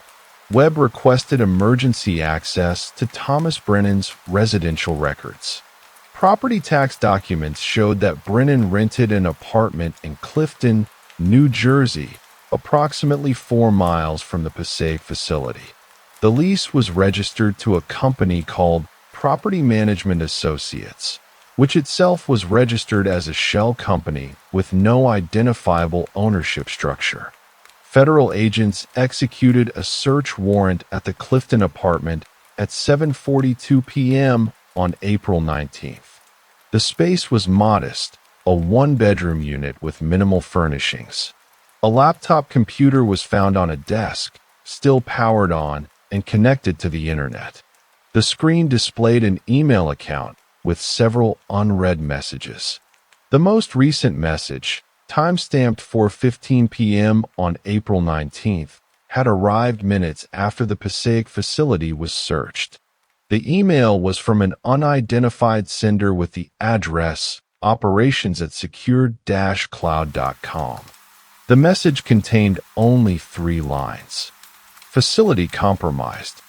Webb requested emergency access to Thomas Brennan's residential records. Property tax documents showed that Brennan rented an apartment in Clifton, New Jersey, approximately 4 miles from the Passaic facility. The lease was registered to a company called Property Management Associates, which itself was registered as a shell company with no identifiable ownership structure. Federal agents executed a search warrant at the Clifton apartment at 7:42 p.m. on April 19th. The space was modest, a one-bedroom unit with minimal furnishings. A laptop computer was found on a desk, still powered on and connected to the internet. The screen displayed an email account with several unread messages. The most recent message, timestamped 4:15 p.m. on April 19th, had arrived minutes after the Passaic facility was searched. The email was from an unidentified sender with the address operations@secured-cloud.com. The message contained only 3 lines. Facility compromised.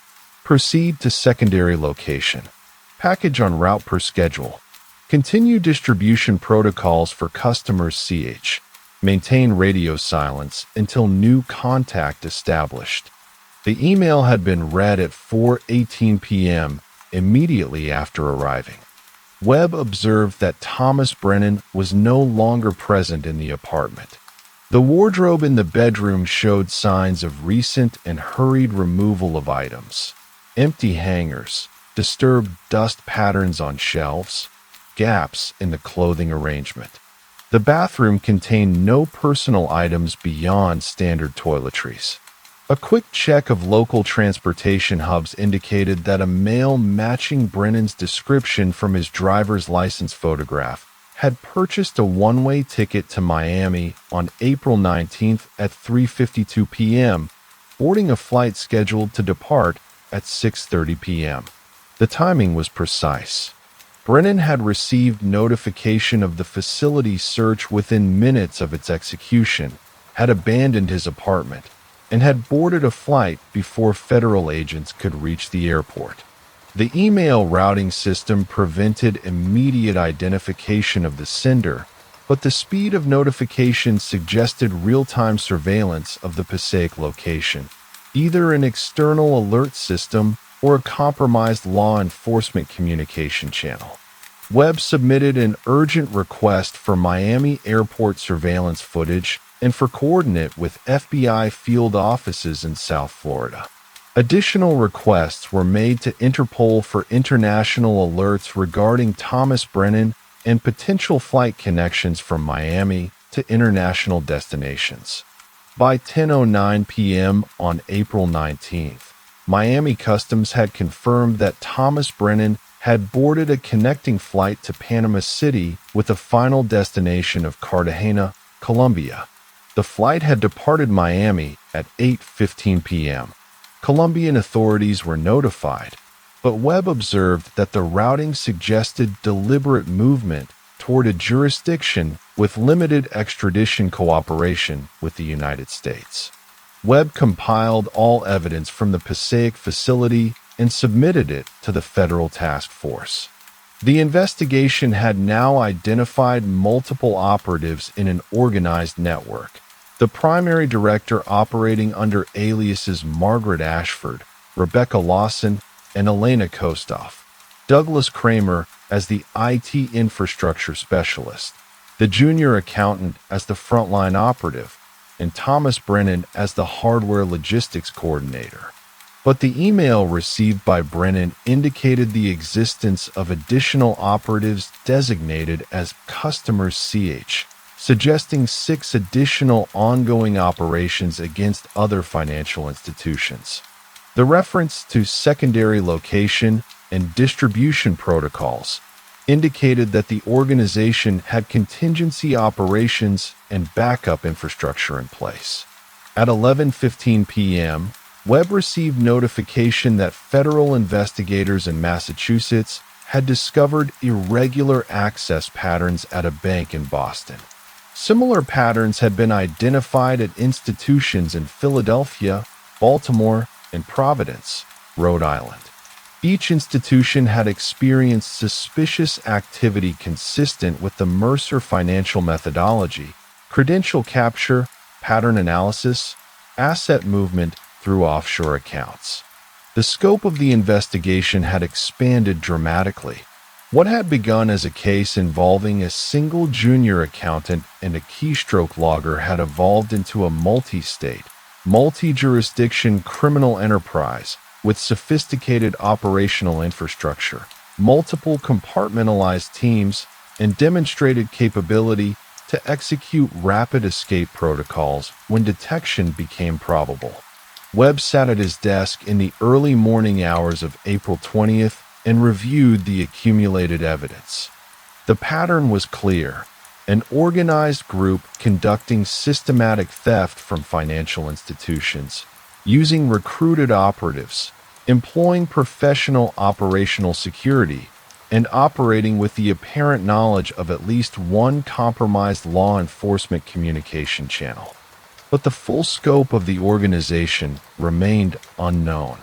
Proceed to secondary location. Package en route per schedule. Continue distribution protocols for customers CH. Maintain radio silence until new contact established. The email had been read at 4:18 p.m. immediately after arriving. Webb observed that Thomas Brennan was no longer present in the apartment. The wardrobe in the bedroom showed signs of recent and hurried removal of items. Empty hangers, disturbed dust patterns on shelves, gaps in the clothing arrangement. The bathroom contained no personal items beyond standard toiletries. A quick check of local transportation hubs indicated that a male matching Brennan's description from his driver's license photograph had purchased a one-way ticket to Miami on April 19th at 3:52 p.m., boarding a flight scheduled to depart at 6:30 p.m. The timing was precise. Brennan had received notification of the facility search within minutes of its execution, had abandoned his apartment, and had boarded a flight before federal agents could reach the airport. The email routing system prevented immediate identification of the sender, but the speed of notification suggested real-time surveillance of the Passaic location, either an external alert system or a compromised law enforcement communication channel. Webb submitted an urgent request for Miami airport surveillance footage and for coordinate with FBI field offices in South Florida. Additional requests were made to Interpol for international alerts regarding Thomas Brennan and potential flight connections from Miami to international destinations. By 10:09 p.m. on April 19th, Miami Customs had confirmed that Thomas Brennan had boarded a connecting flight to Panama City with a final destination of Cartagena, Colombia. The flight had departed Miami at 8:15 p.m. Colombian authorities were notified, but Webb observed that the routing suggested deliberate movement toward a jurisdiction with limited extradition cooperation with the United States. Webb compiled all evidence from the Passaic facility and submitted it to the federal task force. The investigation had now identified multiple operatives in an organized network. The primary director operating under aliases Margaret Ashford, Rebecca Lawson, and Elena Kostoff. Douglas Kramer as the IT infrastructure specialist, the junior accountant as the frontline operative, and Thomas Brennan as the hardware logistics coordinator. But the email received by Brennan indicated the existence of additional operatives designated as customers CH, suggesting 6 additional ongoing operations against other financial institutions. The reference to secondary location and distribution protocols indicated that the organization had contingency operations and backup infrastructure in place. At 11:15 p.m., Webb received notification that federal investigators in Massachusetts had discovered irregular access patterns at a bank in Boston. Similar patterns had been identified at institutions in Philadelphia, Baltimore, and Providence, Rhode Island. Each institution had experienced suspicious activity consistent with the Mercer financial methodology, credential capture, pattern analysis, asset movement through offshore accounts. The scope of the investigation had expanded dramatically. What had begun as a case involving a single junior accountant and a keystroke logger had evolved into a multi-state, multi-jurisdiction criminal enterprise with sophisticated operational infrastructure, multiple compartmentalized teams, and demonstrated capability to execute rapid escape protocols when detection became probable. Webb sat at his desk in the early morning hours of April 20th and reviewed the accumulated evidence. The pattern was clear: an organized group conducting systematic theft from financial institutions, using recruited operatives, employing professional operational security, and operating with the apparent knowledge of at least one compromised law enforcement communication channel. but the full scope of the organization remained unknown.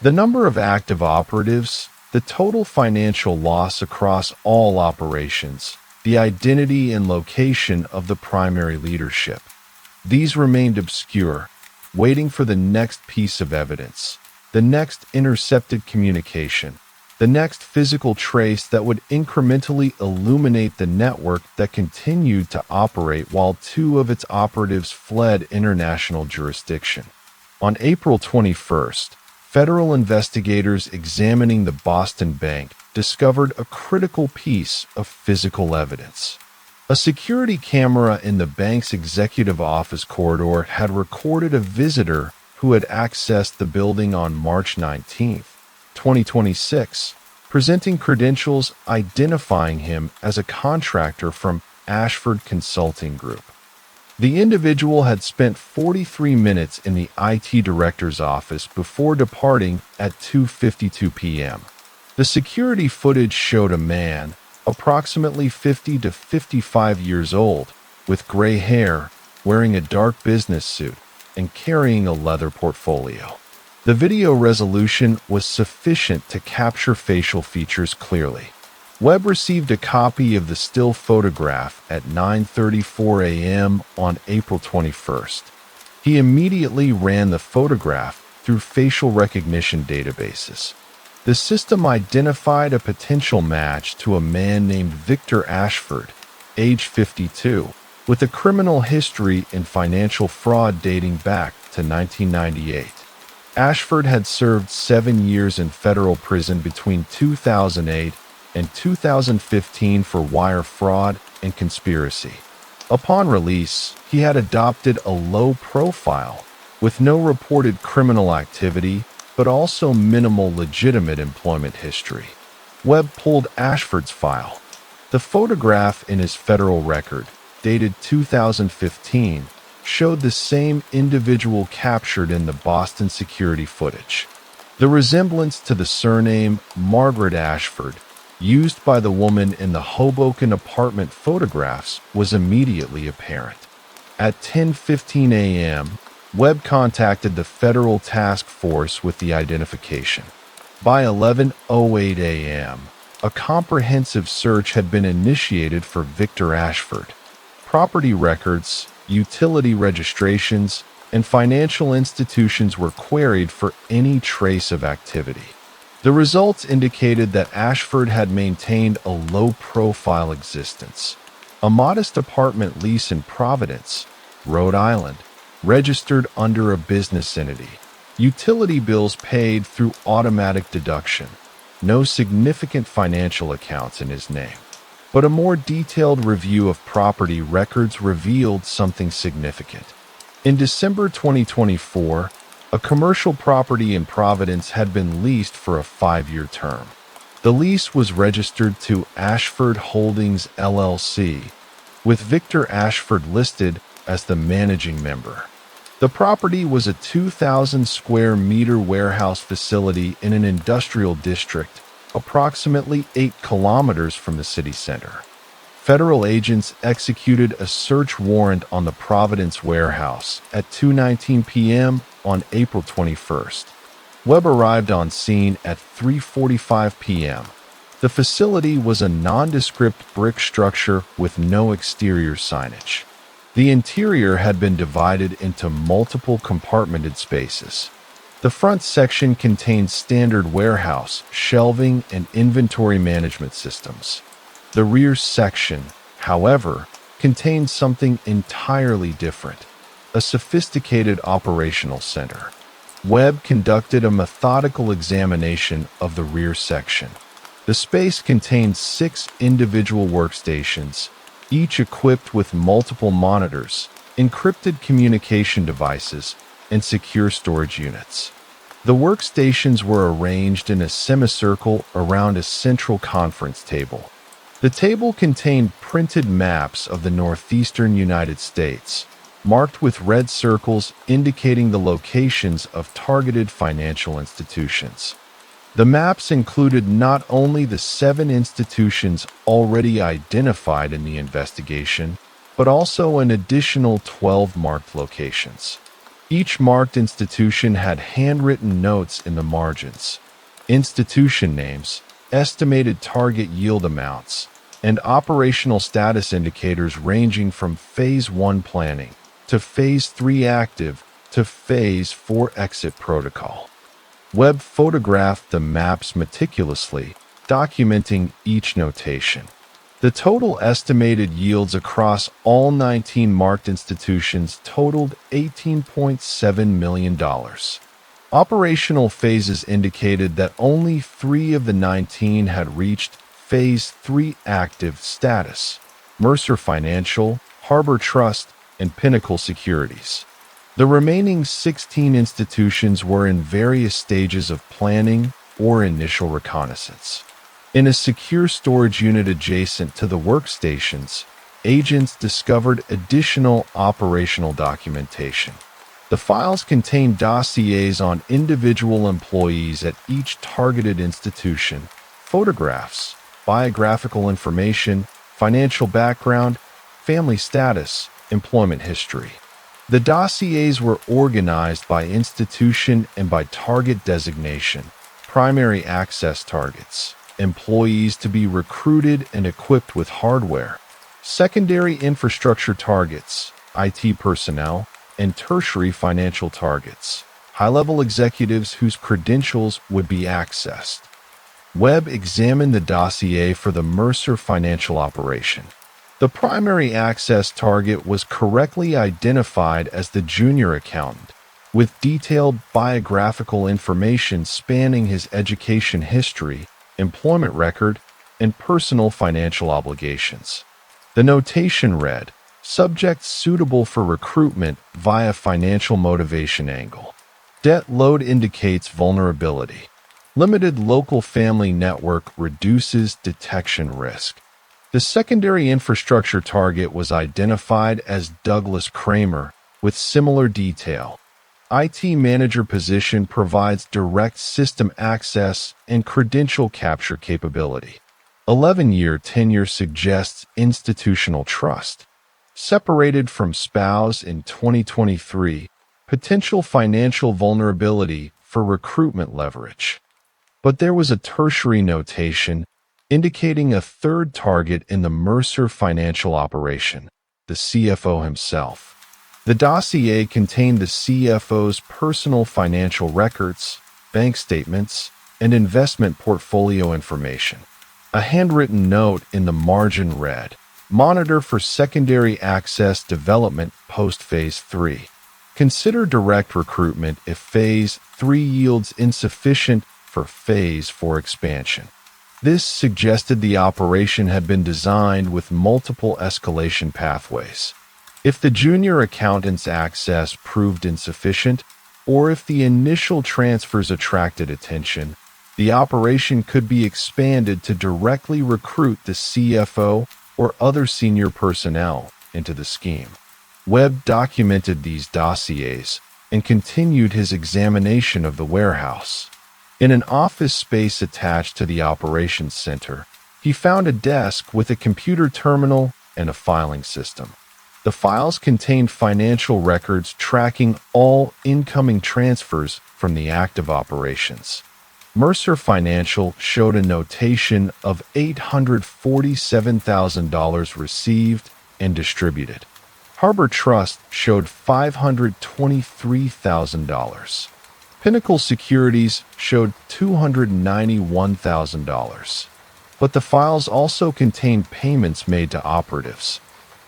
The number of active operatives, the total financial loss across all operations, the identity and location of the primary leadership. These remained obscure, waiting for the next piece of evidence, the next intercepted communication, the next physical trace that would incrementally illuminate the network that continued to operate while two of its operatives fled international jurisdiction. On April 21st, federal investigators examining the Boston Bank discovered a critical piece of physical evidence. A security camera in the bank's executive office corridor had recorded a visitor who had accessed the building on March 19, 2026, presenting credentials identifying him as a contractor from Ashford Consulting Group. The individual had spent 43 minutes in the IT director's office before departing at 2:52 p.m. The security footage showed a man, approximately 50 to 55 years old, with gray hair, wearing a dark business suit, and carrying a leather portfolio. The video resolution was sufficient to capture facial features clearly. Webb received a copy of the still photograph at 9:34 a.m. on April 21st. He immediately ran the photograph through facial recognition databases. The system identified a potential match to a man named Victor Ashford, age 52, with a criminal history in financial fraud dating back to 1998. Ashford had served 7 years in federal prison between 2008 and 2015 for wire fraud and conspiracy. Upon release, he had adopted a low profile, with no reported criminal activity, but also minimal legitimate employment history. Webb pulled Ashford's file. The photograph in his federal record, dated 2015, showed the same individual captured in the Boston security footage. The resemblance to the surname Margaret Ashford, used by the woman in the Hoboken apartment photographs, was immediately apparent. At 10:15 a.m., Webb contacted the federal task force with the identification. By 11:08 a.m., a comprehensive search had been initiated for Victor Ashford. Property records, utility registrations, and financial institutions were queried for any trace of activity. The results indicated that Ashford had maintained a low-profile existence. A modest apartment lease in Providence, Rhode Island, registered under a business entity. Utility bills paid through automatic deduction. No significant financial accounts in his name. But a more detailed review of property records revealed something significant. In December 2024, a commercial property in Providence had been leased for a 5-year term. The lease was registered to Ashford Holdings LLC, with Victor Ashford listed as the managing member. The property was a 2,000 square meter warehouse facility in an industrial district, approximately 8 kilometers from the city center. Federal agents executed a search warrant on the Providence warehouse at 2:19 p.m. on April 21st. Webb arrived on scene at 3:45 p.m. The facility was a nondescript brick structure with no exterior signage. The interior had been divided into multiple compartmented spaces. The front section contained standard warehouse, shelving, and inventory management systems. The rear section, however, contained something entirely different, a sophisticated operational center. Webb conducted a methodical examination of the rear section. The space contained 6 individual workstations, each equipped with multiple monitors, encrypted communication devices, and secure storage units. The workstations were arranged in a semicircle around a central conference table. The table contained printed maps of the northeastern United States, marked with red circles indicating the locations of targeted financial institutions. The maps included not only the 7 institutions already identified in the investigation, but also an additional 12 marked locations. Each marked institution had handwritten notes in the margins, institution names, estimated target yield amounts, and operational status indicators ranging from Phase 1 planning to Phase 3 active to Phase 4 exit protocol. Webb photographed the maps meticulously, documenting each notation. The total estimated yields across all 19 marked institutions totaled $18.7 million. Operational phases indicated that only 3 of the 19 had reached Phase 3 active status: Mercer Financial, Harbor Trust, and Pinnacle Securities. The remaining 16 institutions were in various stages of planning or initial reconnaissance. In a secure storage unit adjacent to the workstations, agents discovered additional operational documentation. The files contained dossiers on individual employees at each targeted institution, photographs, biographical information, financial background, family status, employment history. The dossiers were organized by institution and by target designation: primary access targets, employees to be recruited and equipped with hardware; secondary infrastructure targets, IT personnel; and tertiary financial targets, high-level executives whose credentials would be accessed. Webb examined the dossier for the Mercer financial operation. The primary access target was correctly identified as the junior accountant, with detailed biographical information spanning his education history, employment record, and personal financial obligations. The notation read, "Subject suitable for recruitment via financial motivation angle. Debt load indicates vulnerability. Limited local family network reduces detection risk." The secondary infrastructure target was identified as Douglas Kramer, with similar detail. IT manager position provides direct system access and credential capture capability. 11-year tenure suggests institutional trust. Separated from spouse in 2023, potential financial vulnerability for recruitment leverage. But there was a tertiary notation indicating a third target in the Mercer financial operation, the CFO himself. The dossier contained the CFO's personal financial records, bank statements, and investment portfolio information. A handwritten note in the margin read, "Monitor for secondary access development post-Phase 3. Consider direct recruitment if Phase 3 yields insufficient for Phase 4 expansion." This suggested the operation had been designed with multiple escalation pathways. If the junior accountant's access proved insufficient, or if the initial transfers attracted attention, the operation could be expanded to directly recruit the CFO or other senior personnel into the scheme. Webb documented these dossiers and continued his examination of the warehouse. In an office space attached to the operations center, he found a desk with a computer terminal and a filing system. The files contained financial records tracking all incoming transfers from the active operations. Mercer Financial showed a notation of $847,000 received and distributed. Harbor Trust showed $523,000. Pinnacle Securities showed $291,000. But the files also contained payments made to operatives.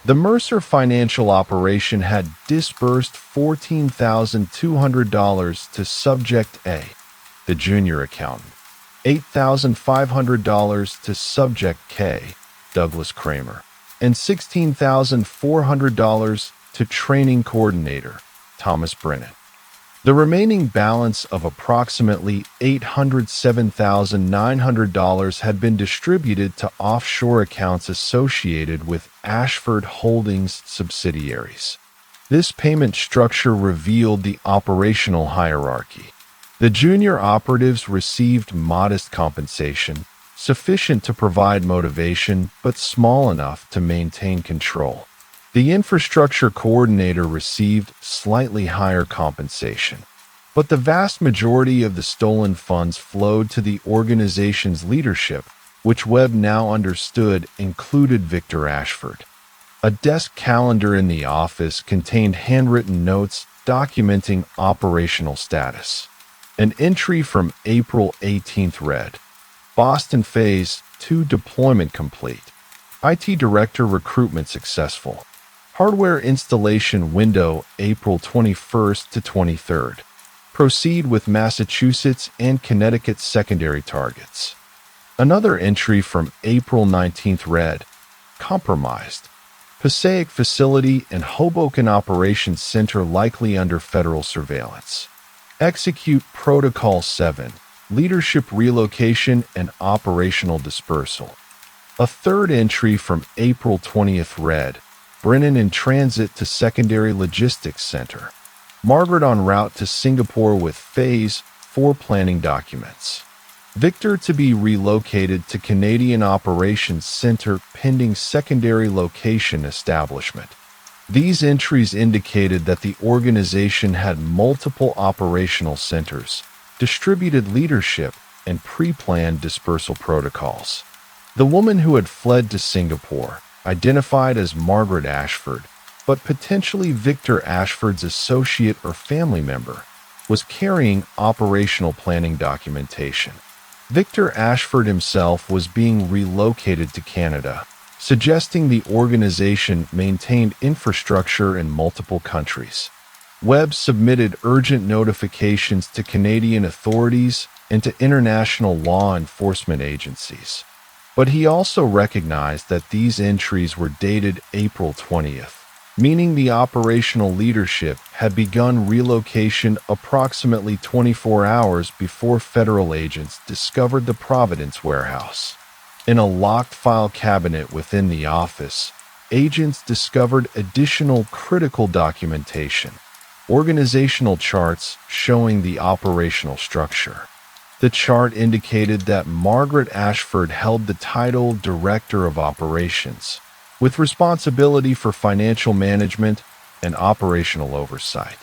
The Mercer financial operation had disbursed $14,200 to Subject A, the junior accountant, $8,500 to Subject K, Douglas Kramer, and $16,400 to Training Coordinator, Thomas Brennan. The remaining balance of approximately $807,900 had been distributed to offshore accounts associated with Ashford Holdings subsidiaries. This payment structure revealed the operational hierarchy. The junior operatives received modest compensation, sufficient to provide motivation but small enough to maintain control. The infrastructure coordinator received slightly higher compensation, but the vast majority of the stolen funds flowed to the organization's leadership, which Webb now understood included Victor Ashford. A desk calendar in the office contained handwritten notes documenting operational status. An entry from April 18th read, Boston Phase 2 deployment complete. IT Director recruitment successful. Hardware installation window April 21st to 23rd. Proceed with Massachusetts and Connecticut secondary targets. Another entry from April 19th read, Compromised. Passaic Facility and Hoboken Operations Center likely under federal surveillance. Execute Protocol 7, Leadership Relocation and Operational Dispersal. A third entry from April 20th read, Brennan in transit to Secondary Logistics Center. Margaret en route to Singapore with Phase 4 planning documents. Victor to be relocated to Canadian Operations Center pending secondary location establishment. These entries indicated that the organization had multiple operational centers, distributed leadership, and pre-planned dispersal protocols. The woman who had fled to Singapore, identified as Margaret Ashford, but potentially Victor Ashford's associate or family member, was carrying operational planning documentation. Victor Ashford himself was being relocated to Canada, suggesting the organization maintained infrastructure in multiple countries. Webb submitted urgent notifications to Canadian authorities and to international law enforcement agencies. But he also recognized that these entries were dated April 20th, meaning the operational leadership had begun relocation approximately 24 hours before federal agents discovered the Providence warehouse. In a locked file cabinet within the office, agents discovered additional critical documentation, organizational charts showing the operational structure. The chart indicated that Margaret Ashford held the title Director of Operations, with responsibility for financial management and operational oversight.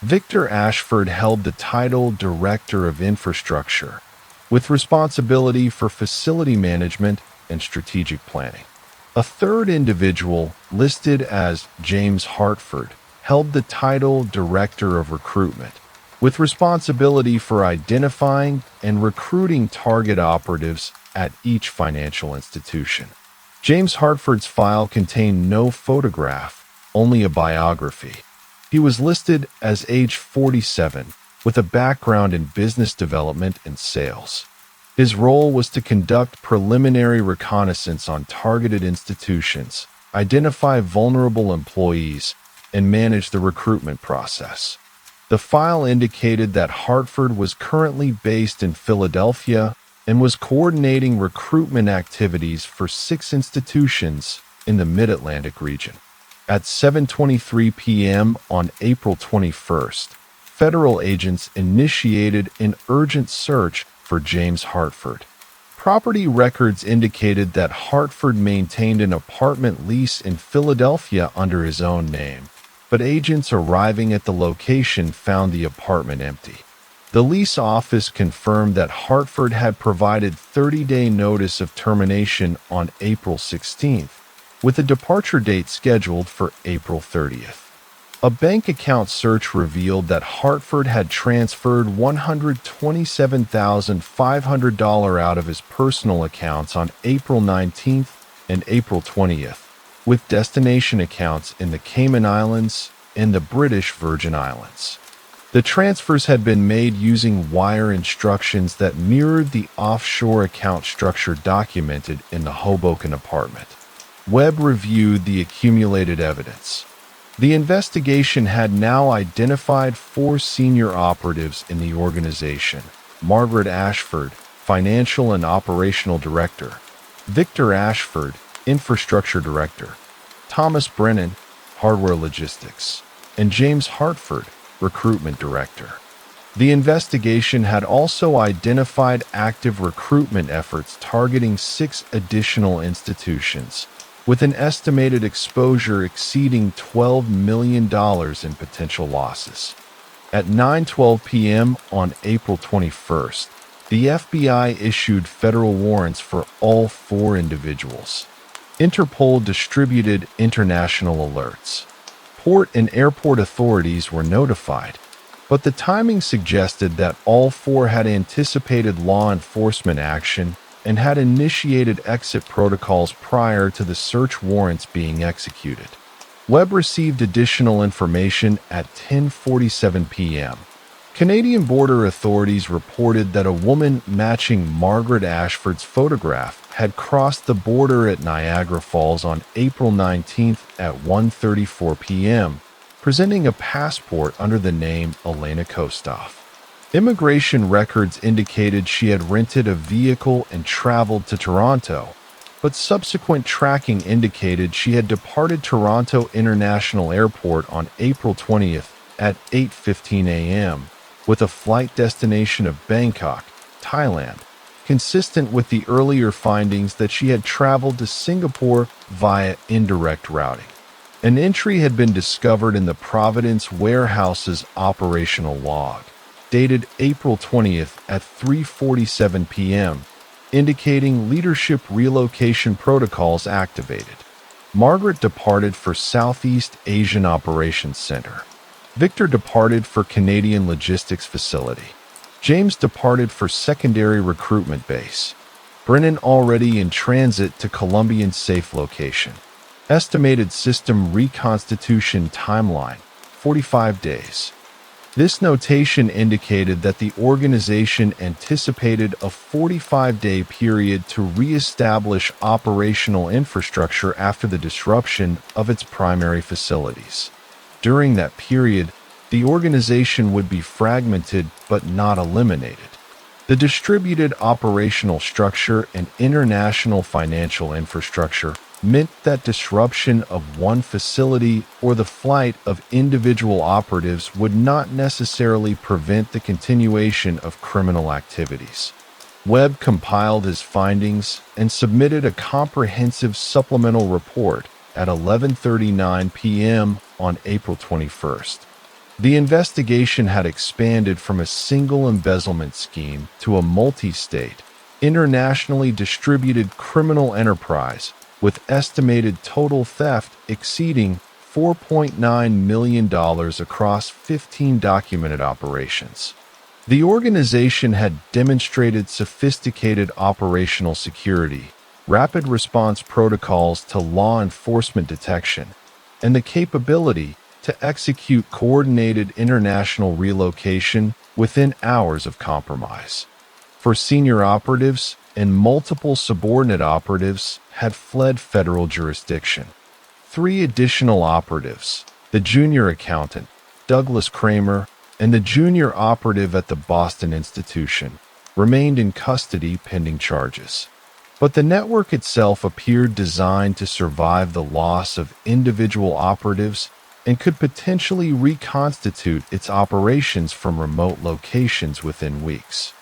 Victor Ashford held the title Director of Infrastructure, with responsibility for facility management and strategic planning. A third individual, listed as James Hartford, held the title Director of Recruitment, with responsibility for identifying and recruiting target operatives at each financial institution. James Hartford's file contained no photograph, only a biography. He was listed as age 47, with a background in business development and sales. His role was to conduct preliminary reconnaissance on targeted institutions, identify vulnerable employees, and manage the recruitment process. The file indicated that Hartford was currently based in Philadelphia and was coordinating recruitment activities for 6 institutions in the Mid-Atlantic region. At 7:23 p.m. on April 21st, federal agents initiated an urgent search for James Hartford. Property records indicated that Hartford maintained an apartment lease in Philadelphia under his own name, but agents arriving at the location found the apartment empty. The lease office confirmed that Hartford had provided 30-day notice of termination on April 16th, with a departure date scheduled for April 30th. A bank account search revealed that Hartford had transferred $127,500 out of his personal accounts on April 19th and April 20th, with destination accounts in the Cayman Islands and the British Virgin Islands. The transfers had been made using wire instructions that mirrored the offshore account structure documented in the Hoboken apartment. Webb reviewed the accumulated evidence. The investigation had now identified 4 senior operatives in the organization: Margaret Ashford, Financial and Operational Director; Victor Ashford, Infrastructure Director; Thomas Brennan, Hardware Logistics; and James Hartford, Recruitment Director. The investigation had also identified active recruitment efforts targeting 6 additional institutions, with an estimated exposure exceeding $12 million in potential losses. At 9:12 p.m. on April 21st, the FBI issued federal warrants for all four individuals. Interpol distributed international alerts. Port and airport authorities were notified, but the timing suggested that all four had anticipated law enforcement action and had initiated exit protocols prior to the search warrants being executed. Webb received additional information at 10:47 p.m. Canadian border authorities reported that a woman matching Margaret Ashford's photograph had crossed the border at Niagara Falls on April 19th at 1:34 p.m., presenting a passport under the name Elena Kostov. Immigration records indicated she had rented a vehicle and traveled to Toronto, but subsequent tracking indicated she had departed Toronto International Airport on April 20th at 8:15 a.m., with a flight destination of Bangkok, Thailand, consistent with the earlier findings that she had traveled to Singapore via indirect routing. An entry had been discovered in the Providence warehouse's operational log, dated April 20th at 3:47 p.m., indicating leadership relocation protocols activated. Margaret departed for Southeast Asian Operations Center. Victor departed for Canadian Logistics Facility. James departed for Secondary Recruitment Base. Brennan already in transit to Colombian safe location. Estimated system reconstitution timeline, 45 days. This notation indicated that the organization anticipated a 45-day period to re-establish operational infrastructure after the disruption of its primary facilities. During that period, the organization would be fragmented but not eliminated. The distributed operational structure and international financial infrastructure meant that disruption of one facility or the flight of individual operatives would not necessarily prevent the continuation of criminal activities. Webb compiled his findings and submitted a comprehensive supplemental report at 11:39 p.m. on April 21st. The investigation had expanded from a single embezzlement scheme to a multi-state, internationally distributed criminal enterprise with estimated total theft exceeding $4.9 million across 15 documented operations. The organization had demonstrated sophisticated operational security, rapid response protocols to law enforcement detection, and the capability to execute coordinated international relocation within hours of compromise. For senior operatives and multiple subordinate operatives had fled federal jurisdiction. 3 additional operatives, the junior accountant, Douglas Kramer, and the junior operative at the Boston institution, remained in custody pending charges. But the network itself appeared designed to survive the loss of individual operatives and could potentially reconstitute its operations from remote locations within weeks.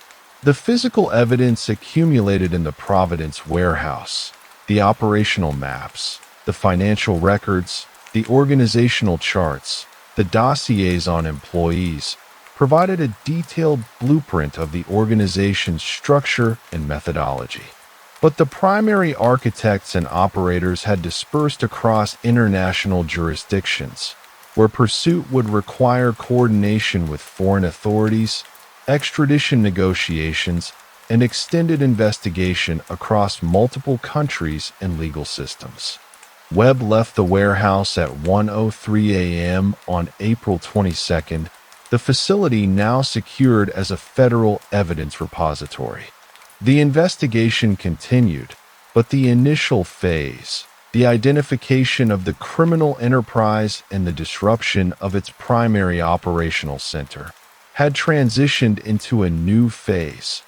The physical evidence accumulated in the Providence warehouse, the operational maps, the financial records, the organizational charts, the dossiers on employees, provided a detailed blueprint of the organization's structure and methodology. But the primary architects and operators had dispersed across international jurisdictions, where pursuit would require coordination with foreign authorities, extradition negotiations, and extended investigation across multiple countries and legal systems. Webb left the warehouse at 1:03 a.m. on April 22nd, the facility now secured as a federal evidence repository. The investigation continued, but the initial phase, the identification of the criminal enterprise and the disruption of its primary operational center, had transitioned into a new phase: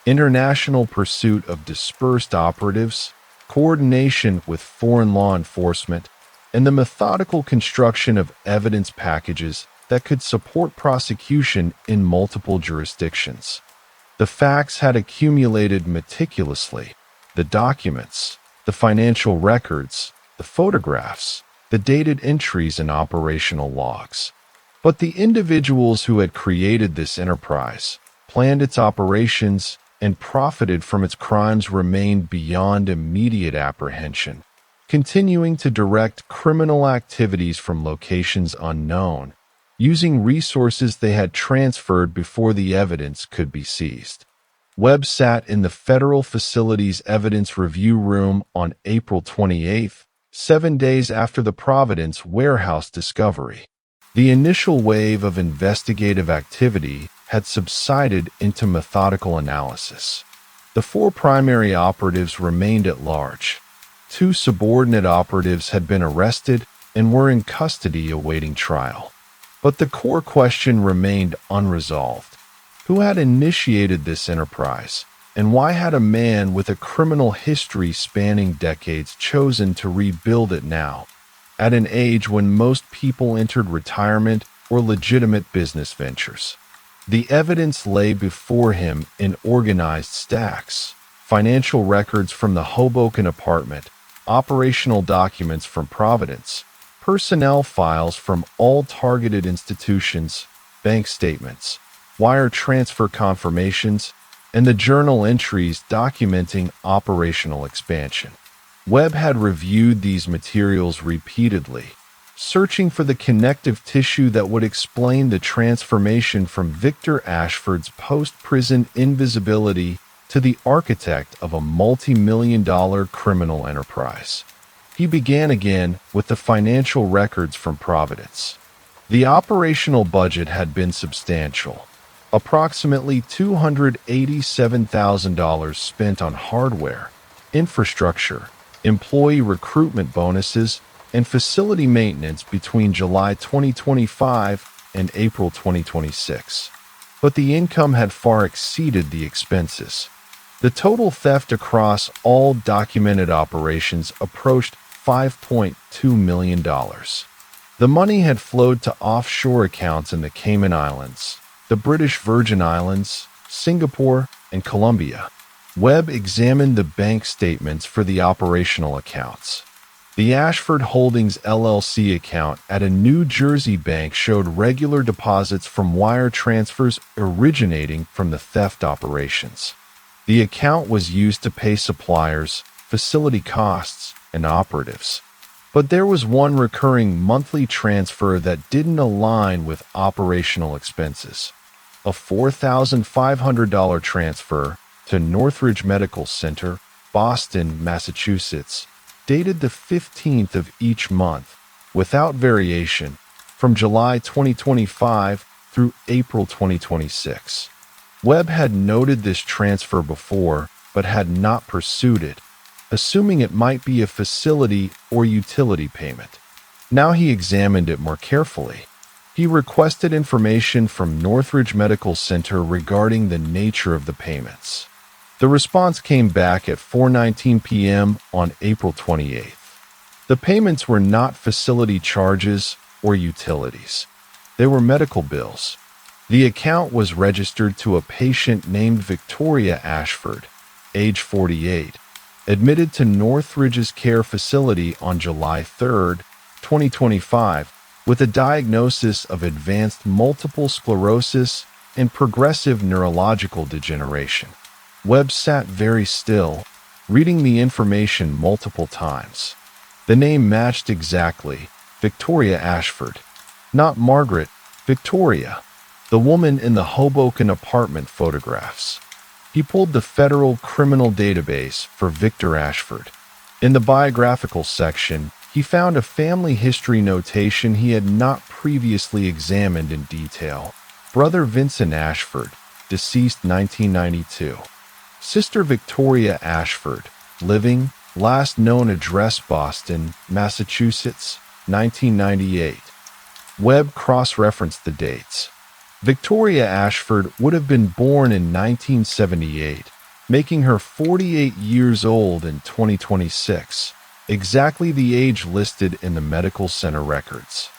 international pursuit of dispersed operatives, coordination with foreign law enforcement, and the methodical construction of evidence packages that could support prosecution in multiple jurisdictions. The facts had accumulated meticulously: the documents, the financial records, the photographs, the dated entries and operational logs. But the individuals who had created this enterprise, planned its operations, and profited from its crimes remained beyond immediate apprehension, continuing to direct criminal activities from locations unknown, using resources they had transferred before the evidence could be seized. Webb sat in the federal facility's evidence review room on April 28th, 7 days after the Providence warehouse discovery. The initial wave of investigative activity had subsided into methodical analysis. The 4 primary operatives remained at large. 2 subordinate operatives had been arrested and were in custody awaiting trial. But the core question remained unresolved. Who had initiated this enterprise, and why had a man with a criminal history spanning decades chosen to rebuild it now, at an age when most people entered retirement or legitimate business ventures? The evidence lay before him in organized stacks: financial records from the Hoboken apartment, operational documents from Providence, personnel files from all targeted institutions, bank statements, wire transfer confirmations, and the journal entries documenting operational expansion. Webb had reviewed these materials repeatedly, searching for the connective tissue that would explain the transformation from Victor Ashford's post-prison invisibility to the architect of a multi-million-dollar criminal enterprise. He began again with the financial records from Providence. The operational budget had been substantial. Approximately $287,000 spent on hardware, infrastructure, employee recruitment bonuses, and facility maintenance between July 2025 and April 2026. But the income had far exceeded the expenses. The total theft across all documented operations approached $5.2 million. The money had flowed to offshore accounts in the Cayman Islands, the British Virgin Islands, Singapore, and Colombia. Webb examined the bank statements for the operational accounts. The Ashford Holdings LLC account at a New Jersey bank showed regular deposits from wire transfers originating from the theft operations. The account was used to pay suppliers, facility costs, and operatives. But there was one recurring monthly transfer that didn't align with operational expenses: a $4,500 transfer to Northridge Medical Center, Boston, Massachusetts, dated the 15th of each month, without variation, from July 2025 through April 2026. Webb had noted this transfer before, but had not pursued it, assuming it might be a facility or utility payment. Now he examined it more carefully. He requested information from Northridge Medical Center regarding the nature of the payments. The response came back at 4:19 p.m. on April 28th. The payments were not facility charges or utilities. They were medical bills. The account was registered to a patient named Victoria Ashford, age 48, admitted to Northridge's care facility on July 3, 2025, with a diagnosis of advanced multiple sclerosis and progressive neurological degeneration. Webb sat very still, reading the information multiple times. The name matched exactly: Victoria Ashford. Not Margaret, Victoria, the woman in the Hoboken apartment photographs. He pulled the federal criminal database for Victor Ashford. In the biographical section, he found a family history notation he had not previously examined in detail. Brother Vincent Ashford, deceased 1992. Sister Victoria Ashford, living, last known address Boston, Massachusetts, 1998. Webb cross-referenced the dates. Victoria Ashford would have been born in 1978, making her 48 years old in 2026, exactly the age listed in the medical center records.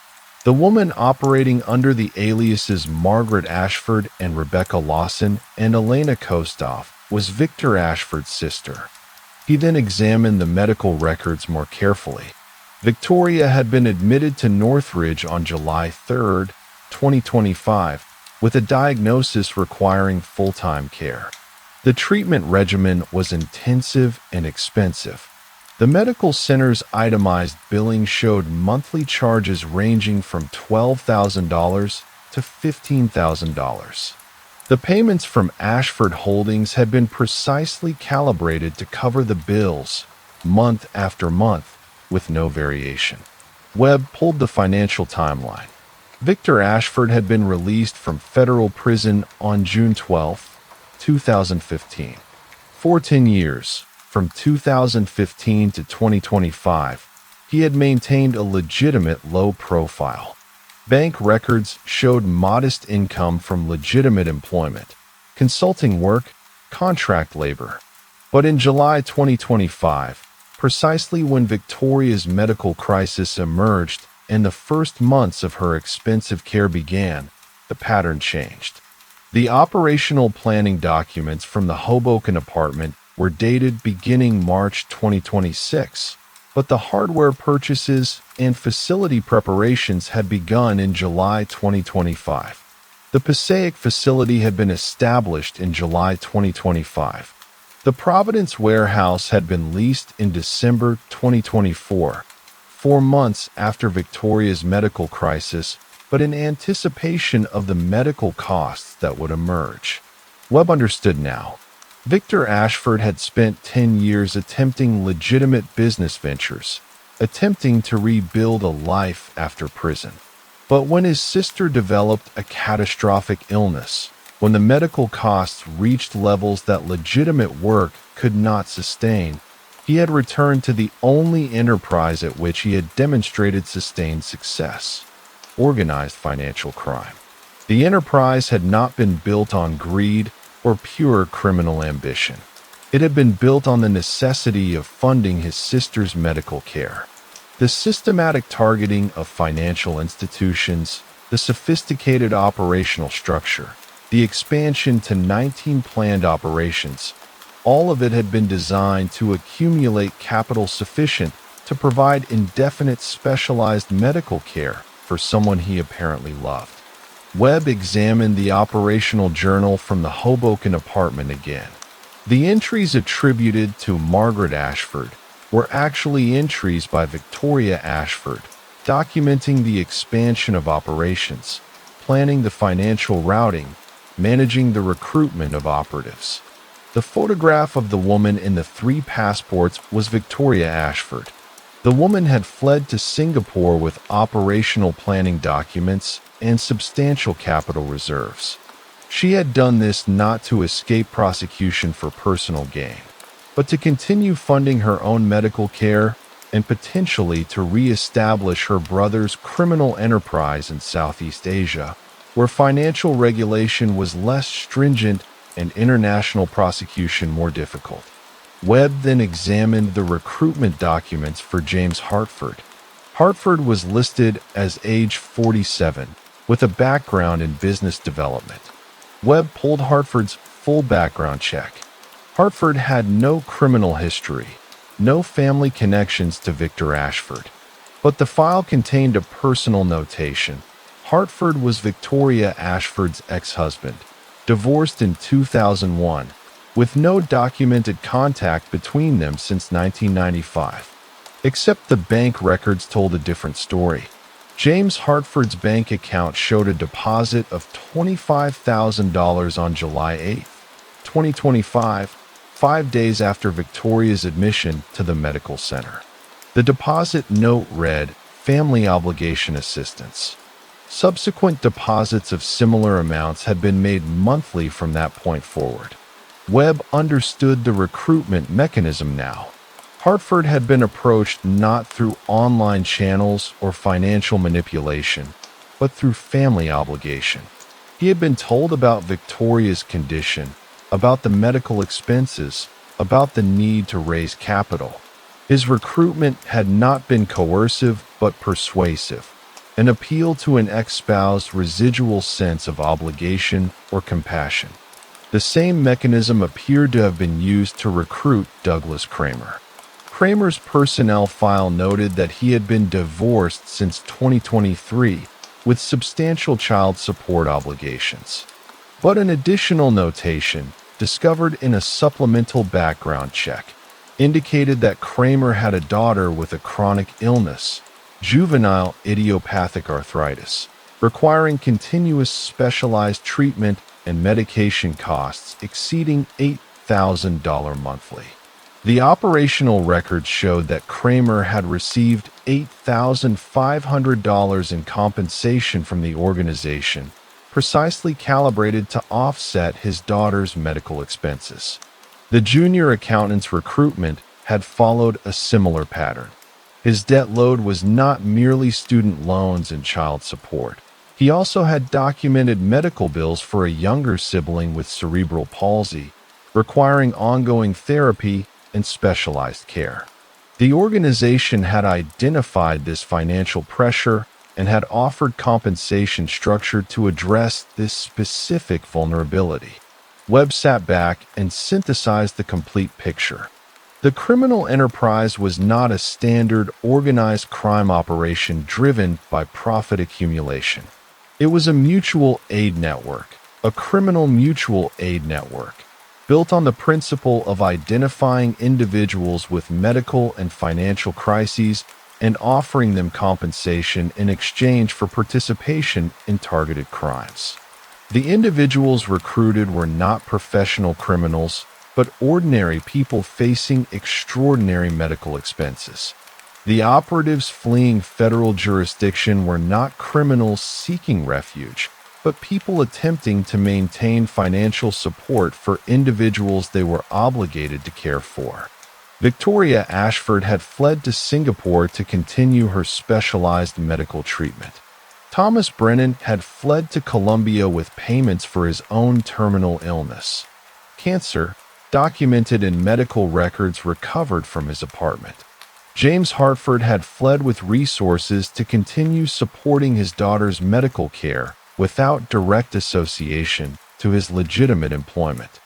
The woman operating under the aliases Margaret Ashford and Rebecca Lawson and Elena Kostoff was Victor Ashford's sister. He then examined the medical records more carefully. Victoria had been admitted to Northridge on July 3, 2025, with a diagnosis requiring full-time care. The treatment regimen was intensive and expensive. The medical center's itemized billing showed monthly charges ranging from $12,000 to $15,000. The payments from Ashford Holdings had been precisely calibrated to cover the bills, month after month, with no variation. Webb pulled the financial timeline. Victor Ashford had been released from federal prison on June 12, 2015. For 10 years, from 2015 to 2025, he had maintained a legitimate low profile. Bank records showed modest income from legitimate employment, consulting work, contract labor. But in July 2025, precisely when Victoria's medical crisis emerged and the first months of her expensive care began, the pattern changed. The operational planning documents from the Hoboken apartment were dated beginning March 2026, but the hardware purchases and facility preparations had begun in July 2025. The Passaic facility had been established in July 2025. The Providence warehouse had been leased in December 2024, 4 months after Victoria's medical crisis, but in anticipation of the medical costs that would emerge. Webb understood now. Victor Ashford had spent 10 years attempting legitimate business ventures, attempting to rebuild a life after prison. But when his sister developed a catastrophic illness, when the medical costs reached levels that legitimate work could not sustain, he had returned to the only enterprise at which he had demonstrated sustained success: organized financial crime. The enterprise had not been built on greed or pure criminal ambition. It had been built on the necessity of funding his sister's medical care. The systematic targeting of financial institutions, the sophisticated operational structure, the expansion to 19 planned operations, all of it had been designed to accumulate capital sufficient to provide indefinite specialized medical care for someone he apparently loved. Webb examined the operational journal from the Hoboken apartment again. The entries attributed to Margaret Ashford were actually entries by Victoria Ashford, documenting the expansion of operations, planning the financial routing, managing the recruitment of operatives. The photograph of the woman in the 3 passports was Victoria Ashford. The woman had fled to Singapore with operational planning documents and substantial capital reserves. She had done this not to escape prosecution for personal gain, but to continue funding her own medical care and potentially to re-establish her brother's criminal enterprise in Southeast Asia, where financial regulation was less stringent and international prosecution more difficult. Webb then examined the recruitment documents for James Hartford. Hartford was listed as age 47, with a background in business development. Webb pulled Hartford's full background check. Hartford had no criminal history, no family connections to Victor Ashford. But the file contained a personal notation. Hartford was Victoria Ashford's ex-husband, divorced in 2001, with no documented contact between them since 1995. Except the bank records told a different story. James Hartford's bank account showed a deposit of $25,000 on July 8, 2025, 5 days after Victoria's admission to the medical center. The deposit note read, "Family Obligation Assistance." Subsequent deposits of similar amounts had been made monthly from that point forward. Webb understood the recruitment mechanism now. Hartford had been approached not through online channels or financial manipulation, but through family obligation. He had been told about Victoria's condition, about the medical expenses, about the need to raise capital. His recruitment had not been coercive but persuasive, an appeal to an ex-spouse's residual sense of obligation or compassion. The same mechanism appeared to have been used to recruit Douglas Kramer. Kramer's personnel file noted that he had been divorced since 2023 with substantial child support obligations. But an additional notation, discovered in a supplemental background check, indicated that Kramer had a daughter with a chronic illness, juvenile idiopathic arthritis, requiring continuous specialized treatment and medication costs exceeding $8,000 monthly. The operational records showed that Kramer had received $8,500 in compensation from the organization, precisely calibrated to offset his daughter's medical expenses. The junior accountant's recruitment had followed a similar pattern. His debt load was not merely student loans and child support. He also had documented medical bills for a younger sibling with cerebral palsy, requiring ongoing therapy and specialized care. The organization had identified this financial pressure and had offered compensation structured to address this specific vulnerability. Webb sat back and synthesized the complete picture. The criminal enterprise was not a standard organized crime operation driven by profit accumulation. It was a mutual aid network, a criminal mutual aid network, built on the principle of identifying individuals with medical and financial crises and offering them compensation in exchange for participation in targeted crimes. The individuals recruited were not professional criminals, but ordinary people facing extraordinary medical expenses. The operatives fleeing federal jurisdiction were not criminals seeking refuge, but people attempting to maintain financial support for individuals they were obligated to care for. Victoria Ashford had fled to Singapore to continue her specialized medical treatment. Thomas Brennan had fled to Colombia with payments for his own terminal illness. Cancer, documented in medical records recovered from his apartment. James Hartford had fled with resources to continue supporting his daughter's medical care without direct association to his legitimate employment.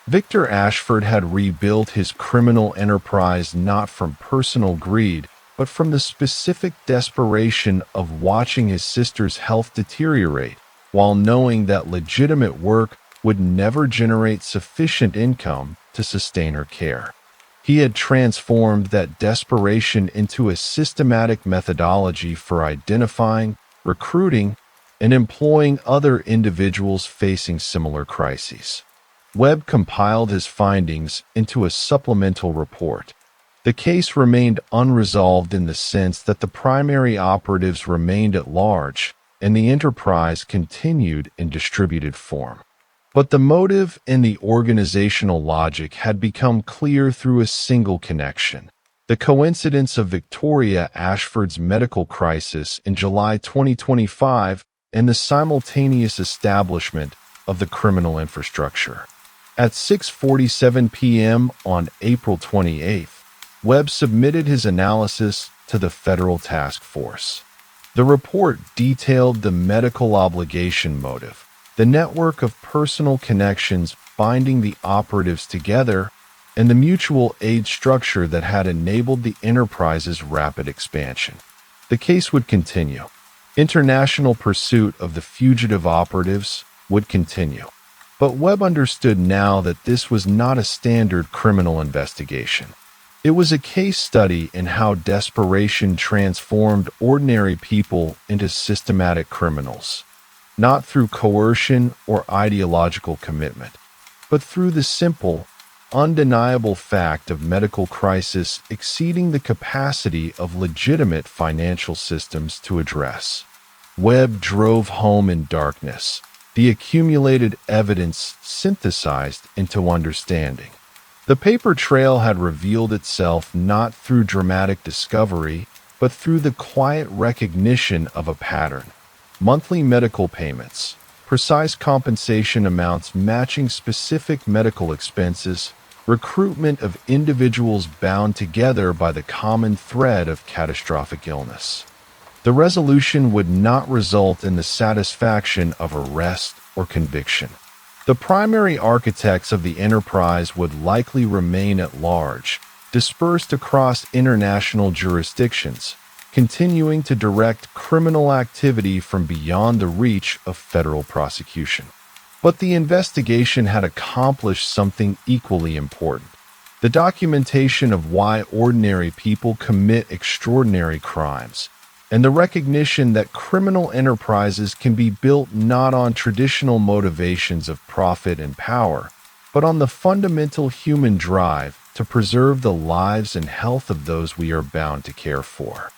Victor Ashford had rebuilt his criminal enterprise not from personal greed, but from the specific desperation of watching his sister's health deteriorate, while knowing that legitimate work would never generate sufficient income to sustain her care. He had transformed that desperation into a systematic methodology for identifying, recruiting, and employing other individuals facing similar crises. Webb compiled his findings into a supplemental report. The case remained unresolved in the sense that the primary operatives remained at large, and the enterprise continued in distributed form. But the motive and the organizational logic had become clear through a single connection: the coincidence of Victoria Ashford's medical crisis in July 2025 and the simultaneous establishment of the criminal infrastructure. At 6:47 p.m. on April 28th, Webb submitted his analysis to the federal task force. The report detailed the medical obligation motive, the network of personal connections binding the operatives together, and the mutual aid structure that had enabled the enterprise's rapid expansion. The case would continue. International pursuit of the fugitive operatives would continue. But Webb understood now that this was not a standard criminal investigation. It was a case study in how desperation transformed ordinary people into systematic criminals, not through coercion or ideological commitment, but through the simple, undeniable fact of medical crisis exceeding the capacity of legitimate financial systems to address. Webb drove home in darkness, the accumulated evidence synthesized into understanding. The paper trail had revealed itself not through dramatic discovery, but through the quiet recognition of a pattern. Monthly medical payments, precise compensation amounts matching specific medical expenses, recruitment of individuals bound together by the common thread of catastrophic illness. The resolution would not result in the satisfaction of arrest or conviction. The primary architects of the enterprise would likely remain at large, dispersed across international jurisdictions, continuing to direct criminal activity from beyond the reach of federal prosecution. But the investigation had accomplished something equally important: the documentation of why ordinary people commit extraordinary crimes, and the recognition that criminal enterprises can be built not on traditional motivations of profit and power, but on the fundamental human drive to preserve the lives and health of those we are bound to care for.